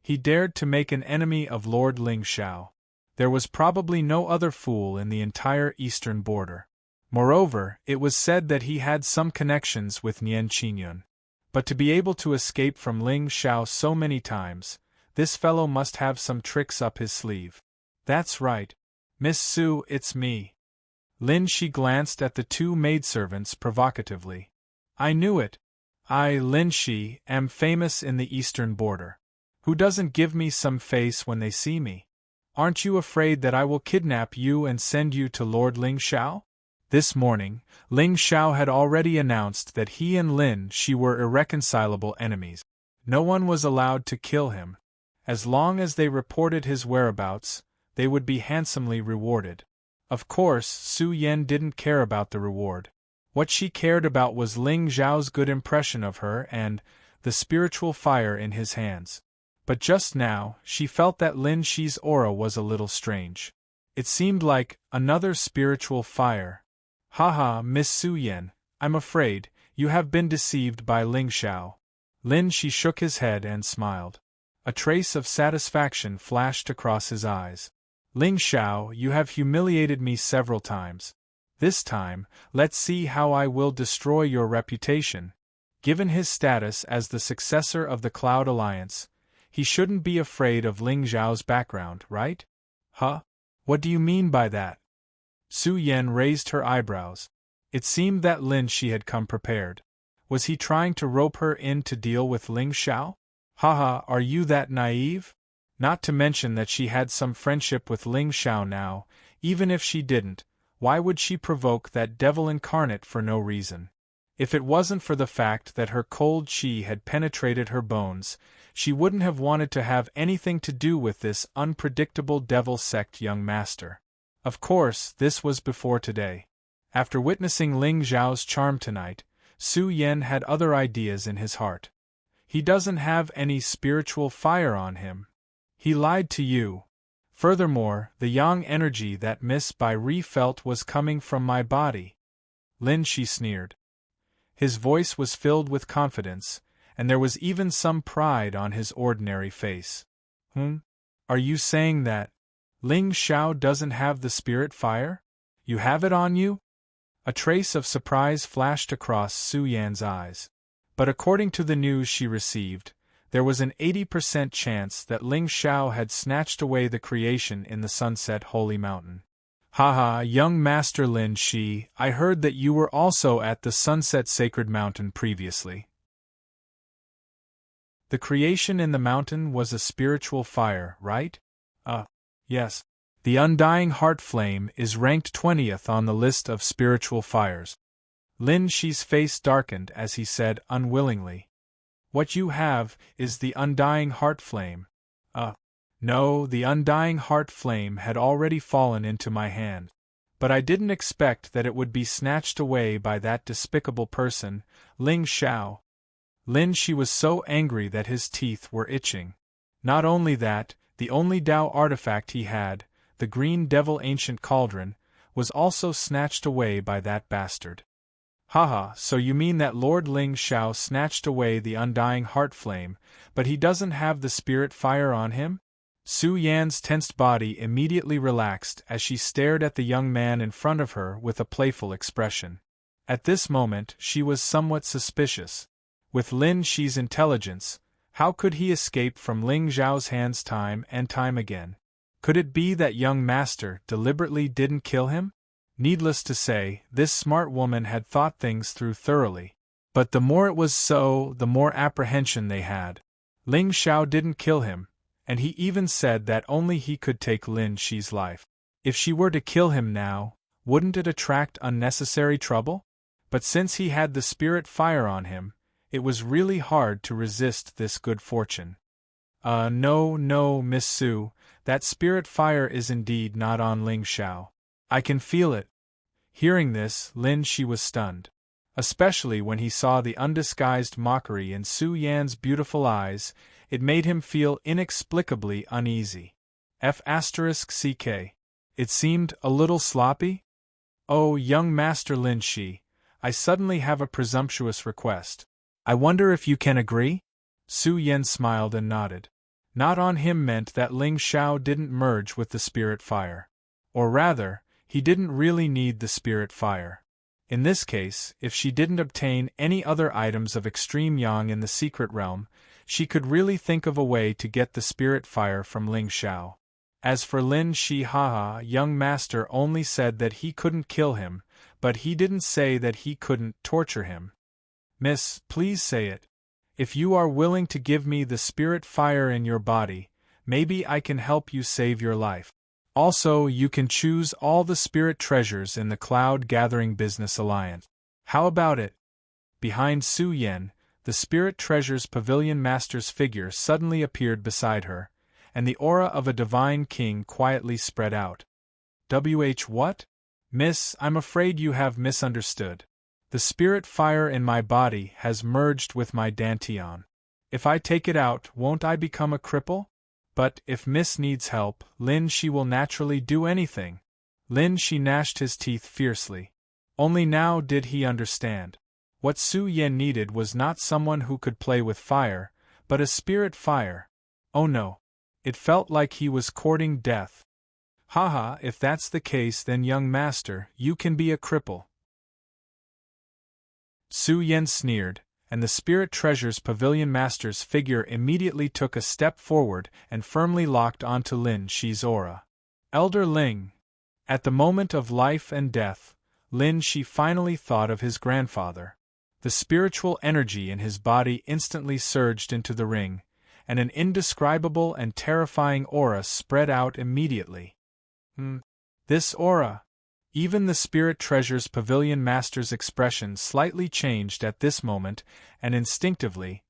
He dared to make an enemy of Lord Ling Xiao. There was probably no other fool in the entire eastern border. Moreover, it was said that he had some connections with Nian Qingyun. But to be able to escape from Ling Xiao so many times, this fellow must have some tricks up his sleeve. That's right. Miss Su, it's me. Lin Shi glanced at the two maidservants provocatively. I knew it. I, Lin Shi, am famous in the eastern border. Who doesn't give me some face when they see me? Aren't you afraid that I will kidnap you and send you to Lord Ling Xiao? This morning, Ling Xiao had already announced that he and Lin Shi were irreconcilable enemies. No one was allowed to kill him. As long as they reported his whereabouts, they would be handsomely rewarded. Of course, Su Yen didn't care about the reward. What she cared about was Ling Xiao's good impression of her and the spiritual fire in his hands. But just now, she felt that Lin Shi's aura was a little strange. It seemed like another spiritual fire. Haha, Miss Su Yen, I'm afraid you have been deceived by Ling Xiao. Lin Shi shook his head and smiled. A trace of satisfaction flashed across his eyes. Ling Xiao, you have humiliated me several times. This time, let's see how I will destroy your reputation. Given his status as the successor of the Cloud Alliance, he shouldn't be afraid of Ling Xiao's background, right? Huh? What do you mean by that? Su Yen raised her eyebrows. It seemed that Lin Shi had come prepared. Was he trying to rope her in to deal with Ling Xiao? Haha, are you that naive? Not to mention that she had some friendship with Ling Xiao now. Even if she didn't, why would she provoke that devil incarnate for no reason? If it wasn't for the fact that her cold chi had penetrated her bones, she wouldn't have wanted to have anything to do with this unpredictable devil sect young master. Of course, this was before today. After witnessing Ling Xiao's charm tonight, Su Yen had other ideas in his heart. He doesn't have any spiritual fire on him. He lied to you. Furthermore, the yang energy that Miss Bai Ri felt was coming from my body. Lin Shi sneered. His voice was filled with confidence, and there was even some pride on his ordinary face. Are you saying that Ling Xiao doesn't have the spirit fire? You have it on you? A trace of surprise flashed across Su Yan's eyes. But according to the news she received, there was an 80% chance that Ling Xiao had snatched away the creation in the Sunset Holy Mountain. Haha, young Master Lin Shi, I heard that you were also at the Sunset Sacred Mountain previously. The creation in the mountain was a spiritual fire, right? Yes. The Undying Heart Flame is ranked 20th on the list of spiritual fires. Lin Shi's face darkened as he said unwillingly. What you have is the Undying Heart Flame. No, the Undying Heart Flame had already fallen into my hand. But I didn't expect that it would be snatched away by that despicable person, Ling Xiao. Lin Shi was so angry that his teeth were itching. Not only that, the only Dao artifact he had, the Green Devil Ancient Cauldron, was also snatched away by that bastard. Haha, so you mean that Lord Ling Xiao snatched away the Undying Heart Flame, but he doesn't have the spirit fire on him? Su Yan's tensed body immediately relaxed as she stared at the young man in front of her with a playful expression. At this moment, she was somewhat suspicious. With Lin Shi's intelligence, how could he escape from Ling Xiao's hands time and time again? Could it be that young master deliberately didn't kill him? Needless to say, this smart woman had thought things through thoroughly. But the more it was so, the more apprehension they had. Ling Xiao didn't kill him, and he even said that only he could take Lin Shi's life. If she were to kill him now, wouldn't it attract unnecessary trouble? But since he had the spirit fire on him, it was really hard to resist this good fortune. No, Miss Su, that spirit fire is indeed not on Ling Xiao. I can feel it. Hearing this, Lin Shi was stunned. Especially when he saw the undisguised mockery in Su Yan's beautiful eyes, it made him feel inexplicably uneasy. F*ck. It seemed a little sloppy? Oh, young Master Lin Shi, I suddenly have a presumptuous request. I wonder if you can agree? Su Yan smiled and nodded. Not on him meant that Ling Xiao didn't merge with the spirit fire. Or rather, he didn't really need the spirit fire. In this case, if she didn't obtain any other items of extreme yang in the secret realm, she could really think of a way to get the spirit fire from Ling Xiao. As for Lin Shi, haha, young master only said that he couldn't kill him, but he didn't say that he couldn't torture him. Miss, please say it. If you are willing to give me the spirit fire in your body, maybe I can help you save your life. Also, you can choose all the spirit treasures in the Cloud Gathering Business Alliance. How about it? Behind Su Yan, the Spirit Treasures Pavilion Master's figure suddenly appeared beside her, and the aura of a divine king quietly spread out. What? Miss, I'm afraid you have misunderstood. The spirit fire in my body has merged with my dantian. If I take it out, won't I become a cripple? But if Miss needs help, Lin Shi will naturally do anything. Lin Shi gnashed his teeth fiercely. Only now did he understand. What Su Yan needed was not someone who could play with fire, but a spirit fire. Oh no. It felt like he was courting death. Haha, if that's the case, then young master, you can be a cripple. Su Yan sneered, and the Spirit Treasures Pavilion Master's figure immediately took a step forward and firmly locked onto Lin Shi's aura. Elder Ling. At the moment of life and death, Lin Shi finally thought of his grandfather. The spiritual energy in his body instantly surged into the ring, and an indescribable and terrifying aura spread out immediately. This aura. Even the Spirit Treasures Pavilion Master's expression slightly changed at this moment, and instinctively,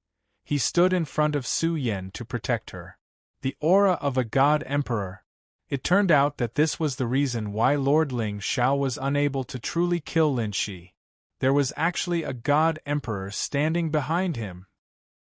he stood in front of Su Yan to protect her. The aura of a God Emperor. It turned out that this was the reason why Lord Ling Xiao was unable to truly kill Lin Shi. There was actually a God Emperor standing behind him.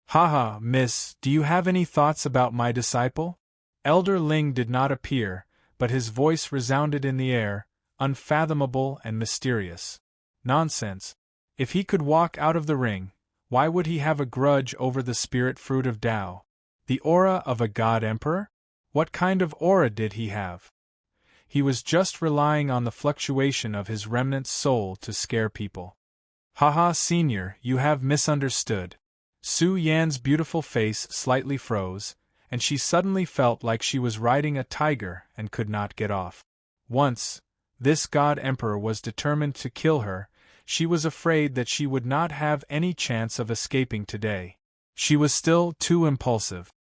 Haha, miss, do you have any thoughts about my disciple? Elder Ling did not appear, but his voice resounded in the air, unfathomable and mysterious. Nonsense. If he could walk out of the ring, why would he have a grudge over the spirit fruit of Tao? The aura of a God Emperor? What kind of aura did he have? He was just relying on the fluctuation of his remnant soul to scare people. Haha, senior, you have misunderstood. Su Yan's beautiful face slightly froze, and she suddenly felt like she was riding a tiger and could not get off. Once, this God Emperor was determined to kill her. She was afraid that she would not have any chance of escaping today. She was still too impulsive.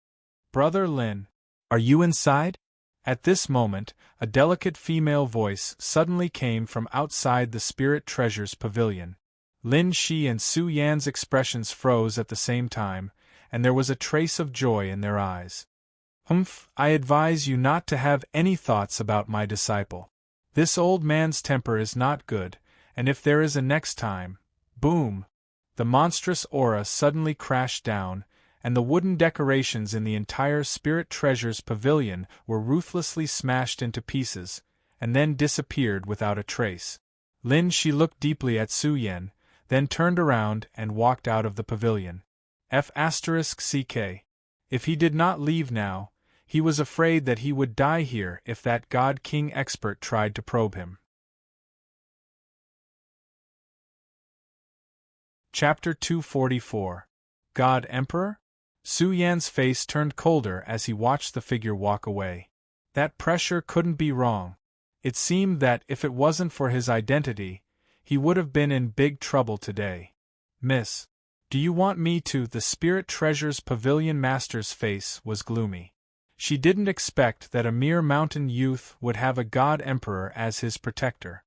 Brother Lin, are you inside? At this moment, a delicate female voice suddenly came from outside the Spirit Treasures Pavilion. Lin Shi and Su Yan's expressions froze at the same time, and there was a trace of joy in their eyes. I advise you not to have any thoughts about my disciple. This old man's temper is not good, and if there is a next time, boom! The monstrous aura suddenly crashed down, and the wooden decorations in the entire Spirit Treasures Pavilion were ruthlessly smashed into pieces, and then disappeared without a trace. Lin Shi looked deeply at Su Yan, then turned around and walked out of the pavilion. F***CK. If he did not leave now, he was afraid that he would die here if that God King expert tried to probe him. Chapter 244. God Emperor? Su Yan's face turned colder as he watched the figure walk away. That pressure couldn't be wrong. It seemed that if it wasn't for his identity, he would have been in big trouble today. Miss, do you want me to? The Spirit Treasures Pavilion Master's face was gloomy. She didn't expect that a mere mountain youth would have a God Emperor as his protector.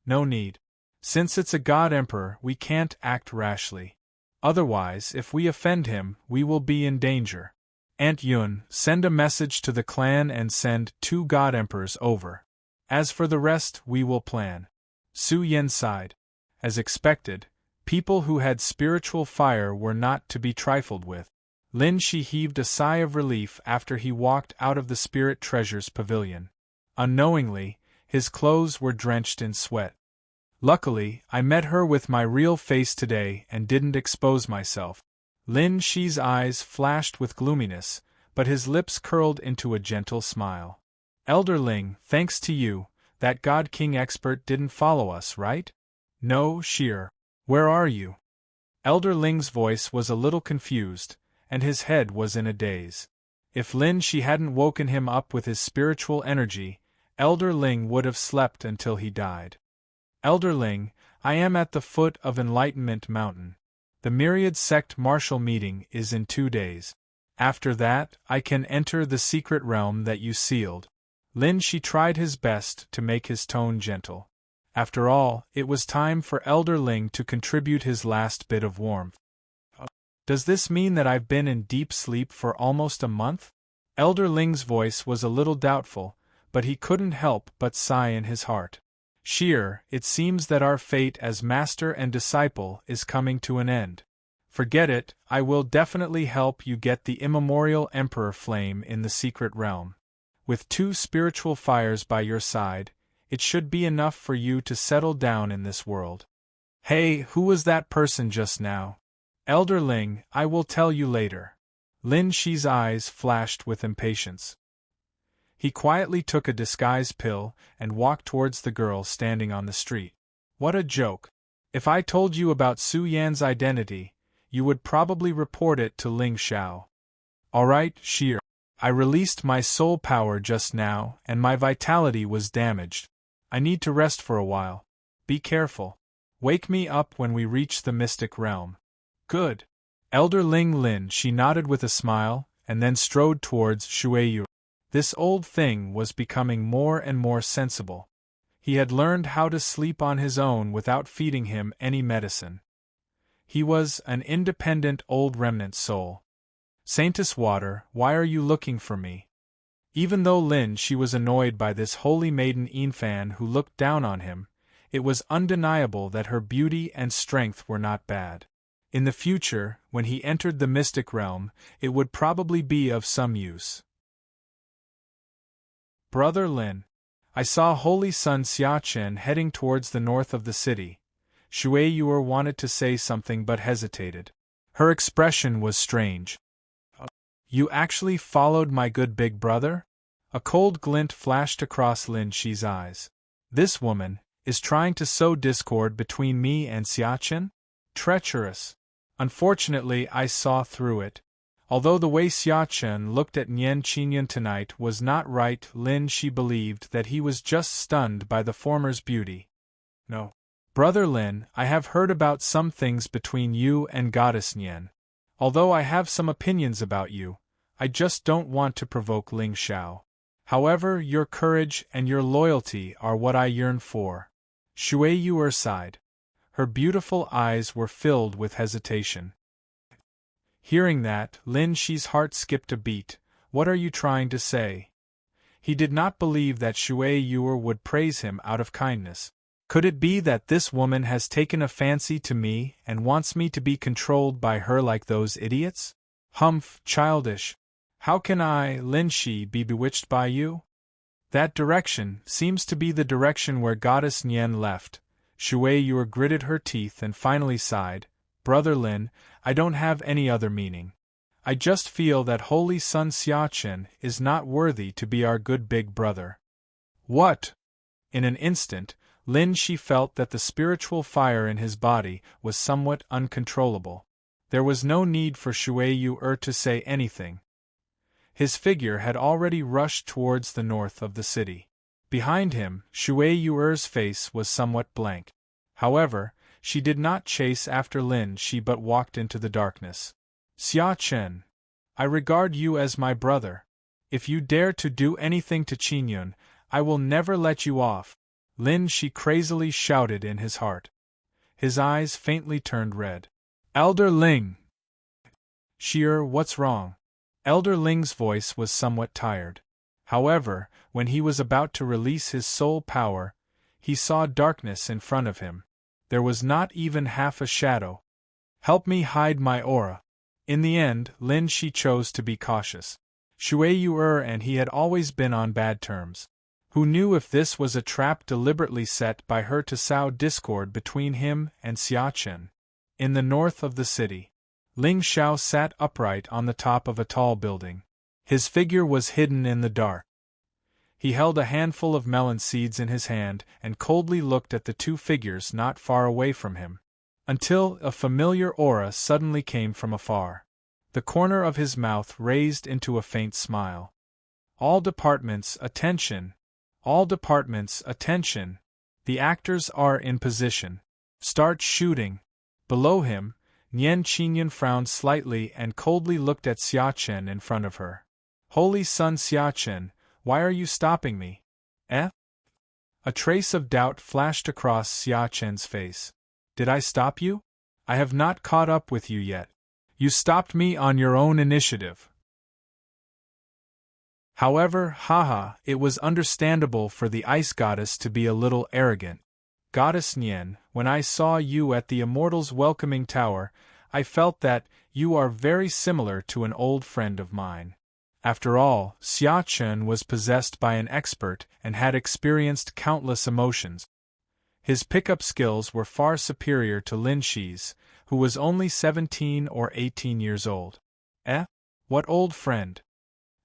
No need. Since it's a God Emperor, we can't act rashly. Otherwise, if we offend him, we will be in danger. Aunt Yun, send a message to the clan and send 2 God Emperors over. As for the rest, we will plan. Su Yan sighed. As expected, people who had spiritual fire were not to be trifled with. Lin Shi heaved a sigh of relief after he walked out of the Spirit Treasures Pavilion. Unknowingly, his clothes were drenched in sweat. Luckily, I met her with my real face today and didn't expose myself. Lin Shi's eyes flashed with gloominess, but his lips curled into a gentle smile. Elder Ling, thanks to you, that God King expert didn't follow us, right? No, Sheer. Where are you? Elder Ling's voice was a little confused, and his head was in a daze. If Lin Shi hadn't woken him up with his spiritual energy, Elder Ling would have slept until he died. Elder Ling, I am at the foot of Enlightenment Mountain. The Myriad Sect Martial meeting is in 2 days. After that, I can enter the secret realm that you sealed. Lin Shi tried his best to make his tone gentle. After all, it was time for Elder Ling to contribute his last bit of warmth. Does this mean that I've been in deep sleep for almost a month? Elder Ling's voice was a little doubtful, but he couldn't help but sigh in his heart. Sheer, it seems that our fate as master and disciple is coming to an end. Forget it, I will definitely help you get the immemorial Emperor Flame in the secret realm. With 2 spiritual fires by your side, it should be enough for you to settle down in this world. Hey, who was that person just now? Elder Ling, I will tell you later. Lin Shi's eyes flashed with impatience. He quietly took a disguise pill and walked towards the girl standing on the street. What a joke. If I told you about Su Yan's identity, you would probably report it to Ling Xiao. Alright, Sheer. I released my soul power just now and my vitality was damaged. I need to rest for a while. Be careful. Wake me up when we reach the mystic realm. Good. Elder Lin Shi nodded with a smile and then strode towards Shuiyu. This old thing was becoming more and more sensible. He had learned how to sleep on his own without feeding him any medicine. He was an independent old remnant soul. Saintess Water, why are you looking for me? Even though Lin Shi was annoyed by this holy maiden Yinfan who looked down on him, it was undeniable that her beauty and strength were not bad. In the future, when he entered the mystic realm, it would probably be of some use. Brother Lin, I saw Holy Sun Xiachen heading towards the north of the city. Shuiyu wanted to say something but hesitated. Her expression was strange. You actually followed my good big brother? A cold glint flashed across Lin Shi's eyes. This woman is trying to sow discord between me and Xiachen? Treacherous. Unfortunately, I saw through it. Although the way Xiachen looked at Nian Qinyan tonight was not right, Lin Shi believed that he was just stunned by the former's beauty. No. Brother Lin, I have heard about some things between you and Goddess Nian. Although I have some opinions about you, I just don't want to provoke Ling Xiao. However, your courage and your loyalty are what I yearn for. Shuiyu sighed. Her beautiful eyes were filled with hesitation. Hearing that, Lin Shi's heart skipped a beat. What are you trying to say? He did not believe that Shuiyu would praise him out of kindness. Could it be that this woman has taken a fancy to me and wants me to be controlled by her like those idiots? Humph, childish. How can I, Lin Shi, be bewitched by you? That direction seems to be the direction where Goddess Nian left. Shuiyu gritted her teeth and finally sighed. Brother Lin, I don't have any other meaning. I just feel that Holy Sun Xiachen is not worthy to be our good big brother. What? In an instant, Lin Shi felt that the spiritual fire in his body was somewhat uncontrollable. There was no need for Shuiyu to say anything. His figure had already rushed towards the north of the city. Behind him, Shuiyu's face was somewhat blank. However, she did not chase after Lin Shi but walked into the darkness. Xiachen, I regard you as my brother. If you dare to do anything to Qingyun, I will never let you off. Lin Shi crazily shouted in his heart. His eyes faintly turned red. Elder Ling! Sheer, what's wrong? Elder Ling's voice was somewhat tired. However, when he was about to release his soul power, he saw darkness in front of him. There was not even half a shadow. Help me hide my aura. In the end, Lin Shi chose to be cautious. Shuiyu and he had always been on bad terms. Who knew if this was a trap deliberately set by her to sow discord between him and Xiachen? In the north of the city, Ling Xiao sat upright on the top of a tall building. His figure was hidden in the dark. He held a handful of melon seeds in his hand and coldly looked at the two figures not far away from him, until a familiar aura suddenly came from afar. The corner of his mouth raised into a faint smile. All departments, attention! All departments, attention! The actors are in position. Start shooting! Below him, Nian Qingyun frowned slightly and coldly looked at Xiachen in front of her. Holy Sun Xiachen, why are you stopping me? Eh? A trace of doubt flashed across Xiachen's face. Did I stop you? I have not caught up with you yet. You stopped me on your own initiative. However, haha, it was understandable for the ice goddess to be a little arrogant. Goddess Nian, when I saw you at the Immortals' welcoming tower, I felt that you are very similar to an old friend of mine. After all, Xiachen was possessed by an expert and had experienced countless emotions. His pickup skills were far superior to Lin Shi's, who was only 17 or 18 years old. Eh? What old friend?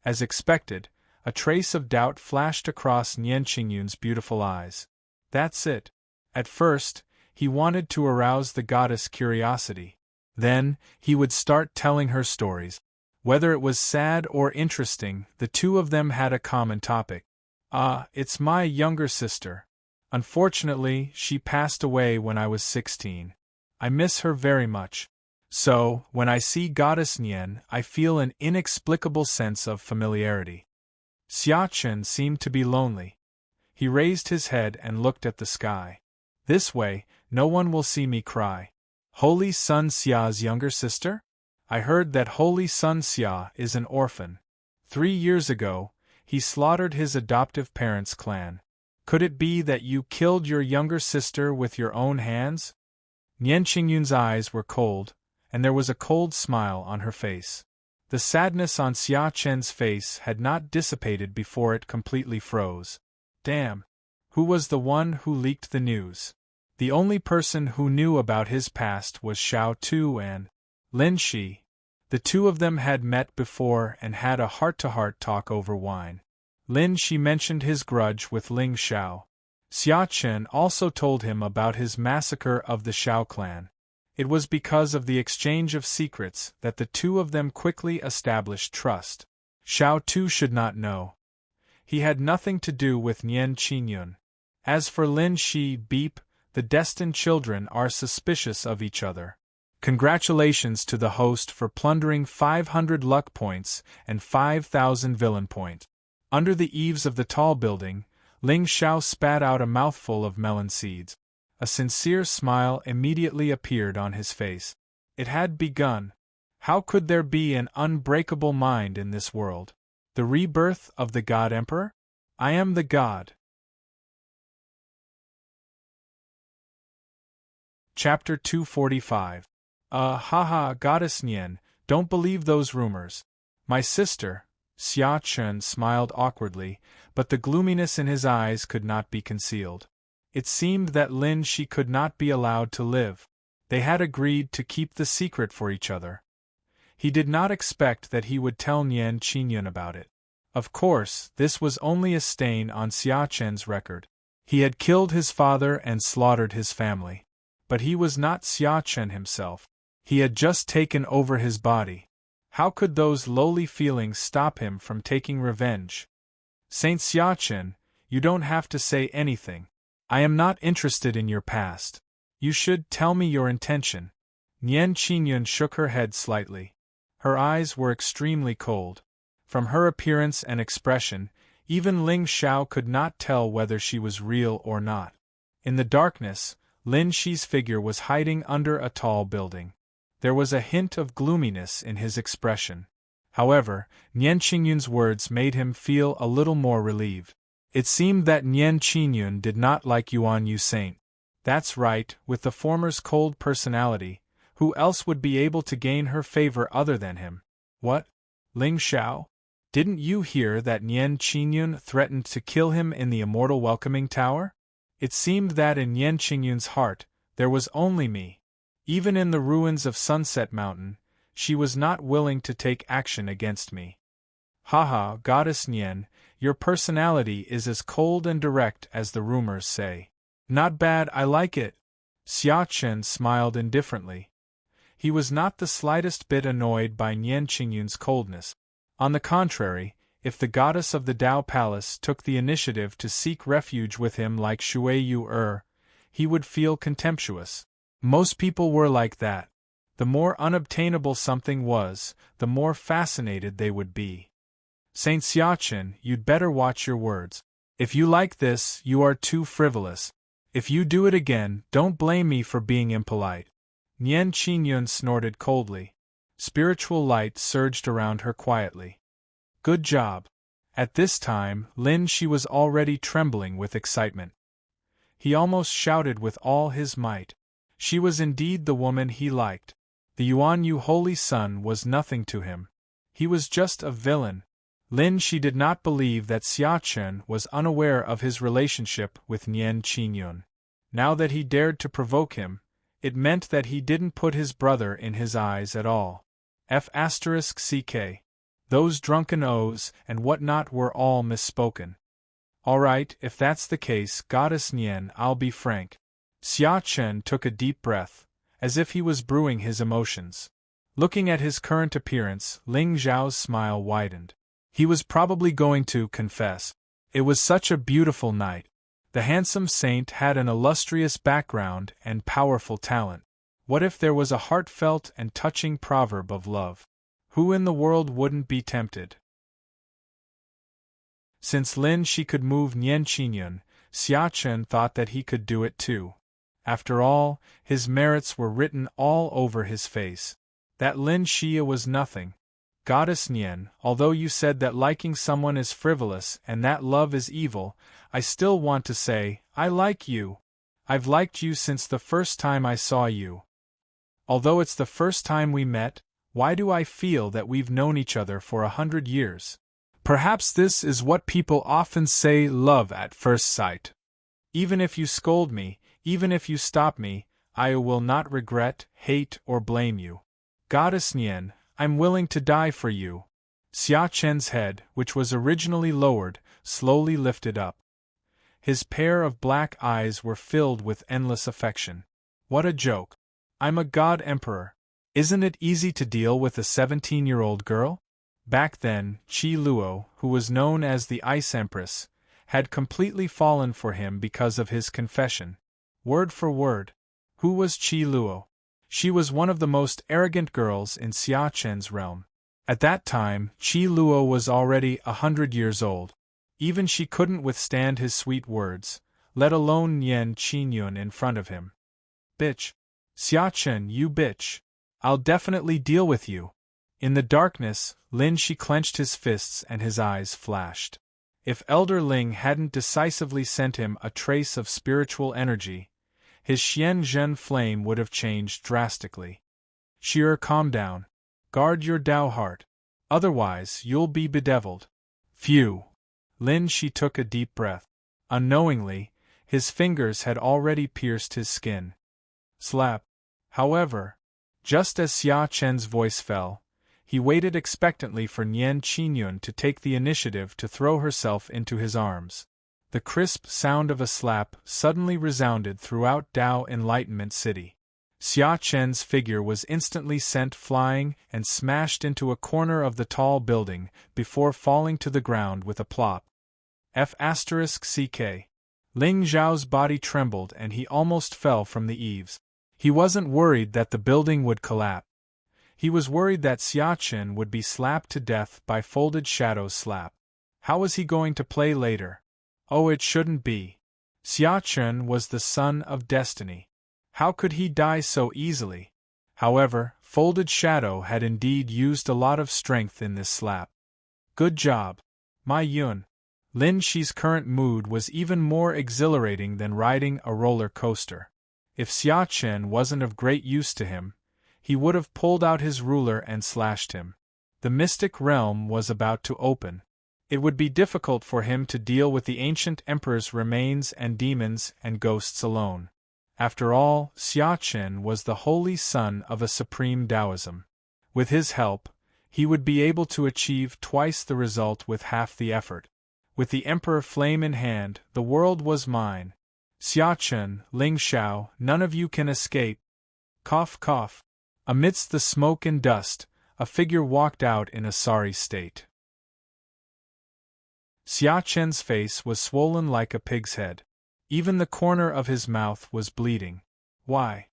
As expected, a trace of doubt flashed across Nian Qingyun's beautiful eyes. That's it. At first, he wanted to arouse the goddess' curiosity. Then, he would start telling her stories. Whether it was sad or interesting, the two of them had a common topic. Ah, it's my younger sister. Unfortunately, she passed away when I was 16. I miss her very much. So, when I see Goddess Nian, I feel an inexplicable sense of familiarity. Xiachen seemed to be lonely. He raised his head and looked at the sky. This way, no one will see me cry. Holy Sun Xia's younger sister? I heard that Holy Sun Xia is an orphan. 3 years ago, he slaughtered his adoptive parents' clan. Could it be that you killed your younger sister with your own hands? Nian Qingyun's eyes were cold, and there was a cold smile on her face. The sadness on Xiachen's face had not dissipated before it completely froze. Damn! Who was the one who leaked the news? The only person who knew about his past was Xiao Tu and Lin Shi. The two of them had met before and had a heart-to-heart talk over wine. Lin Shi mentioned his grudge with Ling Xiao. Xiachen also told him about his massacre of the Xiao clan. It was because of the exchange of secrets that the two of them quickly established trust. Xiao Tu should not know. He had nothing to do with Nian Qingyun. As for Lin Shi, the destined children are suspicious of each other. Congratulations to the host for plundering 500 luck points and 5,000 villain points. Under the eaves of the tall building, Ling Xiao spat out a mouthful of melon seeds. A sincere smile immediately appeared on his face. It had begun. How could there be an unbreakable mind in this world? The rebirth of the God Emperor? I am the God. Chapter 245. Haha, Goddess Nian, don't believe those rumors. My sister, Xiachen smiled awkwardly, but the gloominess in his eyes could not be concealed. It seemed that Lin Shi could not be allowed to live. They had agreed to keep the secret for each other. He did not expect that he would tell Nian Qingyun about it. Of course, this was only a stain on Xiachen's record. He had killed his father and slaughtered his family. But he was not Xiachen himself. He had just taken over his body. How could those lowly feelings stop him from taking revenge? Saint Xiachen, you don't have to say anything. I am not interested in your past. You should tell me your intention. Nian Qingyun shook her head slightly. Her eyes were extremely cold. From her appearance and expression, even Ling Xiao could not tell whether she was real or not. In the darkness, Lin Shi's figure was hiding under a tall building. There was a hint of gloominess in his expression. However, Nian Qingyun's words made him feel a little more relieved. It seemed that Nian Qingyun did not like Yuan Yu Saint. That's right, with the former's cold personality, who else would be able to gain her favor other than him? What? Ling Xiao? Didn't you hear that Nian Qingyun threatened to kill him in the immortal welcoming tower? It seemed that in Nian Qingyun's heart, there was only me. Even in the ruins of Sunset Mountain, she was not willing to take action against me. Haha, Goddess Nian, your personality is as cold and direct as the rumors say. Not bad, I like it. Xia Chen smiled indifferently. He was not the slightest bit annoyed by Nian Qingyun's coldness. On the contrary, if the goddess of the Dao Palace took the initiative to seek refuge with him like Shui Yu he would feel contemptuous. Most people were like that. The more unobtainable something was, the more fascinated they would be. Saint Xiachen, you'd better watch your words. If you like this, you are too frivolous. If you do it again, don't blame me for being impolite. Nian Qingyun snorted coldly. Spiritual light surged around her quietly. Good job. At this time, Lin Shi was already trembling with excitement. He almost shouted with all his might. She was indeed the woman he liked. The Yuan Yu Holy Sun was nothing to him. He was just a villain. Lin Shi did not believe that Xia Chen was unaware of his relationship with Nian Qingyun. Now that he dared to provoke him, it meant that he didn't put his brother in his eyes at all. F***ck. Those drunken O's and what not were all misspoken. All right, if that's the case, Goddess Nian, I'll be frank. Xia Chen took a deep breath, as if he was brewing his emotions. Looking at his current appearance, Ling Zhao's smile widened. He was probably going to confess. It was such a beautiful night. The handsome saint had an illustrious background and powerful talent. What if there was a heartfelt and touching proverb of love? Who in the world wouldn't be tempted? Since Lin Shi could move Nian Qingyun, Xia Chen thought that he could do it too. After all, his merits were written all over his face. That Lin Shi was nothing. Goddess Nian, although you said that liking someone is frivolous and that love is evil, I still want to say, I like you. I've liked you since the first time I saw you. Although it's the first time we met, why do I feel that we've known each other for 100 years? Perhaps this is what people often say, love at first sight. Even if you scold me, even if you stop me, I will not regret, hate, or blame you. Goddess Nian, I'm willing to die for you. Xia Chen's head, which was originally lowered, slowly lifted up. His pair of black eyes were filled with endless affection. What a joke. I'm a god emperor. Isn't it easy to deal with a 17-year-old girl? Back then, Qi Luo, who was known as the Ice Empress, had completely fallen for him because of his confession. Word for word. Who was Qi Luo? She was one of the most arrogant girls in Xia Chen's realm. At that time, Qi Luo was already 100 years old. Even she couldn't withstand his sweet words, let alone Nian Qingyun in front of him. Bitch. Xia Chen, you bitch. I'll definitely deal with you. In the darkness, Lin Shi clenched his fists and his eyes flashed. If Elder Ling hadn't decisively sent him a trace of spiritual energy, his Xian Zhen flame would have changed drastically. Sheer, calm down. Guard your Dao heart. Otherwise, you'll be bedeviled. Phew. Lin Shi took a deep breath. Unknowingly, his fingers had already pierced his skin. Slap. However, just as Xia Chen's voice fell, he waited expectantly for Nian Qingyun to take the initiative to throw herself into his arms. The crisp sound of a slap suddenly resounded throughout Dao Enlightenment City. Xia Chen's figure was instantly sent flying and smashed into a corner of the tall building before falling to the ground with a plop. F***ck. Ling Zhao's body trembled and he almost fell from the eaves. He wasn't worried that the building would collapse. He was worried that Xia Chen would be slapped to death by Folded Shadow's slap. How was he going to play later? Oh, it shouldn't be. Xia Chen was the son of destiny. How could he die so easily? However, Folded Shadow had indeed used a lot of strength in this slap. Good job. My Yun. Lin Shi's current mood was even more exhilarating than riding a roller coaster. If Xia Chen wasn't of great use to him, he would have pulled out his ruler and slashed him. The mystic realm was about to open. It would be difficult for him to deal with the ancient emperor's remains and demons and ghosts alone. After all, Xia Chen was the holy son of a supreme Taoism. With his help, he would be able to achieve twice the result with half the effort. With the emperor flame in hand, the world was mine. Xia Chen, Ling Xiao, none of you can escape. Cough, cough. Amidst the smoke and dust, a figure walked out in a sorry state. Xia Chen's face was swollen like a pig's head. Even the corner of his mouth was bleeding. Why?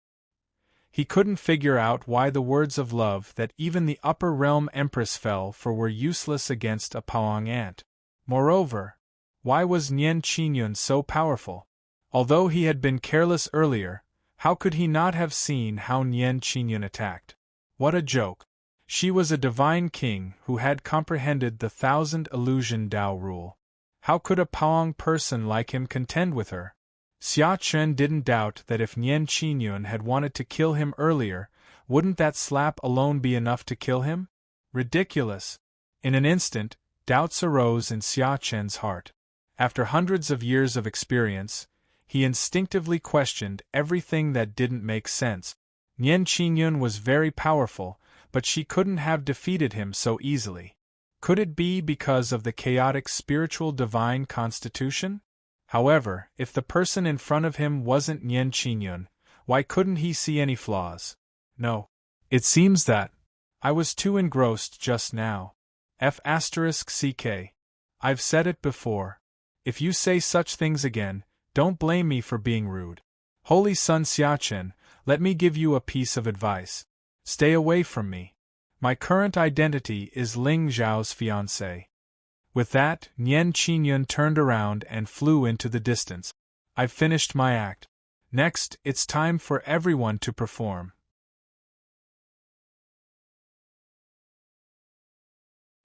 He couldn't figure out why the words of love that even the upper realm empress fell for were useless against a Paong ant. Moreover, why was Nian Qingyun so powerful? Although he had been careless earlier, how could he not have seen how Nian Qingyun attacked? What a joke! She was a divine king who had comprehended the 1,000 illusion Tao rule. How could a Paong person like him contend with her? Xia Chen didn't doubt that if Nian Qingyun had wanted to kill him earlier, wouldn't that slap alone be enough to kill him? Ridiculous! In an instant, doubts arose in Xia Chen's heart. After hundreds of years of experience, he instinctively questioned everything that didn't make sense. Nian Qingyun was very powerful, but she couldn't have defeated him so easily. Could it be because of the chaotic spiritual divine constitution? However, if the person in front of him wasn't Nian Qingyun, why couldn't he see any flaws? No. It seems that I was too engrossed just now. F***ck. I've said it before. If you say such things again, don't blame me for being rude. Holy Son Xia Chen, let me give you a piece of advice. Stay away from me. My current identity is Ling Zhao's fiancé. With that, Nian Qingyun turned around and flew into the distance. I've finished my act. Next, it's time for everyone to perform.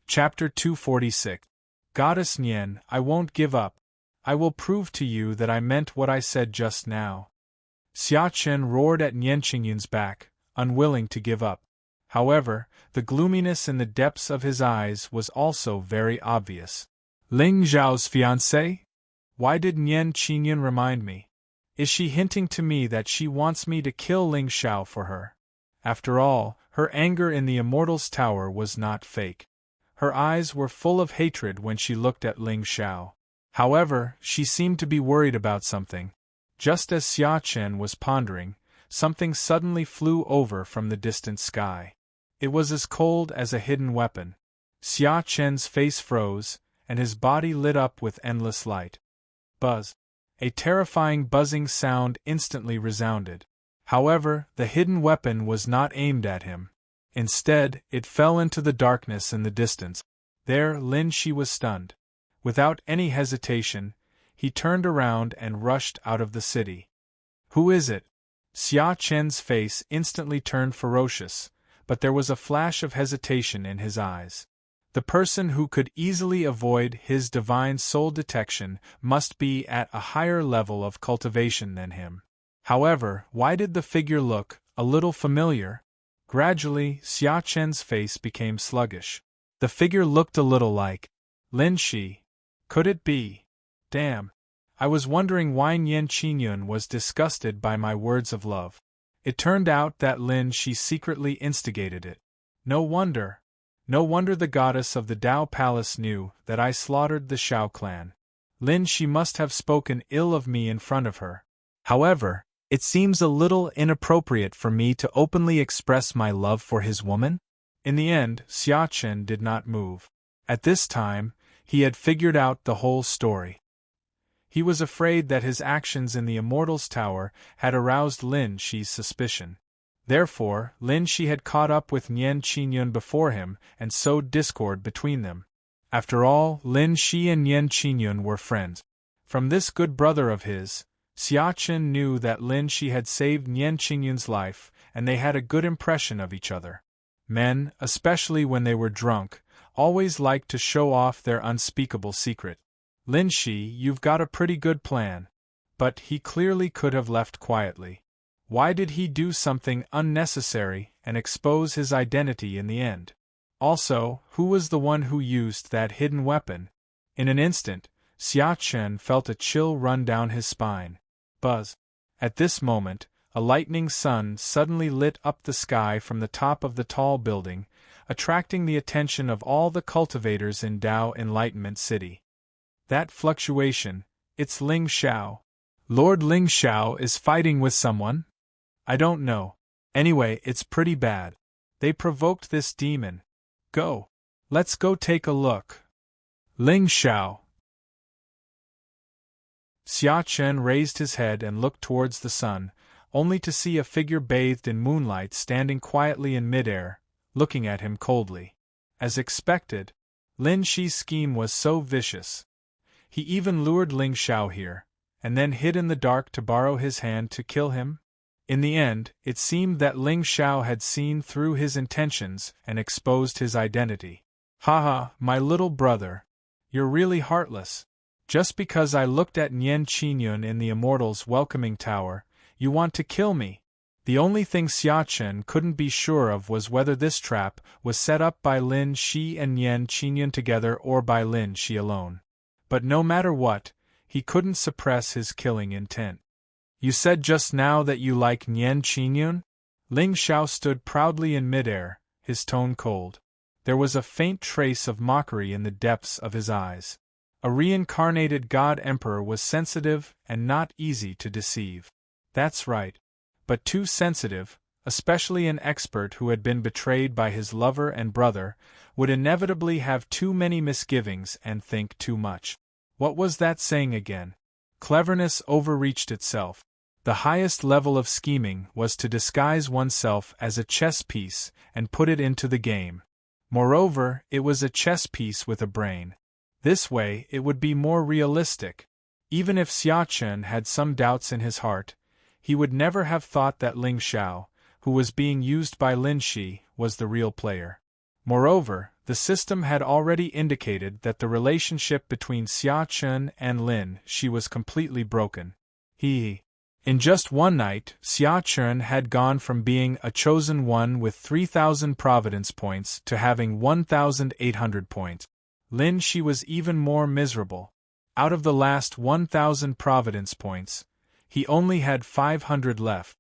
Chapter 246. Goddess Nian, I won't give up. I will prove to you that I meant what I said just now. Xia Chen roared at Nian Qingyun's back, unwilling to give up. However, the gloominess in the depths of his eyes was also very obvious. Ling Zhao's fiancé? Why did Nian Qingyun remind me? Is she hinting to me that she wants me to kill Ling Xiao for her? After all, her anger in the Immortal's Tower was not fake. Her eyes were full of hatred when she looked at Ling Xiao. However, she seemed to be worried about something. Just as Xia Chen was pondering, something suddenly flew over from the distant sky. It was as cold as a hidden weapon. Xia Chen's face froze, and his body lit up with endless light. Buzz! A terrifying buzzing sound instantly resounded. However, the hidden weapon was not aimed at him. Instead, it fell into the darkness in the distance. There, Lin Shi was stunned. Without any hesitation, he turned around and rushed out of the city. Who is it? Xia Chen's face instantly turned ferocious, but there was a flash of hesitation in his eyes. The person who could easily avoid his divine soul detection must be at a higher level of cultivation than him. However, why did the figure look a little familiar? Gradually, Xia Chen's face became sluggish. The figure looked a little like Lin Shi. Could it be? Damn. I was wondering why Nian Qingyun was disgusted by my words of love. It turned out that Lin Shi secretly instigated it. No wonder. No wonder the goddess of the Tao Palace knew that I slaughtered the Xiao clan. Lin Shi must have spoken ill of me in front of her. However, it seems a little inappropriate for me to openly express my love for his woman. In the end, Xia Chen did not move. At this time, he had figured out the whole story. He was afraid that his actions in the Immortal's Tower had aroused Lin Shi's suspicion. Therefore, Lin Shi had caught up with Nian Qingyun before him and sowed discord between them. After all, Lin Shi and Nian Qingyun were friends. From this good brother of his, Xia Chen knew that Lin Shi had saved Nian Qingyun's life, and they had a good impression of each other. Men, especially when they were drunk, always liked to show off their unspeakable secret. Lin Shi, you've got a pretty good plan. But he clearly could have left quietly. Why did he do something unnecessary and expose his identity in the end? Also, who was the one who used that hidden weapon? In an instant, Xia Chen felt a chill run down his spine. Buzz. At this moment, a lightning sun suddenly lit up the sky from the top of the tall building, attracting the attention of all the cultivators in Dao Enlightenment City. That fluctuation, it's Ling Xiao. Lord Ling Xiao is fighting with someone? I don't know. Anyway, it's pretty bad. They provoked this demon. Go. Let's go take a look. Ling Xiao. Xia Chen raised his head and looked towards the sun, only to see a figure bathed in moonlight standing quietly in midair, looking at him coldly. As expected, Lin Shi's scheme was so vicious. He even lured Ling Xiao here, and then hid in the dark to borrow his hand to kill him? In the end, it seemed that Ling Xiao had seen through his intentions and exposed his identity. Haha, my little brother. You're really heartless. Just because I looked at Nian Qingyun in the Immortals' welcoming tower, you want to kill me. The only thing Xia Chen couldn't be sure of was whether this trap was set up by Lin Shi and Nian Qingyun together or by Lin Shi alone. But no matter what, he couldn't suppress his killing intent. You said just now that you like Nian Qingyun? Ling Xiao stood proudly in midair, his tone cold. There was a faint trace of mockery in the depths of his eyes. A reincarnated god emperor was sensitive and not easy to deceive. That's right. But too sensitive, especially an expert who had been betrayed by his lover and brother, would inevitably have too many misgivings and think too much. What was that saying again? Cleverness overreached itself. The highest level of scheming was to disguise oneself as a chess piece and put it into the game. Moreover, it was a chess piece with a brain. This way, it would be more realistic. Even if Xia Chen had some doubts in his heart, he would never have thought that Ling Xiao, who was being used by Lin Shi, was the real player. Moreover, the system had already indicated that the relationship between Xia Chen and Lin Shi was completely broken. In just one night, Xia Chen had gone from being a chosen one with 3,000 providence points to having 1,800 points. Lin Shi was even more miserable. Out of the last 1,000 providence points, he only had 500 left.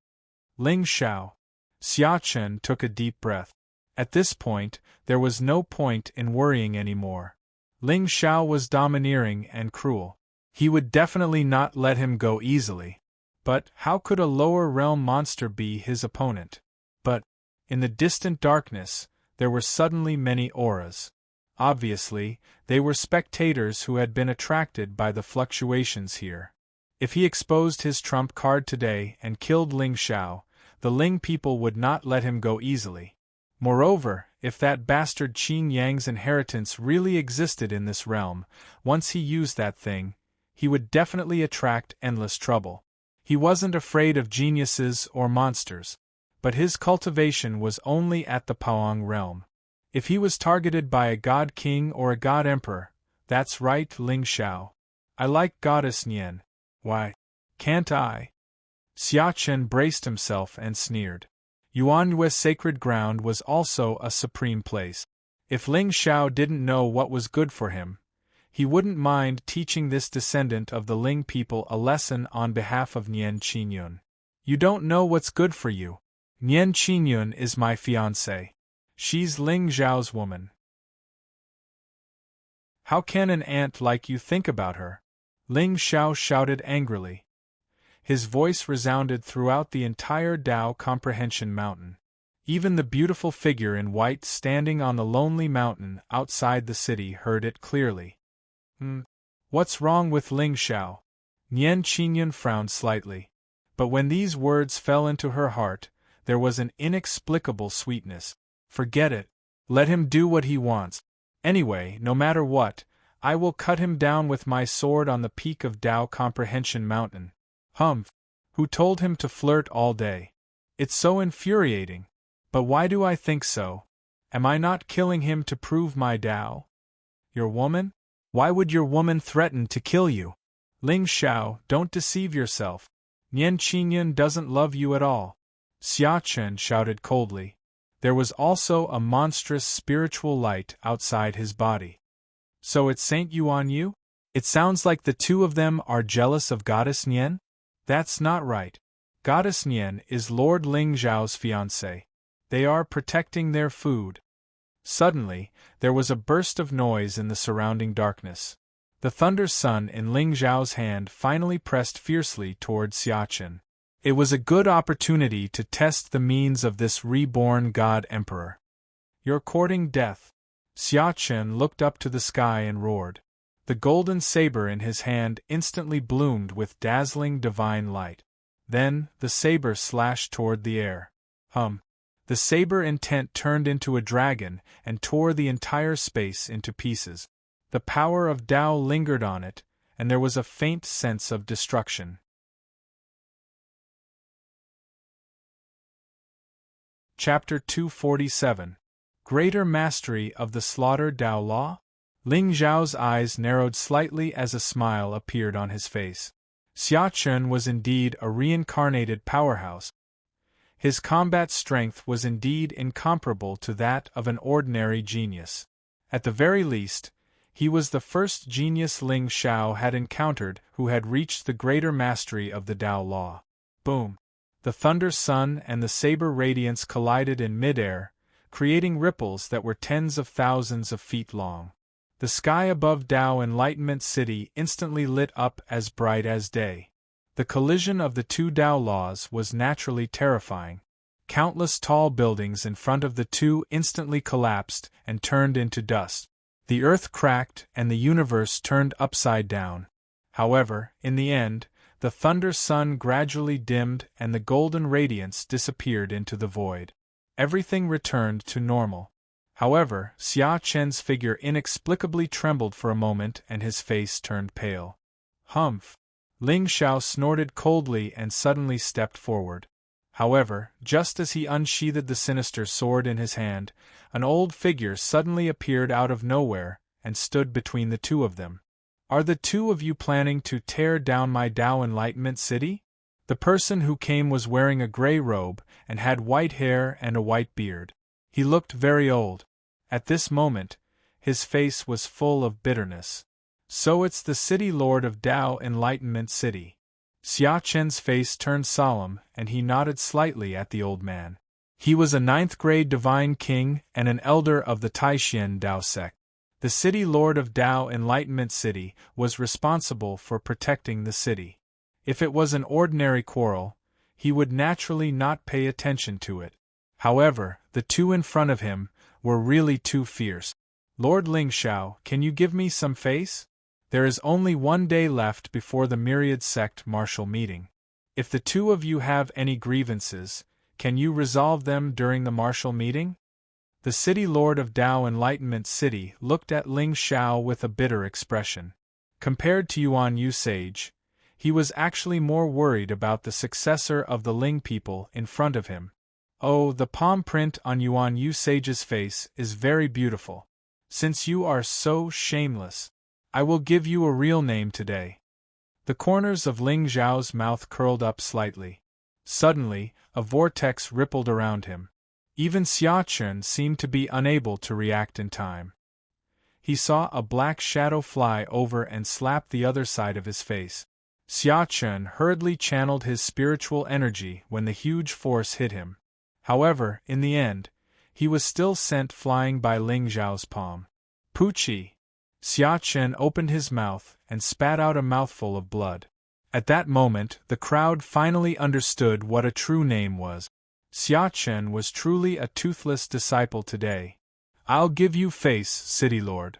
Ling Xiao. Xia Chen took a deep breath. At this point, there was no point in worrying anymore. Ling Xiao was domineering and cruel. He would definitely not let him go easily. But how could a lower realm monster be his opponent? But, in the distant darkness, there were suddenly many auras. Obviously, they were spectators who had been attracted by the fluctuations here. If he exposed his trump card today and killed Ling Xiao, the Ling people would not let him go easily. Moreover, if that bastard Qin Yang's inheritance really existed in this realm, once he used that thing, he would definitely attract endless trouble. He wasn't afraid of geniuses or monsters, but his cultivation was only at the Paong realm. If he was targeted by a god king or a god emperor, that's right, Ling Xiao. I like goddess Nian. Why can't I? Xia Chen braced himself and sneered. Yuanyue's sacred ground was also a supreme place. If Ling Xiao didn't know what was good for him, he wouldn't mind teaching this descendant of the Ling people a lesson on behalf of Nian Qingyun. You don't know what's good for you. Nian Qingyun is my fiancée. She's Ling Xiao's woman. How can an ant like you think about her? Ling Xiao shouted angrily. His voice resounded throughout the entire Dao Comprehension Mountain. Even the beautiful figure in white standing on the lonely mountain outside the city heard it clearly. What's wrong with Ling Xiao? Nian Qingyun frowned slightly. But when these words fell into her heart, there was an inexplicable sweetness. Forget it. Let him do what he wants. Anyway, no matter what, I will cut him down with my sword on the peak of Dao Comprehension Mountain. Humph. Who told him to flirt all day? It's so infuriating. But why do I think so? Am I not killing him to prove my Dao? Your woman? Why would your woman threaten to kill you? Ling Xiao, don't deceive yourself. Nian Qingyun doesn't love you at all. Xia Chen shouted coldly. There was also a monstrous spiritual light outside his body. So it's Saint Yuan Yu? It sounds like the two of them are jealous of Goddess Nian? That's not right. Goddess Nian is Lord Ling Zhao's fiancée. They are protecting their food. Suddenly, there was a burst of noise in the surrounding darkness. The thunder sun in Ling Zhao's hand finally pressed fiercely toward Xiachen. It was a good opportunity to test the means of this reborn god-emperor. You're courting death. Xiachen looked up to the sky and roared. The golden saber in his hand instantly bloomed with dazzling divine light. Then, the saber slashed toward the air. The saber intent turned into a dragon and tore the entire space into pieces. The power of Tao lingered on it, and there was a faint sense of destruction. Chapter 247. Greater Mastery of the Slaughter Tao Law? Ling Zhao's eyes narrowed slightly as a smile appeared on his face. Xiachen was indeed a reincarnated powerhouse. His combat strength was indeed incomparable to that of an ordinary genius. At the very least, he was the first genius Ling Xiao had encountered who had reached the greater mastery of the Tao Law. Boom! The thunder sun and the saber radiance collided in midair, creating ripples that were tens of thousands of feet long. The sky above Tao Enlightenment City instantly lit up as bright as day. The collision of the two Tao laws was naturally terrifying. Countless tall buildings in front of the two instantly collapsed and turned into dust. The earth cracked and the universe turned upside down. However, in the end, the thunder sun gradually dimmed and the golden radiance disappeared into the void. Everything returned to normal. However, Xia Chen's figure inexplicably trembled for a moment and his face turned pale. Humph! Ling Xiao snorted coldly and suddenly stepped forward. However, just as he unsheathed the sinister sword in his hand, an old figure suddenly appeared out of nowhere and stood between the two of them. Are the two of you planning to tear down my Tao Enlightenment City? The person who came was wearing a gray robe and had white hair and a white beard. He looked very old. At this moment, his face was full of bitterness. So it's the city lord of Tao Enlightenment City. Xia Chen's face turned solemn and he nodded slightly at the old man. He was a 9th-grade divine king and an elder of the Taishan Tao sect. The city lord of Tao Enlightenment City was responsible for protecting the city. If it was an ordinary quarrel, he would naturally not pay attention to it. However, the two in front of him were really too fierce. Lord Ling Xiao, can you give me some face? There is only one day left before the Myriad Sect martial meeting. If the two of you have any grievances, can you resolve them during the martial meeting? The city lord of Tao Enlightenment City looked at Ling Xiao with a bitter expression. Compared to Yuan Yu Sage, he was actually more worried about the successor of the Ling people in front of him. Oh, the palm print on Yuan Yu Sage's face is very beautiful. Since you are so shameless, I will give you a real name today. The corners of Ling Zhao's mouth curled up slightly. Suddenly, a vortex rippled around him. Even Xiachen seemed to be unable to react in time. He saw a black shadow fly over and slap the other side of his face. Xiachen hurriedly channeled his spiritual energy when the huge force hit him. However, in the end, he was still sent flying by Ling Zhao's palm. Puchi! Xiachen opened his mouth and spat out a mouthful of blood. At that moment, the crowd finally understood what a true name was. Xiachen was truly a toothless disciple today. I'll give you face, City Lord.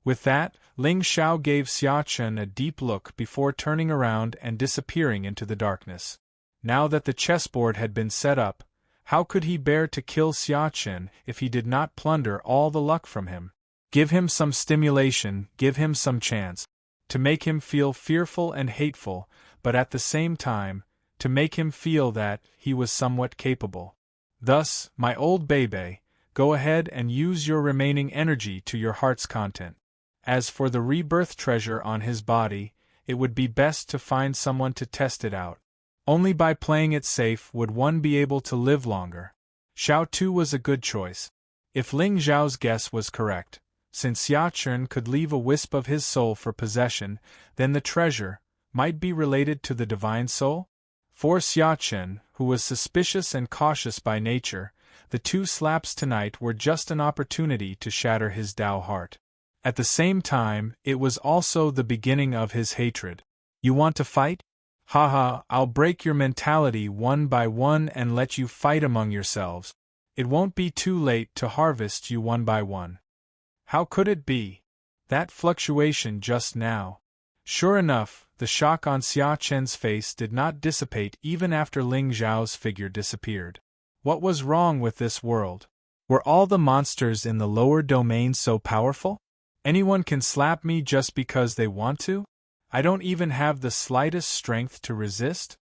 With that, Ling Xiao gave Xiachen a deep look before turning around and disappearing into the darkness. Now that the chessboard had been set up, how could he bear to kill Xiachen if he did not plunder all the luck from him? Give him some stimulation, give him some chance. To make him feel fearful and hateful, but at the same time, to make him feel that he was somewhat capable. Thus, my old Bebe, go ahead and use your remaining energy to your heart's content. As for the rebirth treasure on his body, it would be best to find someone to test it out. Only by playing it safe would one be able to live longer. Xiao Tu was a good choice. If Ling Zhao's guess was correct, since Xia Chen could leave a wisp of his soul for possession, then the treasure might be related to the divine soul? For Xia Chen, who was suspicious and cautious by nature, the 2 slaps tonight were just an opportunity to shatter his Tao heart. At the same time, it was also the beginning of his hatred. You want to fight? Haha, I'll break your mentality one by one and let you fight among yourselves. It won't be too late to harvest you one by one. How could it be? That fluctuation just now. Sure enough, the shock on Xia Chen's face did not dissipate even after Ling Zhao's figure disappeared. What was wrong with this world? Were all the monsters in the lower domain so powerful? Anyone can slap me just because they want to? I don't even have the slightest strength to resist?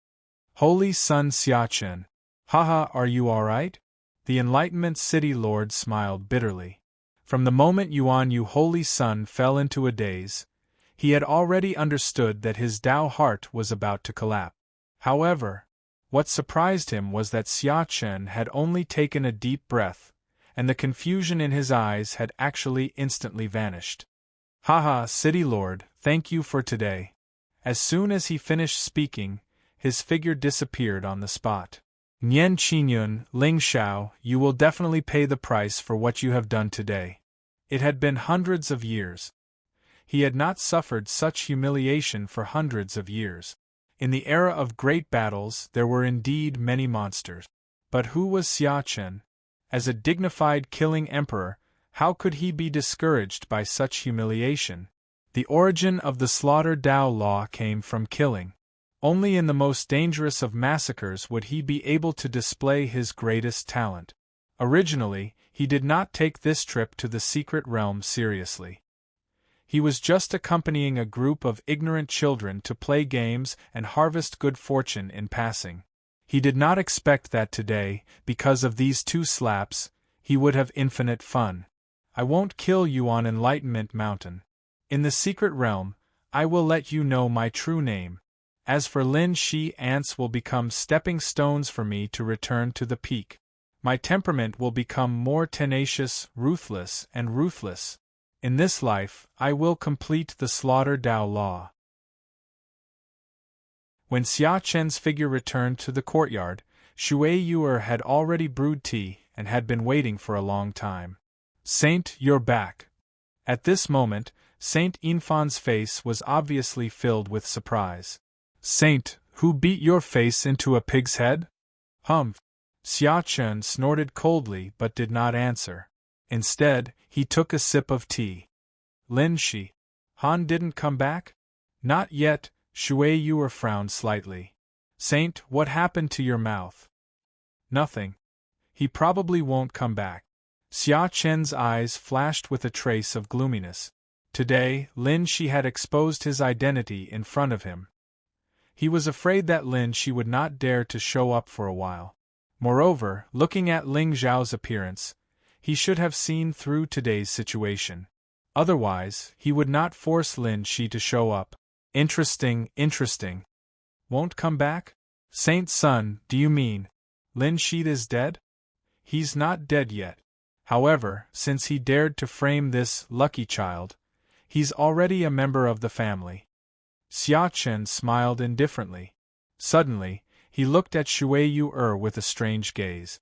Holy Sun Xia Chen. Haha, are you alright? The Enlightenment City Lord smiled bitterly. From the moment Yuan Yu Holy Sun fell into a daze, he had already understood that his Tao heart was about to collapse. However, what surprised him was that Xia Chen had only taken a deep breath, and the confusion in his eyes had actually instantly vanished. Haha, City Lord, thank you for today. As soon as he finished speaking, his figure disappeared on the spot. Nian Qinyun, Ling Xiao, you will definitely pay the price for what you have done today. It had been hundreds of years. He had not suffered such humiliation for hundreds of years. In the era of great battles, there were indeed many monsters. But who was Xia Chen? As a dignified killing emperor, how could he be discouraged by such humiliation? The origin of the slaughter Tao law came from killing. Only in the most dangerous of massacres would he be able to display his greatest talent. Originally, he did not take this trip to the secret realm seriously. He was just accompanying a group of ignorant children to play games and harvest good fortune in passing. He did not expect that today, because of these 2 slaps, he would have infinite fun. I won't kill you on Enlightenment Mountain. In the secret realm, I will let you know my true name. As for Lin Shi, ants will become stepping stones for me to return to the peak. My temperament will become more tenacious, ruthless, and ruthless. In this life, I will complete the slaughter Tao law. When Xia Chen's figure returned to the courtyard, Shui Yuer had already brewed tea and had been waiting for a long time. Saint, you're back. At this moment, Saint Infan's face was obviously filled with surprise. Saint, who beat your face into a pig's head? Humph. Xia Chen snorted coldly but did not answer. Instead, he took a sip of tea. Lin Shi. Han didn't come back? Not yet, Shui Yuer frowned slightly. Saint, what happened to your mouth? Nothing. He probably won't come back. Xia Chen's eyes flashed with a trace of gloominess. Today, Lin Shi had exposed his identity in front of him. He was afraid that Lin Shi would not dare to show up for a while. Moreover, looking at Ling Zhao's appearance, he should have seen through today's situation. Otherwise, he would not force Lin Shi to show up. Interesting. Won't come back? Saint's son, do you mean Lin Shi is dead? He's not dead yet. However, since he dared to frame this lucky child, he's already a member of the family. Xia Chen smiled indifferently. Suddenly, he looked at Shui Yuer with a strange gaze.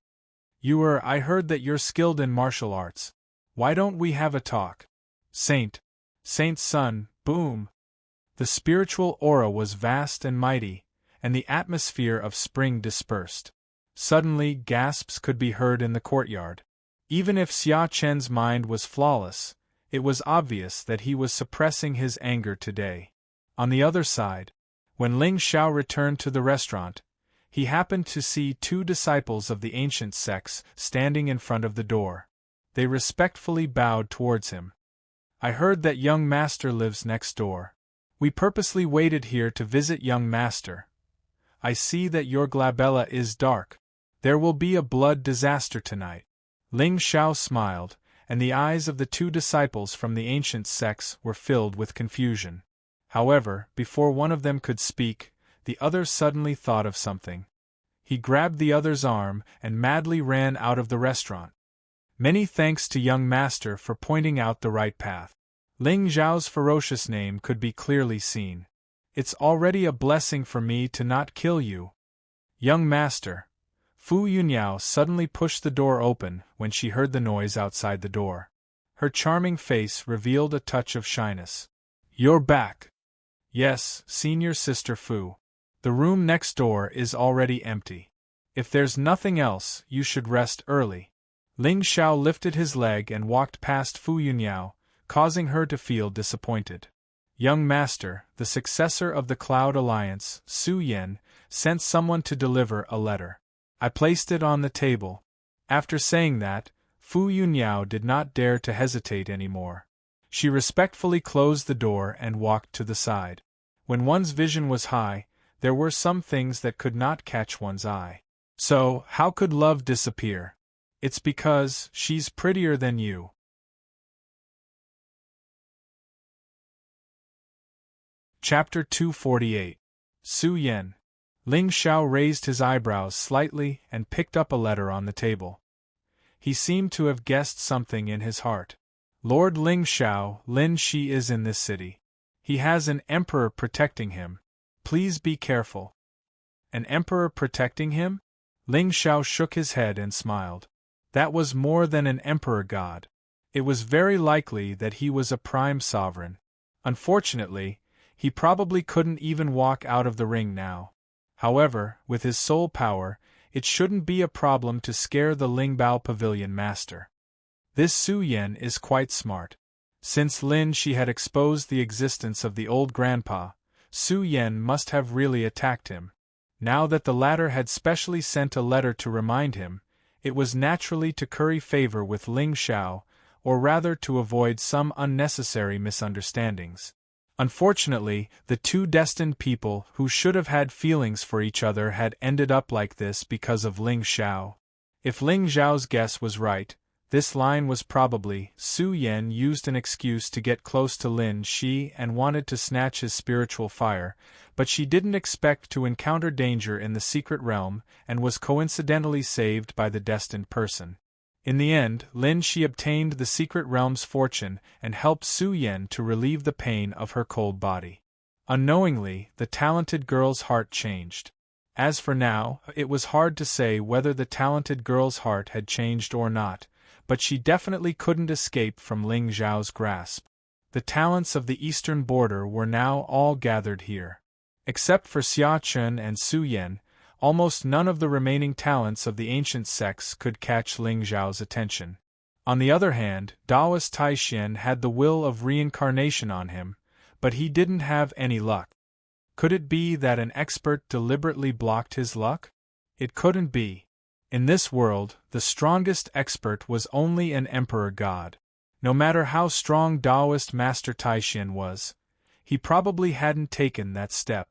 Yuer, I heard that you're skilled in martial arts. Why don't we have a talk? Saint's son, boom! The spiritual aura was vast and mighty, and the atmosphere of spring dispersed. Suddenly, gasps could be heard in the courtyard. Even if Xia Chen's mind was flawless, it was obvious that he was suppressing his anger today. On the other side, when Ling Xiao returned to the restaurant, he happened to see 2 disciples of the ancient sects standing in front of the door. They respectfully bowed towards him. I heard that young master lives next door. We purposely waited here to visit young master. I see that your glabella is dark. There will be a blood disaster tonight. Ling Xiao smiled, and the eyes of the 2 disciples from the ancient sects were filled with confusion. However, before one of them could speak, the other suddenly thought of something. He grabbed the other's arm and madly ran out of the restaurant. Many thanks to young master for pointing out the right path. Ling Zhao's ferocious name could be clearly seen. It's already a blessing for me to not kill you. Young master. Fu Yunyao suddenly pushed the door open when she heard the noise outside the door. Her charming face revealed a touch of shyness. You're back. Yes, senior sister Fu. The room next door is already empty. If there's nothing else, you should rest early. Ling Xiao lifted his leg and walked past Fu Yunyao, causing her to feel disappointed. Young master, the successor of the Cloud Alliance, Su Yen, sent someone to deliver a letter. I placed it on the table. After saying that, Fu Yunyao did not dare to hesitate anymore. She respectfully closed the door and walked to the side. When one's vision was high, there were some things that could not catch one's eye. So, how could love disappear? It's because she's prettier than you. Chapter 248. Su Yen. Ling Xiao raised his eyebrows slightly and picked up a letter on the table. He seemed to have guessed something in his heart. Lord Ling Xiao, Lin Shi is in this city. He has an emperor protecting him. Please be careful. An emperor protecting him? Ling Xiao shook his head and smiled. That was more than an emperor god. It was very likely that he was a prime sovereign. Unfortunately, he probably couldn't even walk out of the ring now. However, with his soul power, it shouldn't be a problem to scare the Lingbao Pavilion master. This Su Yen is quite smart. Since Lin Shi had exposed the existence of the old grandpa, Su Yen must have really attacked him. Now that the latter had specially sent a letter to remind him, it was naturally to curry favor with Ling Xiao, or rather to avoid some unnecessary misunderstandings. Unfortunately, the two destined people who should have had feelings for each other had ended up like this because of Ling Xiao. If Ling Xiao's guess was right, this line was probably, Su Yen used an excuse to get close to Lin Shi and wanted to snatch his spiritual fire, but she didn't expect to encounter danger in the secret realm and was coincidentally saved by the destined person. In the end, Lin Shi obtained the secret realm's fortune and helped Su Yen to relieve the pain of her cold body. Unknowingly, the talented girl's heart changed. As for now, it was hard to say whether the talented girl's heart had changed or not, but she definitely couldn't escape from Ling Zhao's grasp. The talents of the eastern border were now all gathered here. Except for Xia Chen and Su Yen, almost none of the remaining talents of the ancient sects could catch Ling Zhao's attention. On the other hand, Taoist Taixien had the will of reincarnation on him, but he didn't have any luck. Could it be that an expert deliberately blocked his luck? It couldn't be. In this world, the strongest expert was only an emperor god. No matter how strong Taoist Master Taixien was, he probably hadn't taken that step.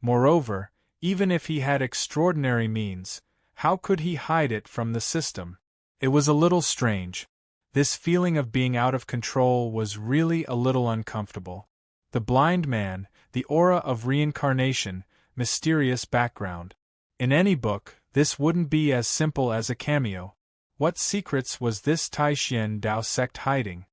Moreover, even if he had extraordinary means, how could he hide it from the system? It was a little strange. This feeling of being out of control was really a little uncomfortable. The blind man, the aura of reincarnation, mysterious background. In any book, this wouldn't be as simple as a cameo. What secrets was this Taixien Dao sect hiding?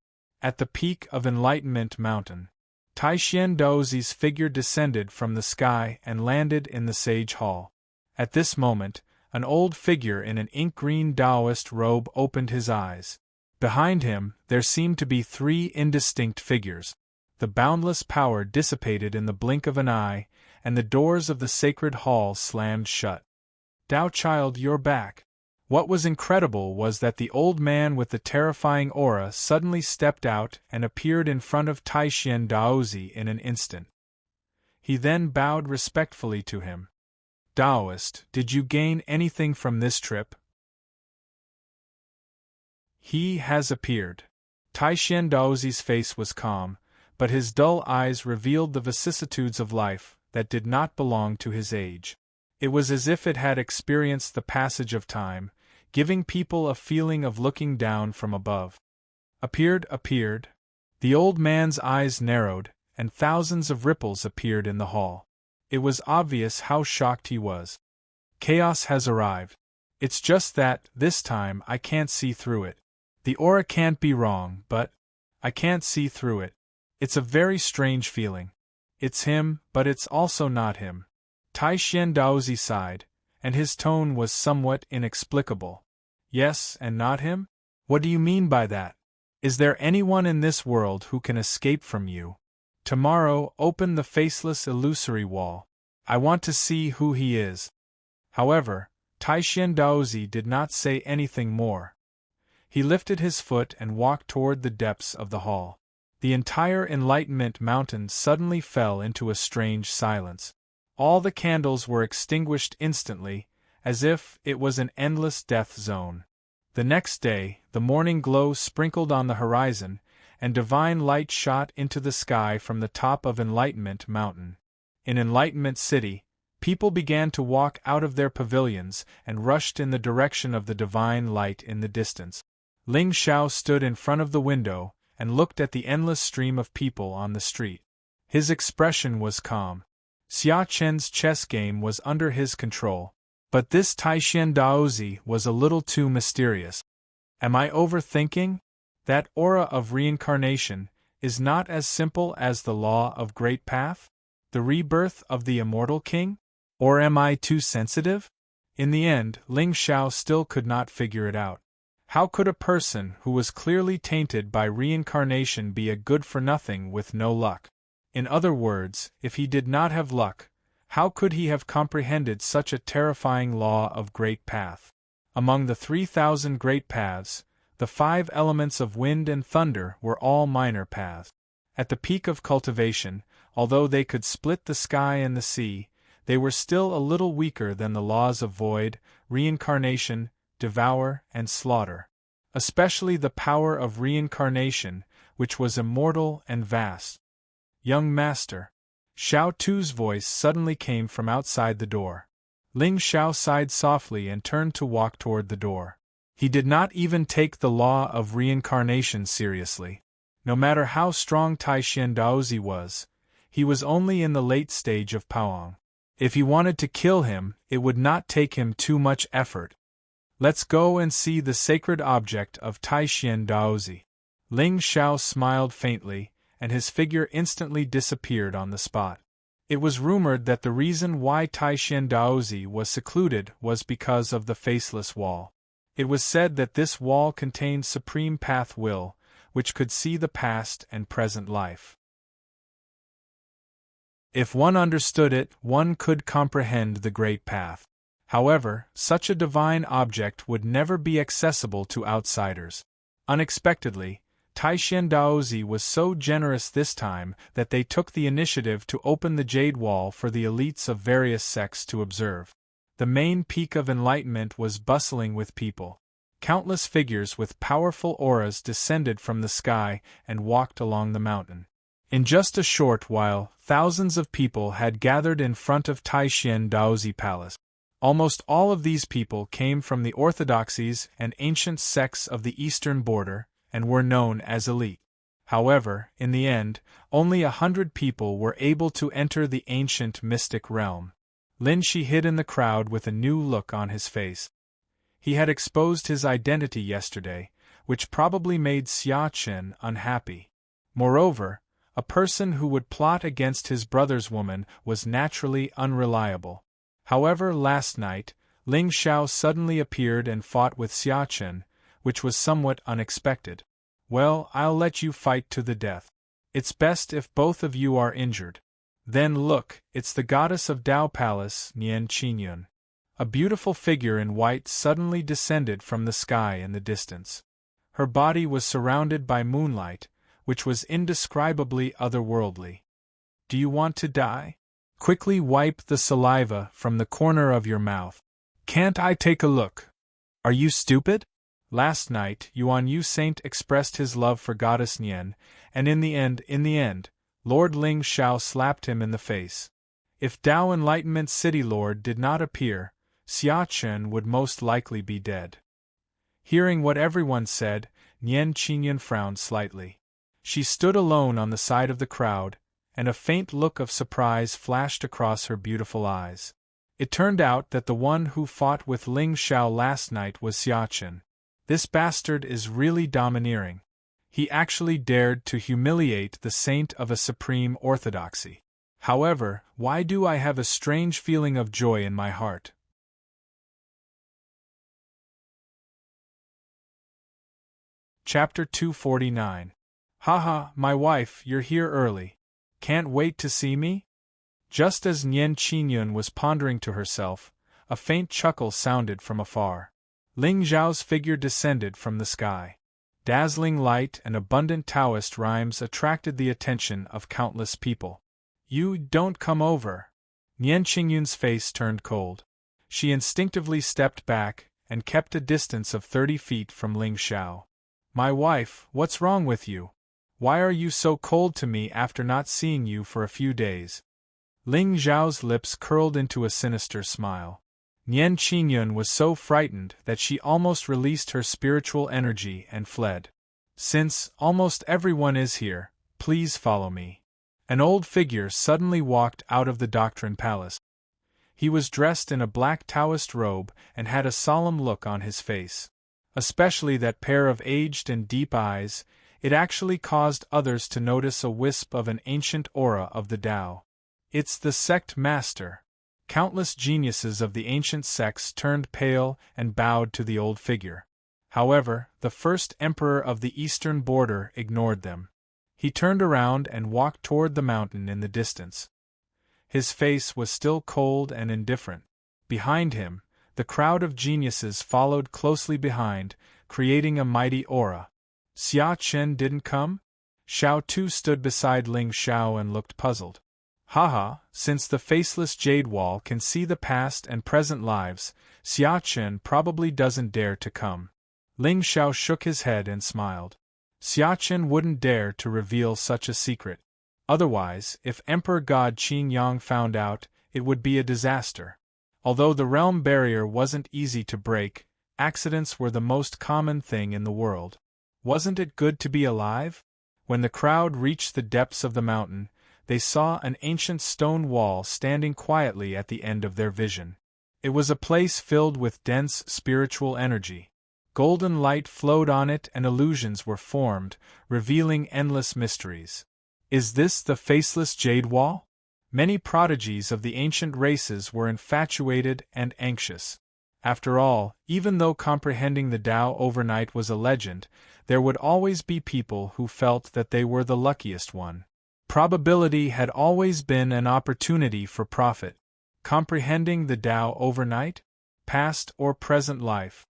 At the peak of Enlightenment Mountain, Taixien Daozi's figure descended from the sky and landed in the Sage Hall. At this moment, an old figure in an ink-green Taoist robe opened his eyes. Behind him, there seemed to be three indistinct figures. The boundless power dissipated in the blink of an eye, and the doors of the sacred hall slammed shut. Tao child, you're back. What was incredible was that the old man with the terrifying aura suddenly stepped out and appeared in front of Taixien Daozi in an instant. He then bowed respectfully to him. Taoist, did you gain anything from this trip? He has appeared. Taixien Daozi's face was calm, but his dull eyes revealed the vicissitudes of life that did not belong to his age. It was as if it had experienced the passage of time, giving people a feeling of looking down from above. Appeared. The old man's eyes narrowed, and thousands of ripples appeared in the hall. It was obvious how shocked he was. Chaos has arrived. It's just that, this time, I can't see through it. The aura can't be wrong, but I can't see through it. It's a very strange feeling. It's him, but it's also not him. Tai Xian Daozi sighed, and his tone was somewhat inexplicable. Yes, and not him? What do you mean by that? Is there anyone in this world who can escape from you? Tomorrow, open the faceless illusory wall. I want to see who he is. However, Tai Xian Daozi did not say anything more. He lifted his foot and walked toward the depths of the hall. The entire Enlightenment Mountain suddenly fell into a strange silence. All the candles were extinguished instantly, as if it was an endless death zone. The next day, the morning glow sprinkled on the horizon, and divine light shot into the sky from the top of Enlightenment Mountain. In Enlightenment City, people began to walk out of their pavilions and rushed in the direction of the divine light in the distance. Ling Xiao stood in front of the window and looked at the endless stream of people on the street. His expression was calm. Xia Chen's chess game was under his control, but this Tai Xian Daozi was a little too mysterious. Am I overthinking? That aura of reincarnation is not as simple as the law of Great Path? The rebirth of the immortal king? Or am I too sensitive? In the end, Ling Xiao still could not figure it out. How could a person who was clearly tainted by reincarnation be a good-for-nothing with no luck? In other words, if he did not have luck, how could he have comprehended such a terrifying law of Great Path? Among the 3,000 great paths, the 5 elements of wind and thunder were all minor paths. At the peak of cultivation, although they could split the sky and the sea, they were still a little weaker than the laws of void, reincarnation, devour, and slaughter. Especially the power of reincarnation, which was immortal and vast. Young master. Xiao Tu's voice suddenly came from outside the door. Ling Xiao sighed softly and turned to walk toward the door. He did not even take the law of reincarnation seriously. No matter how strong Tai Xian Daozi was, he was only in the late stage of Paoang. If he wanted to kill him, it would not take him too much effort. Let's go and see the sacred object of Tai Xian Daozi. Ling Xiao smiled faintly, and his figure instantly disappeared on the spot. It was rumored that the reason why Tai Xian Daozi was secluded was because of the faceless wall. It was said that this wall contained supreme path will, which could see the past and present life. If one understood it, one could comprehend the great path. However, such a divine object would never be accessible to outsiders. Unexpectedly, Tai Xian Daozi was so generous this time that they took the initiative to open the Jade Wall for the elites of various sects to observe. The main peak of enlightenment was bustling with people. Countless figures with powerful auras descended from the sky and walked along the mountain. In just a short while, thousands of people had gathered in front of Tai Xian Daozi Palace. Almost all of these people came from the orthodoxies and ancient sects of the eastern border, and were known as elite. However, in the end, only 100 people were able to enter the ancient mystic realm. Lin Shi hid in the crowd with a new look on his face. He had exposed his identity yesterday, which probably made Xia Chen unhappy. Moreover, a person who would plot against his brother's woman was naturally unreliable. However, last night, Ling Xiao suddenly appeared and fought with Xia Chen, which was somewhat unexpected. Well, I'll let you fight to the death. It's best if both of you are injured. Then look, it's the goddess of Dao Palace, Nian Qingyun. A beautiful figure in white suddenly descended from the sky in the distance. Her body was surrounded by moonlight, which was indescribably otherworldly. Do you want to die? Quickly wipe the saliva from the corner of your mouth. Can't I take a look? Are you stupid? Last night, Yuan Yu Saint expressed his love for Goddess Nian, and in the end, Lord Ling Xiao slapped him in the face. If Dao Enlightenment City Lord did not appear, Xia Chen would most likely be dead. Hearing what everyone said, Nian Qingyun frowned slightly. She stood alone on the side of the crowd, and a faint look of surprise flashed across her beautiful eyes. It turned out that the one who fought with Ling Xiao last night was Xiachen. This bastard is really domineering. He actually dared to humiliate the saint of a supreme orthodoxy. However, why do I have a strange feeling of joy in my heart? Chapter 249. Haha, my wife, you're here early. Can't wait to see me? Just as Nian Qingyun was pondering to herself, a faint chuckle sounded from afar. Ling Zhao's figure descended from the sky. Dazzling light and abundant Taoist rhymes attracted the attention of countless people. You don't come over. Nian Qingyun's face turned cold. She instinctively stepped back and kept a distance of 30 feet from Ling Xiao. My wife, what's wrong with you? Why are you so cold to me after not seeing you for a few days? Ling Zhao's lips curled into a sinister smile. Nian Qingyun was so frightened that she almost released her spiritual energy and fled. Since almost everyone is here, please follow me. An old figure suddenly walked out of the Doctrine Palace. He was dressed in a black Taoist robe and had a solemn look on his face. Especially that pair of aged and deep eyes, it actually caused others to notice a wisp of an ancient aura of the Tao. It's the sect master. Countless geniuses of the ancient sects turned pale and bowed to the old figure. However, the first emperor of the eastern border ignored them. He turned around and walked toward the mountain in the distance. His face was still cold and indifferent. Behind him, the crowd of geniuses followed closely behind, creating a mighty aura. Xia Chen didn't come? Xiao Tu stood beside Ling Xiao and looked puzzled. Haha, since the faceless jade wall can see the past and present lives, Xia Chen probably doesn't dare to come. Ling Xiao shook his head and smiled. Xia Chen wouldn't dare to reveal such a secret. Otherwise, if Emperor God Qin Yang found out, it would be a disaster. Although the realm barrier wasn't easy to break, accidents were the most common thing in the world. Wasn't it good to be alive? When the crowd reached the depths of the mountain, they saw an ancient stone wall standing quietly at the end of their vision. It was a place filled with dense spiritual energy. Golden light flowed on it and illusions were formed, revealing endless mysteries. Is this the faceless jade wall? Many prodigies of the ancient races were infatuated and anxious. After all, even though comprehending the Tao overnight was a legend, there would always be people who felt that they were the luckiest one. Probability had always been an opportunity for profit. Comprehending the Tao overnight? Past or present life?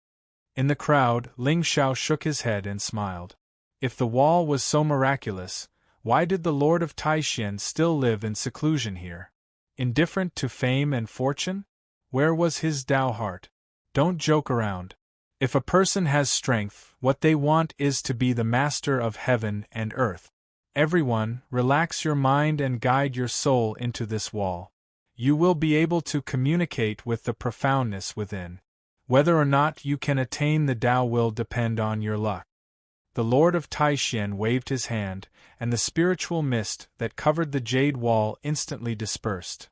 In the crowd, Ling Xiao shook his head and smiled. If the wall was so miraculous, why did the Lord of Taishan still live in seclusion here? Indifferent to fame and fortune? Where was his Tao heart? Don't joke around. If a person has strength, what they want is to be the master of heaven and earth. Everyone, relax your mind and guide your soul into this wall. You will be able to communicate with the profoundness within. Whether or not you can attain the Tao will depend on your luck. The Lord of Taishan waved his hand, and the spiritual mist that covered the jade wall instantly dispersed.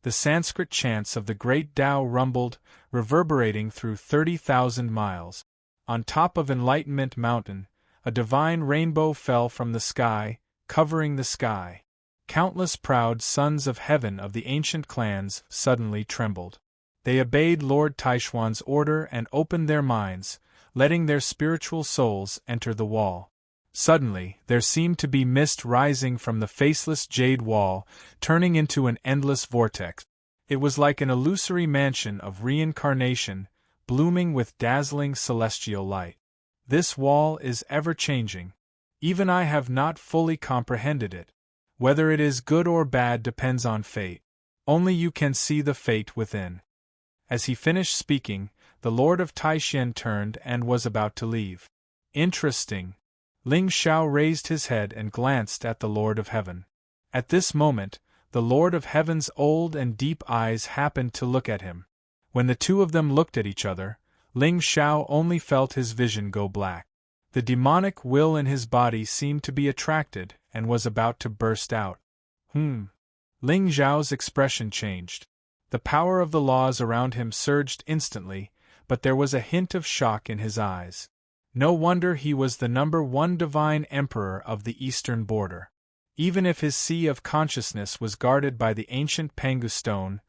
The Sanskrit chants of the great Tao rumbled, reverberating through 30,000 miles. On top of Enlightenment Mountain, a divine rainbow fell from the sky, covering the sky. Countless proud sons of heaven of the ancient clans suddenly trembled. They obeyed Lord Taishuan's order and opened their minds, letting their spiritual souls enter the wall. Suddenly, there seemed to be mist rising from the faceless jade wall, turning into an endless vortex. It was like an illusory mansion of reincarnation, blooming with dazzling celestial light. This wall is ever-changing. Even I have not fully comprehended it. Whether it is good or bad depends on fate. Only you can see the fate within. As he finished speaking, the Lord of Taishan turned and was about to leave. Interesting. Ling Xiao raised his head and glanced at the Lord of Heaven. At this moment, the Lord of Heaven's old and deep eyes happened to look at him. When the two of them looked at each other, Ling Xiao only felt his vision go black. The demonic will in his body seemed to be attracted, and was about to burst out. Ling Zhao's expression changed. The power of the laws around him surged instantly, but there was a hint of shock in his eyes. No wonder he was the #1 divine emperor of the eastern border. Even if his sea of consciousness was guarded by the ancient Pangu stone,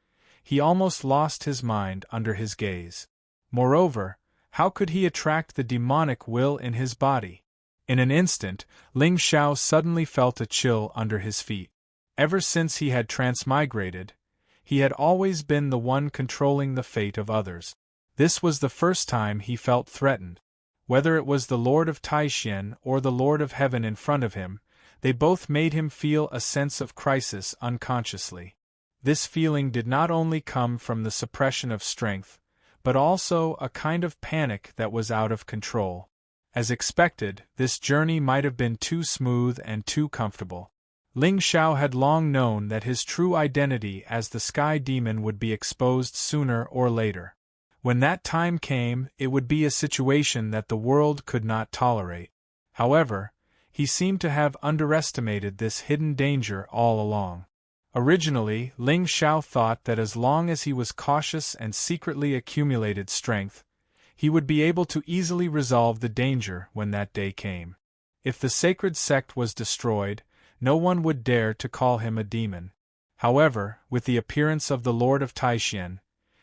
he almost lost his mind under his gaze. Moreover, how could he attract the demonic will in his body? In an instant, Ling Xiao suddenly felt a chill under his feet. Ever since he had transmigrated, he had always been the one controlling the fate of others. This was the first time he felt threatened. Whether it was the Lord of Taishan or the Lord of Heaven in front of him, they both made him feel a sense of crisis unconsciously. This feeling did not only come from the suppression of strength, but also a kind of panic that was out of control. As expected, this journey might have been too smooth and too comfortable. Ling Xiao had long known that his true identity as the Sky Demon would be exposed sooner or later. When that time came, it would be a situation that the world could not tolerate. However, he seemed to have underestimated this hidden danger all along. Originally, Ling Xiao thought that as long as he was cautious and secretly accumulated strength, he would be able to easily resolve the danger when that day came. If the sacred sect was destroyed, no one would dare to call him a demon. However, with the appearance of the Lord of Taishan,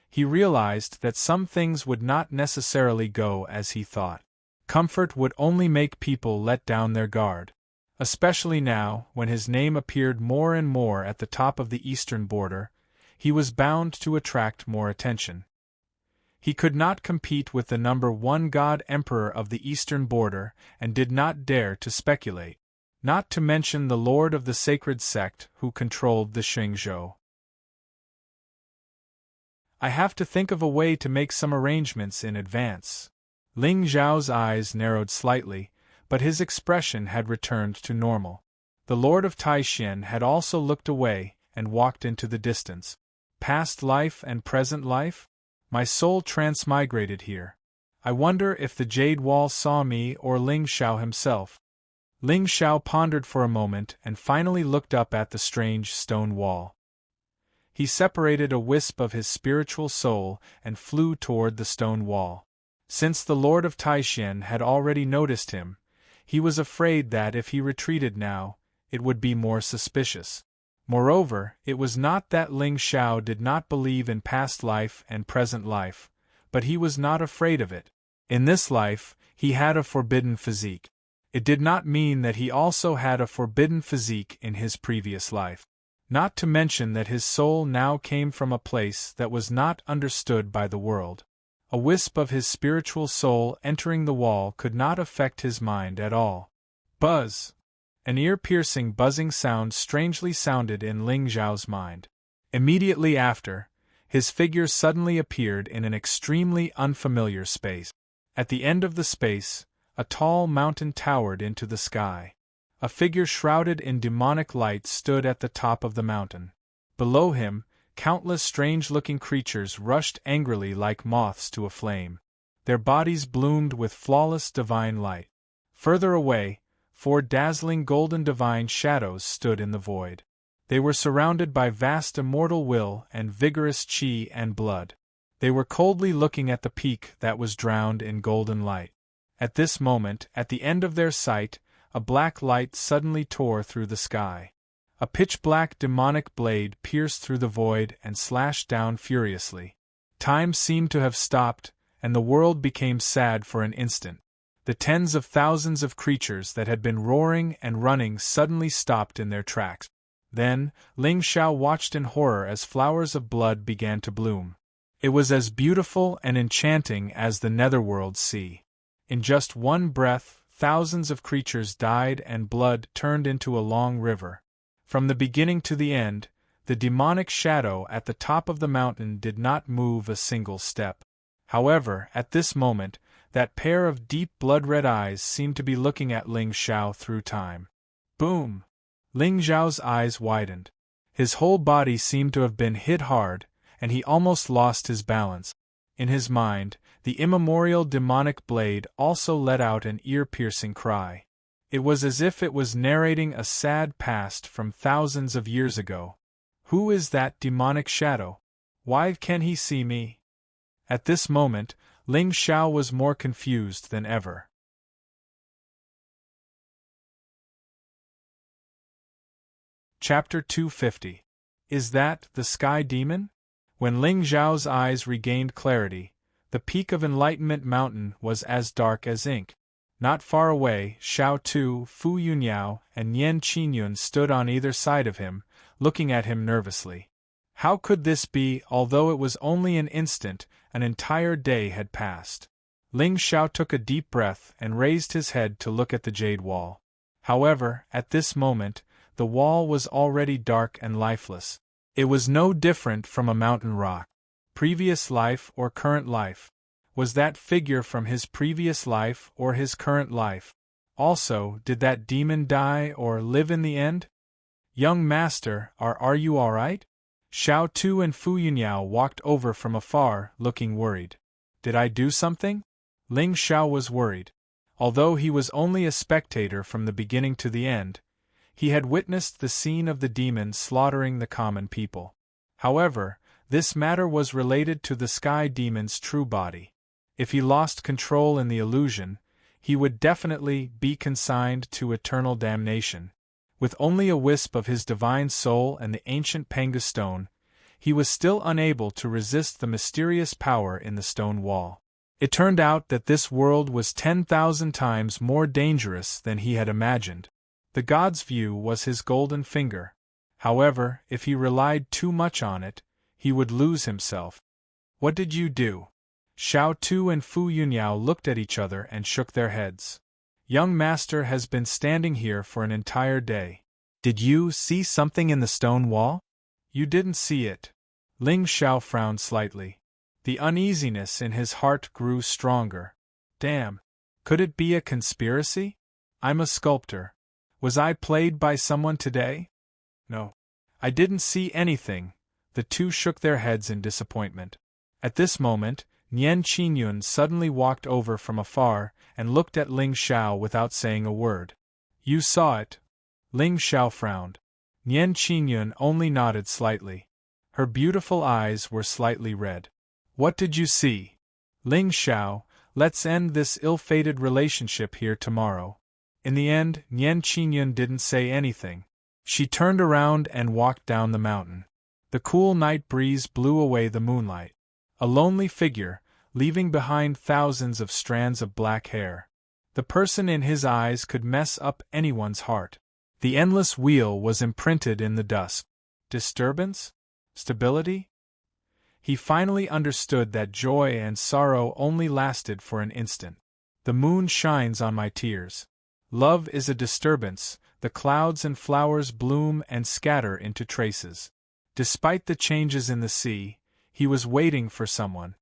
he realized that some things would not necessarily go as he thought. Comfort would only make people let down their guard. Especially now, when his name appeared more and more at the top of the eastern border, he was bound to attract more attention. He could not compete with the #1 God Emperor of the eastern border and did not dare to speculate. Not to mention the Lord of the Sacred Sect who controlled the Xingzhou. I have to think of a way to make some arrangements in advance. Ling Zhao's eyes narrowed slightly, but his expression had returned to normal. The Lord of Taishan had also looked away and walked into the distance. Past life and present life? My soul transmigrated here. I wonder if the Jade Wall saw me or Ling Xiao himself. Ling Xiao pondered for a moment and finally looked up at the strange stone wall. He separated a wisp of his spiritual soul and flew toward the stone wall. Since the Lord of Taishan had already noticed him, he was afraid that if he retreated now, it would be more suspicious. Moreover, it was not that Ling Xiao did not believe in past life and present life, but he was not afraid of it. In this life, he had a forbidden physique. It did not mean that he also had a forbidden physique in his previous life. Not to mention that his soul now came from a place that was not understood by the world. A wisp of his spiritual soul entering the wall could not affect his mind at all. Buzz! An ear-piercing buzzing sound strangely sounded in Ling Zhao's mind. Immediately after, his figure suddenly appeared in an extremely unfamiliar space. At the end of the space, a tall mountain towered into the sky. A figure shrouded in demonic light stood at the top of the mountain. Below him, countless strange-looking creatures rushed angrily like moths to a flame. Their bodies bloomed with flawless divine light. Further away, 4 dazzling golden divine shadows stood in the void. They were surrounded by vast immortal will and vigorous chi and blood. They were coldly looking at the peak that was drowned in golden light. At this moment, at the end of their sight, a black light suddenly tore through the sky. A pitch-black demonic blade pierced through the void and slashed down furiously. Time seemed to have stopped, and the world became sad for an instant. The tens of thousands of creatures that had been roaring and running suddenly stopped in their tracks. Then, Ling Xiao watched in horror as flowers of blood began to bloom. It was as beautiful and enchanting as the netherworld sea. In just one breath, thousands of creatures died and blood turned into a long river. From the beginning to the end, the demonic shadow at the top of the mountain did not move a single step. However, at this moment, that pair of deep blood-red eyes seemed to be looking at Ling Xiao through time. Boom! Ling Xiao's eyes widened. His whole body seemed to have been hit hard, and he almost lost his balance. In his mind, the immemorial demonic blade also let out an ear-piercing cry. It was as if it was narrating a sad past from thousands of years ago. Who is that demonic shadow? Why can he see me? At this moment, Ling Xiao was more confused than ever. Chapter 250. Is that the Sky Demon? When Ling Xiao's eyes regained clarity, the peak of Enlightenment Mountain was as dark as ink. Not far away, Xiao Tu, Fu Yunyao, and Nian Qingyun stood on either side of him, looking at him nervously. How could this be? Although it was only an instant, an entire day had passed. Ling Xiao took a deep breath and raised his head to look at the jade wall. However, at this moment, the wall was already dark and lifeless. It was no different from a mountain rock. Previous life or current life? Was that figure from his previous life or his current life? Also, did that demon die or live in the end? Young master, are you all right? Xiao Tu and Fu Yunyao walked over from afar, looking worried. Did I do something? Ling Xiao was worried. Although he was only a spectator from the beginning to the end, he had witnessed the scene of the demon slaughtering the common people. However, this matter was related to the Sky Demon's true body. If he lost control in the illusion, he would definitely be consigned to eternal damnation. With only a wisp of his divine soul and the ancient Panga stone, he was still unable to resist the mysterious power in the stone wall. It turned out that this world was 10,000 times more dangerous than he had imagined. The god's view was his golden finger. However, if he relied too much on it, he would lose himself. What did you do? Xiao Tu and Fu Yunyao looked at each other and shook their heads. Young master has been standing here for an entire day. Did you see something in the stone wall? You didn't see it. Ling Xiao frowned slightly. The uneasiness in his heart grew stronger. Damn. Could it be a conspiracy? I'm a sculptor. Was I played by someone today? No. I didn't see anything. The two shook their heads in disappointment. At this moment, Nian Qingyun suddenly walked over from afar and looked at Ling Xiao without saying a word. You saw it? Ling Xiao frowned. Nian Qingyun only nodded slightly. Her beautiful eyes were slightly red. What did you see? Ling Xiao, let's end this ill-fated relationship here tomorrow. In the end, Nian Qingyun didn't say anything. She turned around and walked down the mountain. The cool night breeze blew away the moonlight. A lonely figure, leaving behind thousands of strands of black hair. The person in his eyes could mess up anyone's heart. The endless wheel was imprinted in the dusk. Disturbance? Stability? He finally understood that joy and sorrow only lasted for an instant. The moon shines on my tears. Love is a disturbance, the clouds and flowers bloom and scatter into traces. Despite the changes in the sea, he was waiting for someone.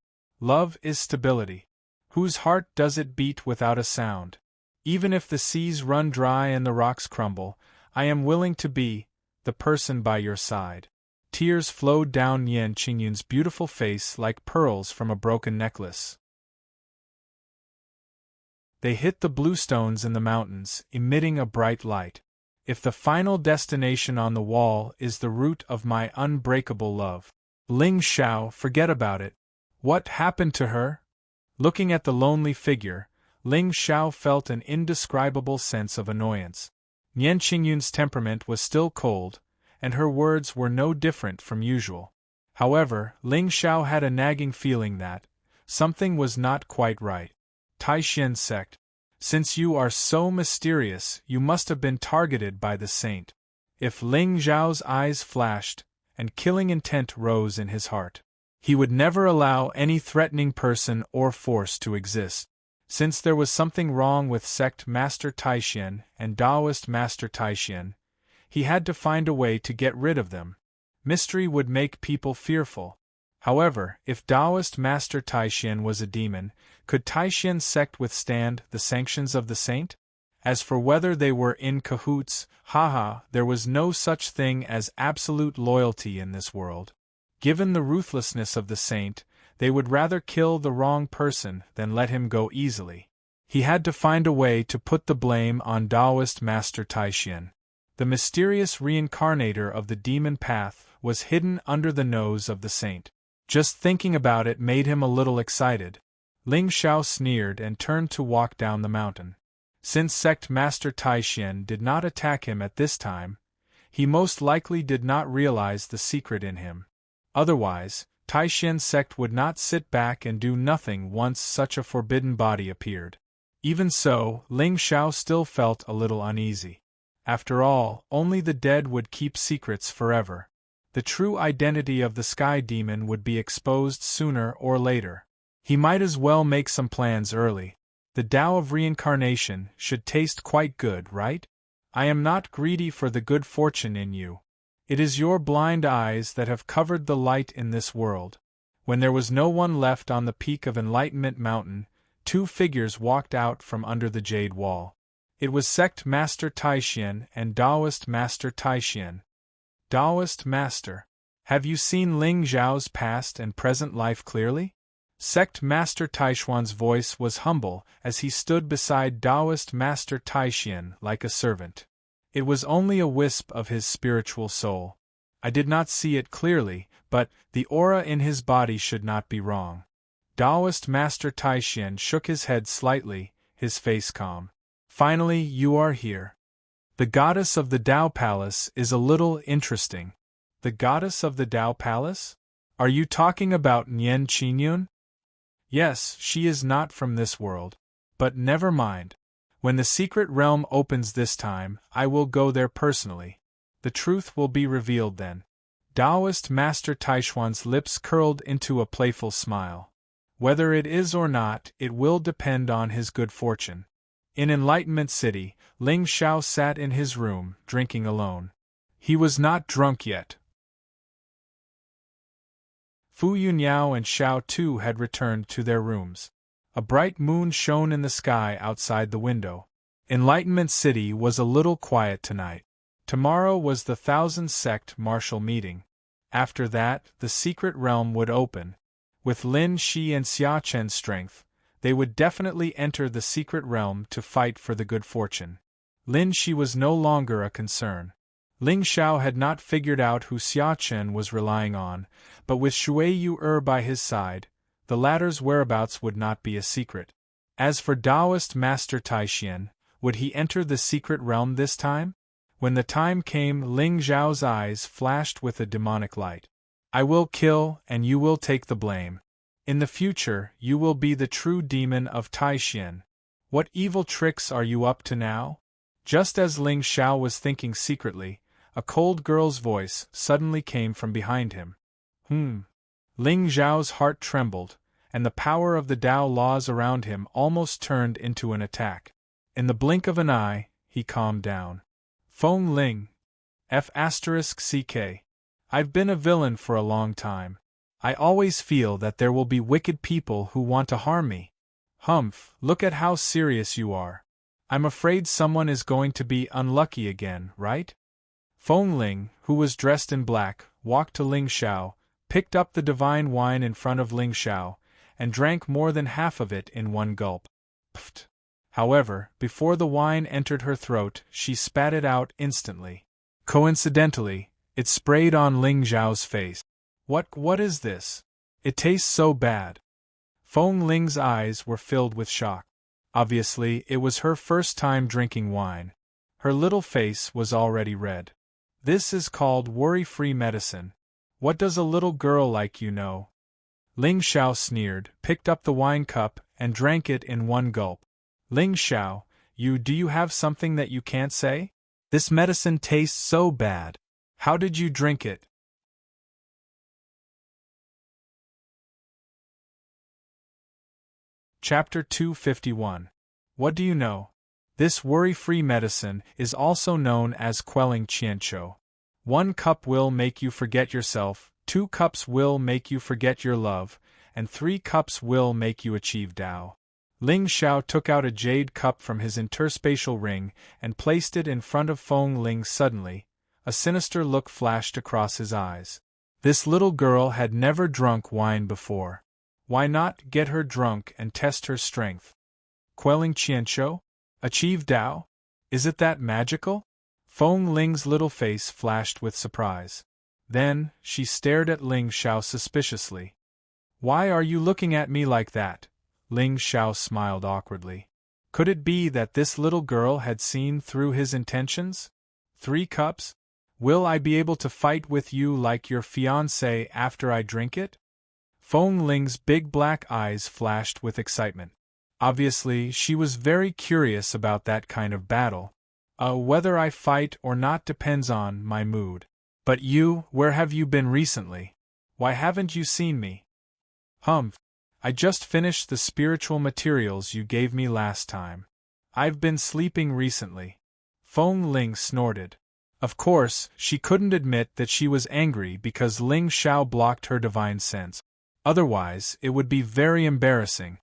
Love is stability. Whose heart does it beat without a sound? Even if the seas run dry and the rocks crumble, I am willing to be the person by your side. Tears flowed down Nian Qingyun's beautiful face like pearls from a broken necklace. They hit the blue stones in the mountains, emitting a bright light. If the final destination on the wall is the root of my unbreakable love, Ling Xiao, forget about it. What happened to her? Looking at the lonely figure, Ling Xiao felt an indescribable sense of annoyance. Nian Qingyun's temperament was still cold, and her words were no different from usual. However, Ling Xiao had a nagging feeling that something was not quite right. Taishan sect. Since you are so mysterious, you must have been targeted by the saint. If Ling Xiao's eyes flashed, and killing intent rose in his heart, he would never allow any threatening person or force to exist. Since there was something wrong with sect Master Taishan and Taoist Master Taishan, he had to find a way to get rid of them. Mystery would make people fearful. However, if Taoist Master Taishan was a demon, could Taishan's sect withstand the sanctions of the saint? As for whether they were in cahoots, there was no such thing as absolute loyalty in this world. Given the ruthlessness of the saint, they would rather kill the wrong person than let him go easily. He had to find a way to put the blame on Taoist Master Taishan. The mysterious reincarnator of the demon path was hidden under the nose of the saint. Just thinking about it made him a little excited. Ling Xiao sneered and turned to walk down the mountain. Since Sect Master Taishan did not attack him at this time, he most likely did not realize the secret in him. Otherwise, Taishan's sect would not sit back and do nothing once such a forbidden body appeared. Even so, Ling Xiao still felt a little uneasy. After all, only the dead would keep secrets forever. The true identity of the Sky Demon would be exposed sooner or later. He might as well make some plans early. The Tao of reincarnation should taste quite good, right? I am not greedy for the good fortune in you. It is your blind eyes that have covered the light in this world. When there was no one left on the peak of Enlightenment Mountain, two figures walked out from under the jade wall. It was Sect Master Taishan and Taoist Master Taishan. Taoist Master, have you seen Ling Xiao's past and present life clearly? Sect Master Taishuan's voice was humble as he stood beside Taoist Master Taishan like a servant. It was only a wisp of his spiritual soul. I did not see it clearly, but the aura in his body should not be wrong. Taoist Master Taishan shook his head slightly, his face calm. Finally, you are here. The goddess of the Tao Palace is a little interesting. The goddess of the Tao Palace? Are you talking about Nian Qinyun? Yes, she is not from this world. But never mind. When the secret realm opens this time, I will go there personally. The truth will be revealed then. Taoist Master Taishuan's lips curled into a playful smile. Whether it is or not, it will depend on his good fortune. In Enlightenment City, Ling Xiao sat in his room, drinking alone. He was not drunk yet. Fu Yunyao and Xiao Tu had returned to their rooms. A bright moon shone in the sky outside the window. Enlightenment City was a little quiet tonight. Tomorrow was the Thousand Sect martial meeting. After that, the secret realm would open. With Lin Shi and Xia Chen's strength, they would definitely enter the secret realm to fight for the good fortune. Lin Shi was no longer a concern. Ling Xiao had not figured out who Xia Chen was relying on, but with Shui Yu by his side, the latter's whereabouts would not be a secret. As for Taoist Master Taishan, would he enter the secret realm this time? When the time came, Ling Xiao's eyes flashed with a demonic light. I will kill, and you will take the blame. In the future, you will be the true demon of Taishan. What evil tricks are you up to now? Just as Ling Xiao was thinking secretly, a cold girl's voice suddenly came from behind him. Ling Xiao's heart trembled, and the power of the Tao laws around him almost turned into an attack. In the blink of an eye, he calmed down. Feng Ling. F***CK. I've been a villain for a long time. I always feel that there will be wicked people who want to harm me. Humph, look at how serious you are. I'm afraid someone is going to be unlucky again, right? Feng Ling, who was dressed in black, walked to Ling Xiao, picked up the divine wine in front of Ling Xiao, and drank more than half of it in one gulp. Pfft. However, before the wine entered her throat, she spat it out instantly. Coincidentally, it sprayed on Ling Xiao's face. What is this? It tastes so bad. Feng Ling's eyes were filled with shock. Obviously, it was her first time drinking wine. Her little face was already red. This is called worry-free medicine. What does a little girl like you know? Ling Xiao sneered, picked up the wine cup, and drank it in one gulp. Ling Xiao, do you have something that you can't say? This medicine tastes so bad. How did you drink it? Chapter 251. What do you know? This worry-free medicine is also known as quelling qianqiu. 1 cup will make you forget yourself, 2 cups will make you forget your love, and 3 cups will make you achieve Tao. Ling Xiao took out a jade cup from his interspatial ring and placed it in front of Feng Ling. Suddenly, a sinister look flashed across his eyes. This little girl had never drunk wine before. Why not get her drunk and test her strength? quelling qianqiu? Achieve Dao? Is it that magical? Feng Ling's little face flashed with surprise. Then, she stared at Ling Xiao suspiciously. Why are you looking at me like that? Ling Xiao smiled awkwardly. Could it be that this little girl had seen through his intentions? 3 cups? Will I be able to fight with you like your fiancé after I drink it? Feng Ling's big black eyes flashed with excitement. Obviously, she was very curious about that kind of battle. Whether I fight or not depends on my mood. But you, where have you been recently? Why haven't you seen me? Humph. I just finished the spiritual materials you gave me last time. I've been sleeping recently. Feng Ling snorted. Of course, she couldn't admit that she was angry because Ling Xiao blocked her divine sense. Otherwise, it would be very embarrassing.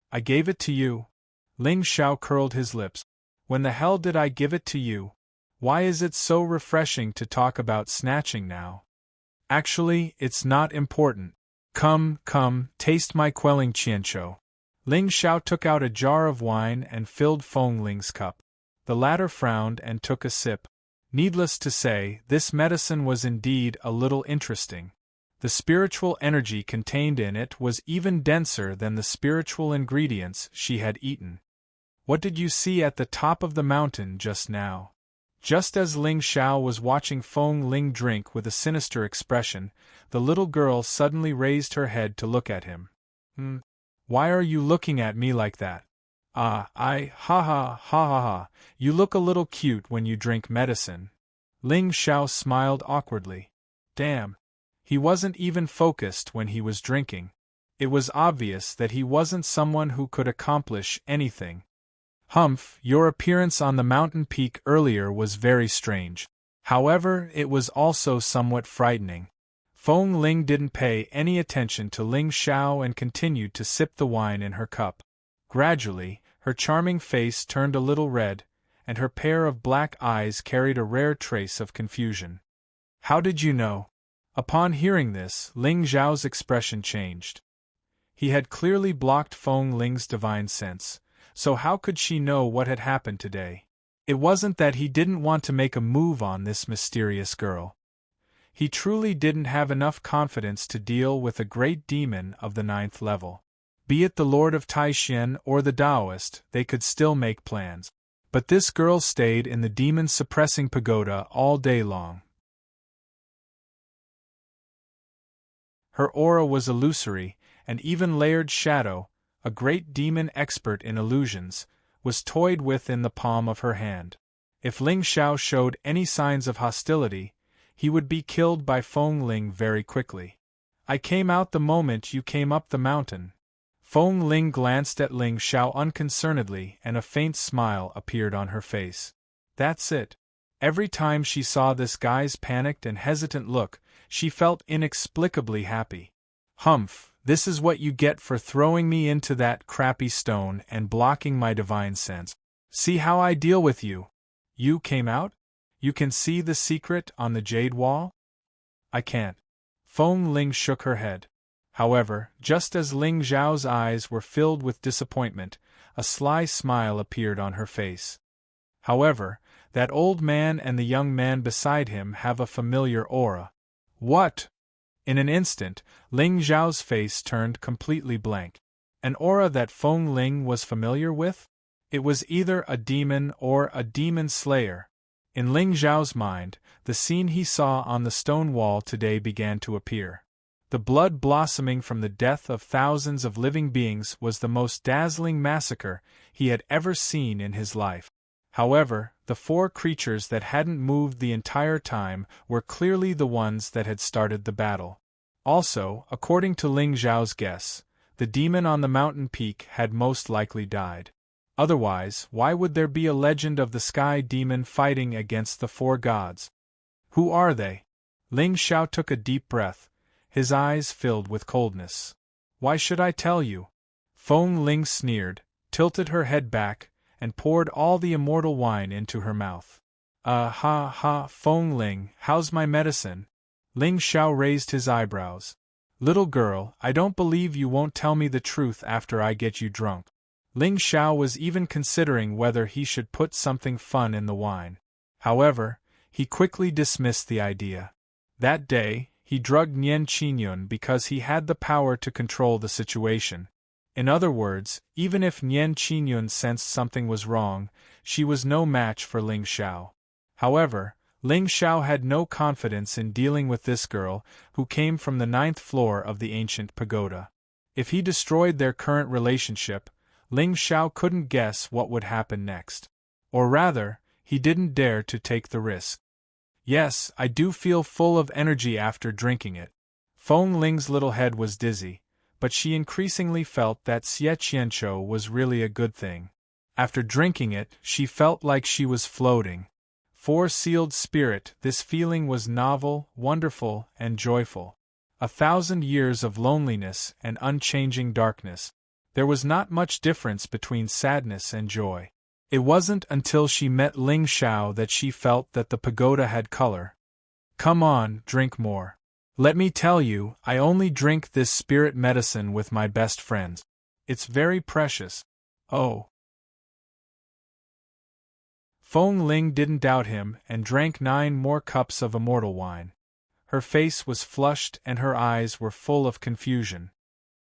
I gave it to you. Ling Xiao curled his lips. When the hell did I give it to you? Why is it so refreshing to talk about snatching now? Actually, it's not important. Come, taste my quelling qianqiu. Ling Xiao took out a jar of wine and filled Feng Ling's cup. The latter frowned and took a sip. Needless to say, this medicine was indeed a little interesting. The spiritual energy contained in it was even denser than the spiritual ingredients she had eaten. What did you see at the top of the mountain just now? Just as Ling Xiao was watching Feng Ling drink with a sinister expression, the little girl suddenly raised her head to look at him. Why are you looking at me like that? Ha ha, you look a little cute when you drink medicine. Ling Xiao smiled awkwardly. Damn. He wasn't even focused when he was drinking. It was obvious that he wasn't someone who could accomplish anything. Humph, your appearance on the mountain peak earlier was very strange. However, it was also somewhat frightening. Feng Ling didn't pay any attention to Ling Xiao and continued to sip the wine in her cup. Gradually, her charming face turned a little red, and her pair of black eyes carried a rare trace of confusion. How did you know? Upon hearing this, Ling Xiao's expression changed. He had clearly blocked Feng Ling's divine sense, so how could she know what had happened today? It wasn't that he didn't want to make a move on this mysterious girl. He truly didn't have enough confidence to deal with a great demon of the 9th level. Be it the Lord of Taishan or the Taoist, they could still make plans. But this girl stayed in the demon-suppressing pagoda all day long. Her aura was illusory, and even Layered Shadow, a great demon expert in illusions, was toyed with in the palm of her hand. If Ling Xiao showed any signs of hostility, he would be killed by Feng Ling very quickly. I came out the moment you came up the mountain. Feng Ling glanced at Ling Xiao unconcernedly and a faint smile appeared on her face. That's it. Every time she saw this guy's panicked and hesitant look, she felt inexplicably happy. Humph, this is what you get for throwing me into that crappy stone and blocking my divine sense. See how I deal with you. You came out? You can see the secret on the jade wall? I can't. Feng Ling shook her head. However, just as Ling Xiao's eyes were filled with disappointment, a sly smile appeared on her face. However, that old man and the young man beside him have a familiar aura. What? In an instant, Ling Xiao's face turned completely blank. An aura that Feng Ling was familiar with? It was either a demon or a demon slayer. In Ling Xiao's mind, the scene he saw on the stone wall today began to appear. The blood blossoming from the death of thousands of living beings was the most dazzling massacre he had ever seen in his life. However, the 4 creatures that hadn't moved the entire time were clearly the ones that had started the battle. Also, according to Ling Xiao's guess, the demon on the mountain peak had most likely died. Otherwise, why would there be a legend of the sky demon fighting against the 4 gods? Who are they? Ling Xiao took a deep breath, his eyes filled with coldness. Why should I tell you? Feng Ling sneered, tilted her head back, and poured all the immortal wine into her mouth. Feng Ling, how's my medicine? Ling Xiao raised his eyebrows. Little girl, I don't believe you won't tell me the truth after I get you drunk. Ling Xiao was even considering whether he should put something fun in the wine. However, he quickly dismissed the idea. That day, he drugged Nian Qingyun because he had the power to control the situation. In other words, even if Nian Qingyun sensed something was wrong, she was no match for Ling Xiao. However, Ling Xiao had no confidence in dealing with this girl, who came from the 9th floor of the ancient pagoda. If he destroyed their current relationship, Ling Xiao couldn't guess what would happen next. Or rather, he didn't dare to take the risk. Yes, I do feel full of energy after drinking it. Feng Ling's little head was dizzy, but she increasingly felt that Xie Qianqiu was really a good thing. After drinking it, she felt like she was floating. For sealed spirit, this feeling was novel, wonderful, and joyful. 1,000 years of loneliness and unchanging darkness. There was not much difference between sadness and joy. It wasn't until she met Ling Xiao that she felt that the pagoda had color. Come on, drink more. Let me tell you, I only drink this spirit medicine with my best friends. It's very precious. Oh. Feng Ling didn't doubt him and drank 9 more cups of immortal wine. Her face was flushed and her eyes were full of confusion.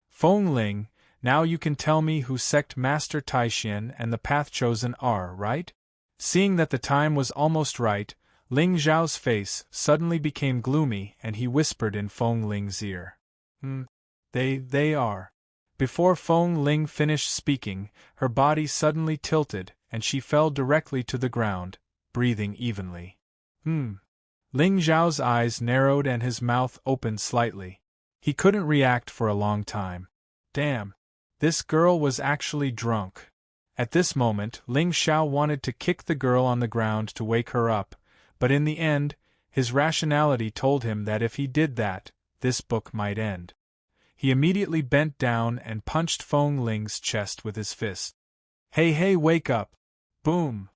Feng Ling, now you can tell me who sect Master Taixian and the path chosen are, right? Seeing that the time was almost right, Ling Zhao's face suddenly became gloomy and he whispered in Feng Ling's ear. They are. Before Feng Ling finished speaking, her body suddenly tilted and she fell directly to the ground, breathing evenly. Ling Zhao's eyes narrowed and his mouth opened slightly. He couldn't react for a long time. Damn. This girl was actually drunk. At this moment, Ling Xiao wanted to kick the girl on the ground to wake her up, but in the end, his rationality told him that if he did that, this book might end. He immediately bent down and punched Feng Ling's chest with his fist. Hey, wake up! Boom!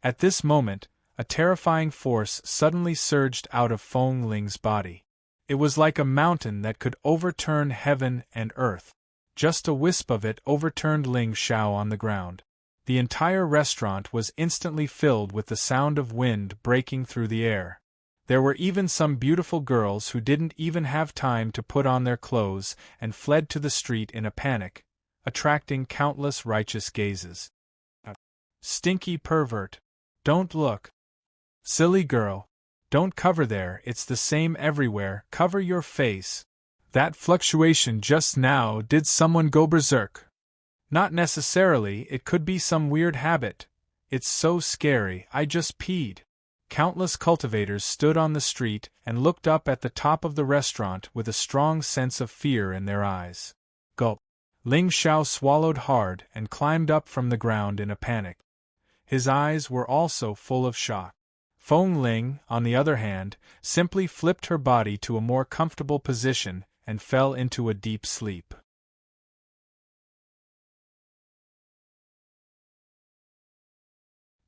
At this moment, a terrifying force suddenly surged out of Feng Ling's body. It was like a mountain that could overturn heaven and earth. Just a wisp of it overturned Ling Xiao on the ground. The entire restaurant was instantly filled with the sound of wind breaking through the air. There were even some beautiful girls who didn't even have time to put on their clothes and fled to the street in a panic, attracting countless righteous gazes. Stinky pervert. Don't look. Silly girl. Don't cover there, it's the same everywhere, cover your face. That fluctuation just now, did someone go berserk? Not necessarily, it could be some weird habit. It's so scary, I just peed. Countless cultivators stood on the street and looked up at the top of the restaurant with a strong sense of fear in their eyes. Gulp. Ling Xiao swallowed hard and climbed up from the ground in a panic. His eyes were also full of shock. Feng Ling, on the other hand, simply flipped her body to a more comfortable position and fell into a deep sleep.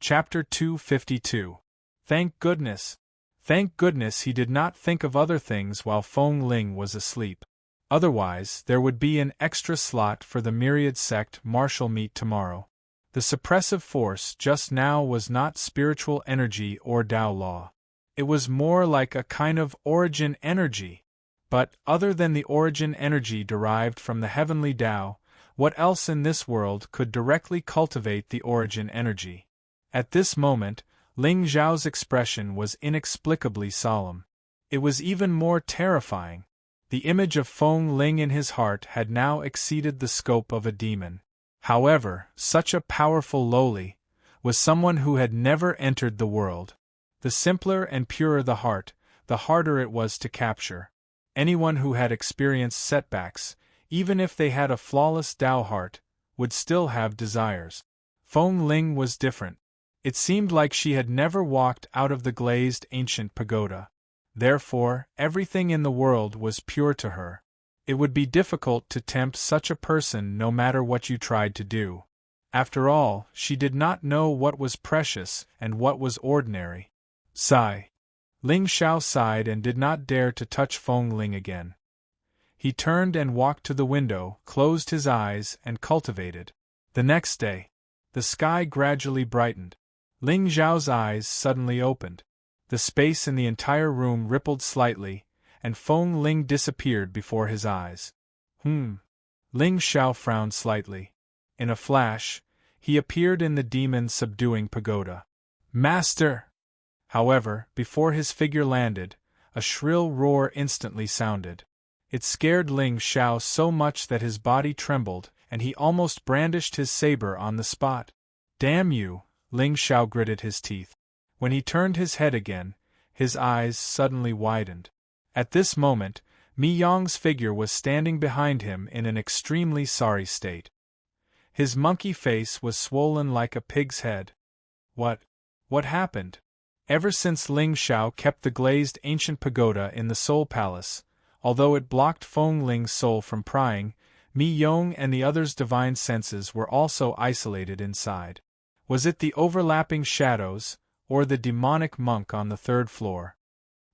Chapter 252. Thank goodness! Thank goodness he did not think of other things while Feng Ling was asleep. Otherwise, there would be an extra slot for the myriad sect martial meet tomorrow. The suppressive force just now was not spiritual energy or Tao law. It was more like a kind of origin energy. But, other than the origin energy derived from the heavenly Tao, what else in this world could directly cultivate the origin energy? At this moment, Ling Zhao's expression was inexplicably solemn. It was even more terrifying. The image of Feng Ling in his heart had now exceeded the scope of a demon. However, such a powerful lowly was someone who had never entered the world. The simpler and purer the heart, the harder it was to capture. Anyone who had experienced setbacks, even if they had a flawless Tao heart, would still have desires. Feng Ling was different. It seemed like she had never walked out of the glazed ancient pagoda. Therefore, everything in the world was pure to her. It would be difficult to tempt such a person no matter what you tried to do. After all, she did not know what was precious and what was ordinary. Sigh. Ling Xiao sighed and did not dare to touch Feng Ling again. He turned and walked to the window, closed his eyes, and cultivated. The next day, the sky gradually brightened. Ling Zhao's eyes suddenly opened. The space in the entire room rippled slightly, and Feng Ling disappeared before his eyes. Ling Xiao frowned slightly. In a flash, he appeared in the demon-subduing pagoda. Master! However, before his figure landed, a shrill roar instantly sounded. It scared Ling Xiao so much that his body trembled, and he almost brandished his saber on the spot. Damn you! Ling Xiao gritted his teeth. When he turned his head again, his eyes suddenly widened. At this moment, Mi Yong's figure was standing behind him in an extremely sorry state. His monkey face was swollen like a pig's head. What happened? Ever since Ling Xiao kept the glazed ancient pagoda in the Soul Palace, although it blocked Feng Ling's soul from prying, Mi Yong and the others' divine senses were also isolated inside. Was it the overlapping shadows, or the demonic monk on the third floor?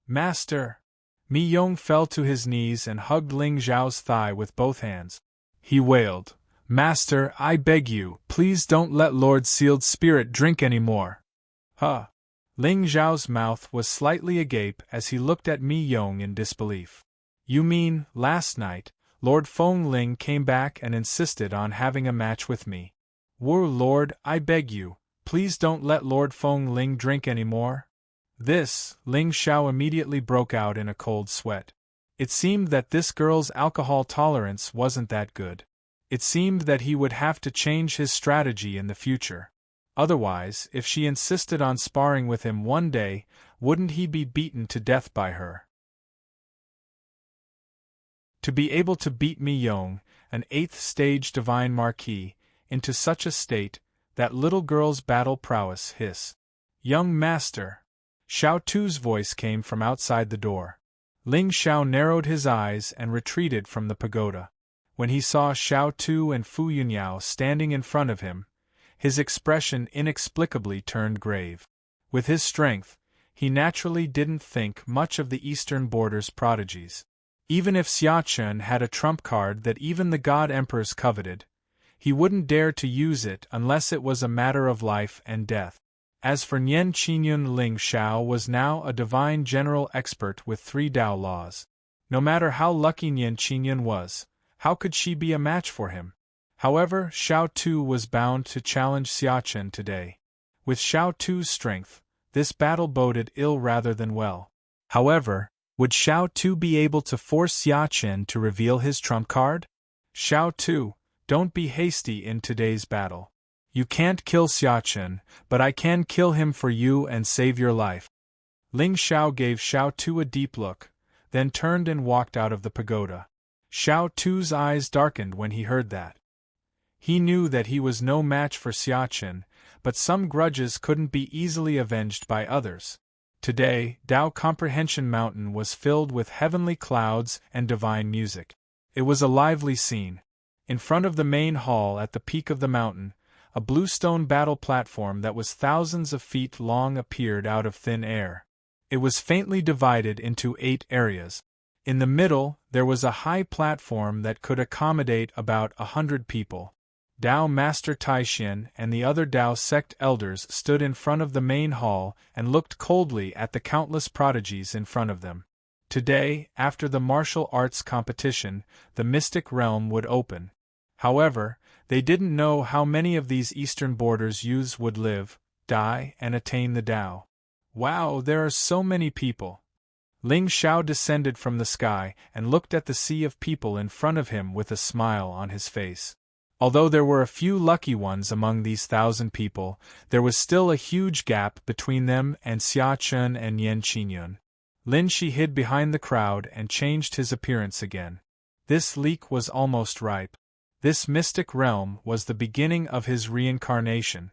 Master! Mi Yong fell to his knees and hugged Ling Zhao's thigh with both hands. He wailed, Master, I beg you, please don't let Lord Sealed Spirit drink any more. Huh! Ling Zhao's mouth was slightly agape as he looked at Mi Yong in disbelief. You mean, last night, Lord Feng Ling came back and insisted on having a match with me? Wu Lord, I beg you, please don't let Lord Feng Ling drink any more? This, Ling Xiao immediately broke out in a cold sweat. It seemed that this girl's alcohol tolerance wasn't that good. It seemed that he would have to change his strategy in the future. Otherwise, if she insisted on sparring with him one day, wouldn't he be beaten to death by her? To be able to beat Mi Yong, an 8th stage divine marquis, into such a state, that little girl's battle prowess hiss. Young master! Xiao Tu's voice came from outside the door. Ling Xiao narrowed his eyes and retreated from the pagoda. When he saw Xiao Tu and Fu Yunyao standing in front of him, his expression inexplicably turned grave. With his strength, he naturally didn't think much of the Eastern Border's prodigies. Even if Xia Chen had a trump card that even the God Emperors coveted, he wouldn't dare to use it unless it was a matter of life and death. As for Nian Qingyun, Ling Xiao was now a divine general expert with 3 Dao laws. No matter how lucky Nian Qingyun was, how could she be a match for him? However, Xiao Tu was bound to challenge Xia Chen today. With Xiao Tu's strength, this battle boded ill rather than well. However, would Xiao Tu be able to force Xia Chen to reveal his trump card? Xiao Tu, don't be hasty in today's battle. You can't kill Xia Chen, but I can kill him for you and save your life. Ling Xiao gave Xiao Tu a deep look, then turned and walked out of the pagoda. Xiao Tu's eyes darkened when he heard that. He knew that he was no match for Xia Chen, but some grudges couldn't be easily avenged by others. Today, Dao Comprehension Mountain was filled with heavenly clouds and divine music. It was a lively scene. In front of the main hall at the peak of the mountain, a bluestone battle platform that was thousands of feet long appeared out of thin air. It was faintly divided into 8 areas. In the middle, there was a high platform that could accommodate about 100 people. Dao Master Taixin and the other Dao sect elders stood in front of the main hall and looked coldly at the countless prodigies in front of them. Today, after the martial arts competition, the mystic realm would open. However, they didn't know how many of these Eastern Borders youths would live, die, and attain the Dao. Wow, there are so many people! Ling Xiao descended from the sky and looked at the sea of people in front of him with a smile on his face. Although there were a few lucky ones among these 1,000 people, there was still a huge gap between them and Xia Chen and Nian Qingyun. Lin Shi hid behind the crowd and changed his appearance again. This leak was almost ripe. This mystic realm was the beginning of his reincarnation.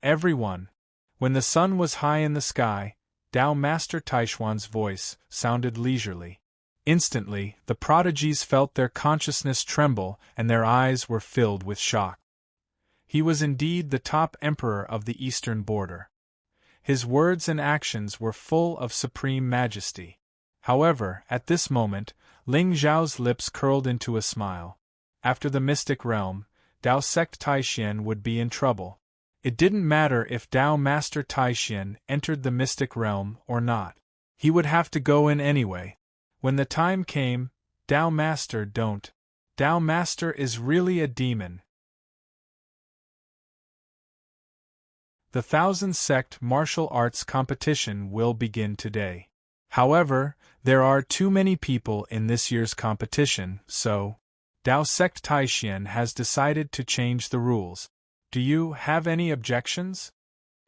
Everyone. When the sun was high in the sky, Dao Master Taishuan's voice sounded leisurely. Instantly, the prodigies felt their consciousness tremble and their eyes were filled with shock. He was indeed the top emperor of the Eastern Border. His words and actions were full of supreme majesty. However, at this moment, Ling Zhao's lips curled into a smile. After the mystic realm, Dao Sect Taishan would be in trouble. It didn't matter if Dao Master Taishan entered the mystic realm or not. He would have to go in anyway. When the time came, Dao Master don't. Dao Master is really a demon. The 1000 Sect martial arts competition will begin today. However, there are too many people in this year's competition, so Dao Sect Taishan has decided to change the rules. Do you have any objections?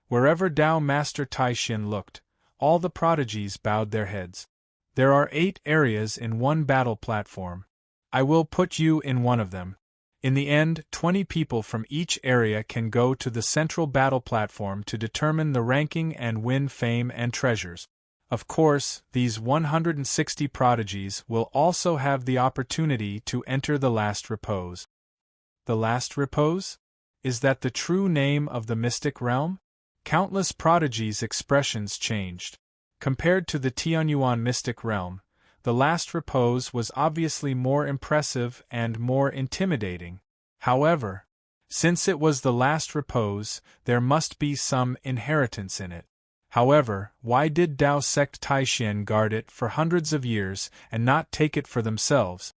Wherever Dao Master Taishan looked, all the prodigies bowed their heads. There are 8 areas in one battle platform. I will put you in one of them. In the end, 20 people from each area can go to the central battle platform to determine the ranking and win fame and treasures. Of course, these 160 prodigies will also have the opportunity to enter the last repose. The last repose? Is that the true name of the mystic realm? Countless prodigies' expressions changed. Compared to the Tianyuan mystic realm, the last repose was obviously more impressive and more intimidating. However, since it was the last repose, there must be some inheritance in it. However, why did Dao Sect Taishan guard it for hundreds of years and not take it for themselves?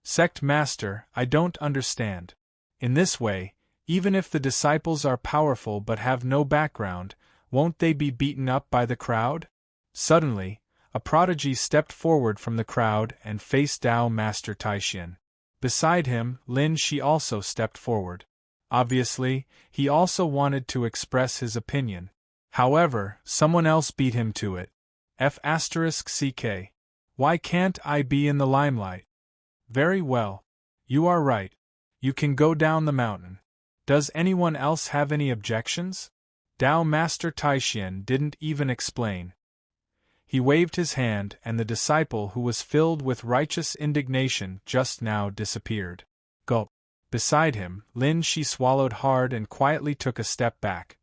Sect Master, I don't understand. In this way, even if the disciples are powerful but have no background, won't they be beaten up by the crowd? Suddenly, a prodigy stepped forward from the crowd and faced Dao Master Taishan. Beside him, Lin Shi also stepped forward. Obviously, he also wanted to express his opinion. However, someone else beat him to it. F***CK. Why can't I be in the limelight? Very well. You are right. You can go down the mountain. Does anyone else have any objections? Dao Master Taishan didn't even explain. He waved his hand and the disciple who was filled with righteous indignation just now disappeared. Gulp. Beside him, Lin Shi swallowed hard and quietly took a step back.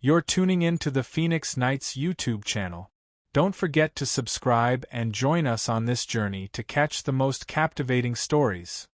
You're tuning in to the Phoenix Knights YouTube channel. Don't forget to subscribe and join us on this journey to catch the most captivating stories.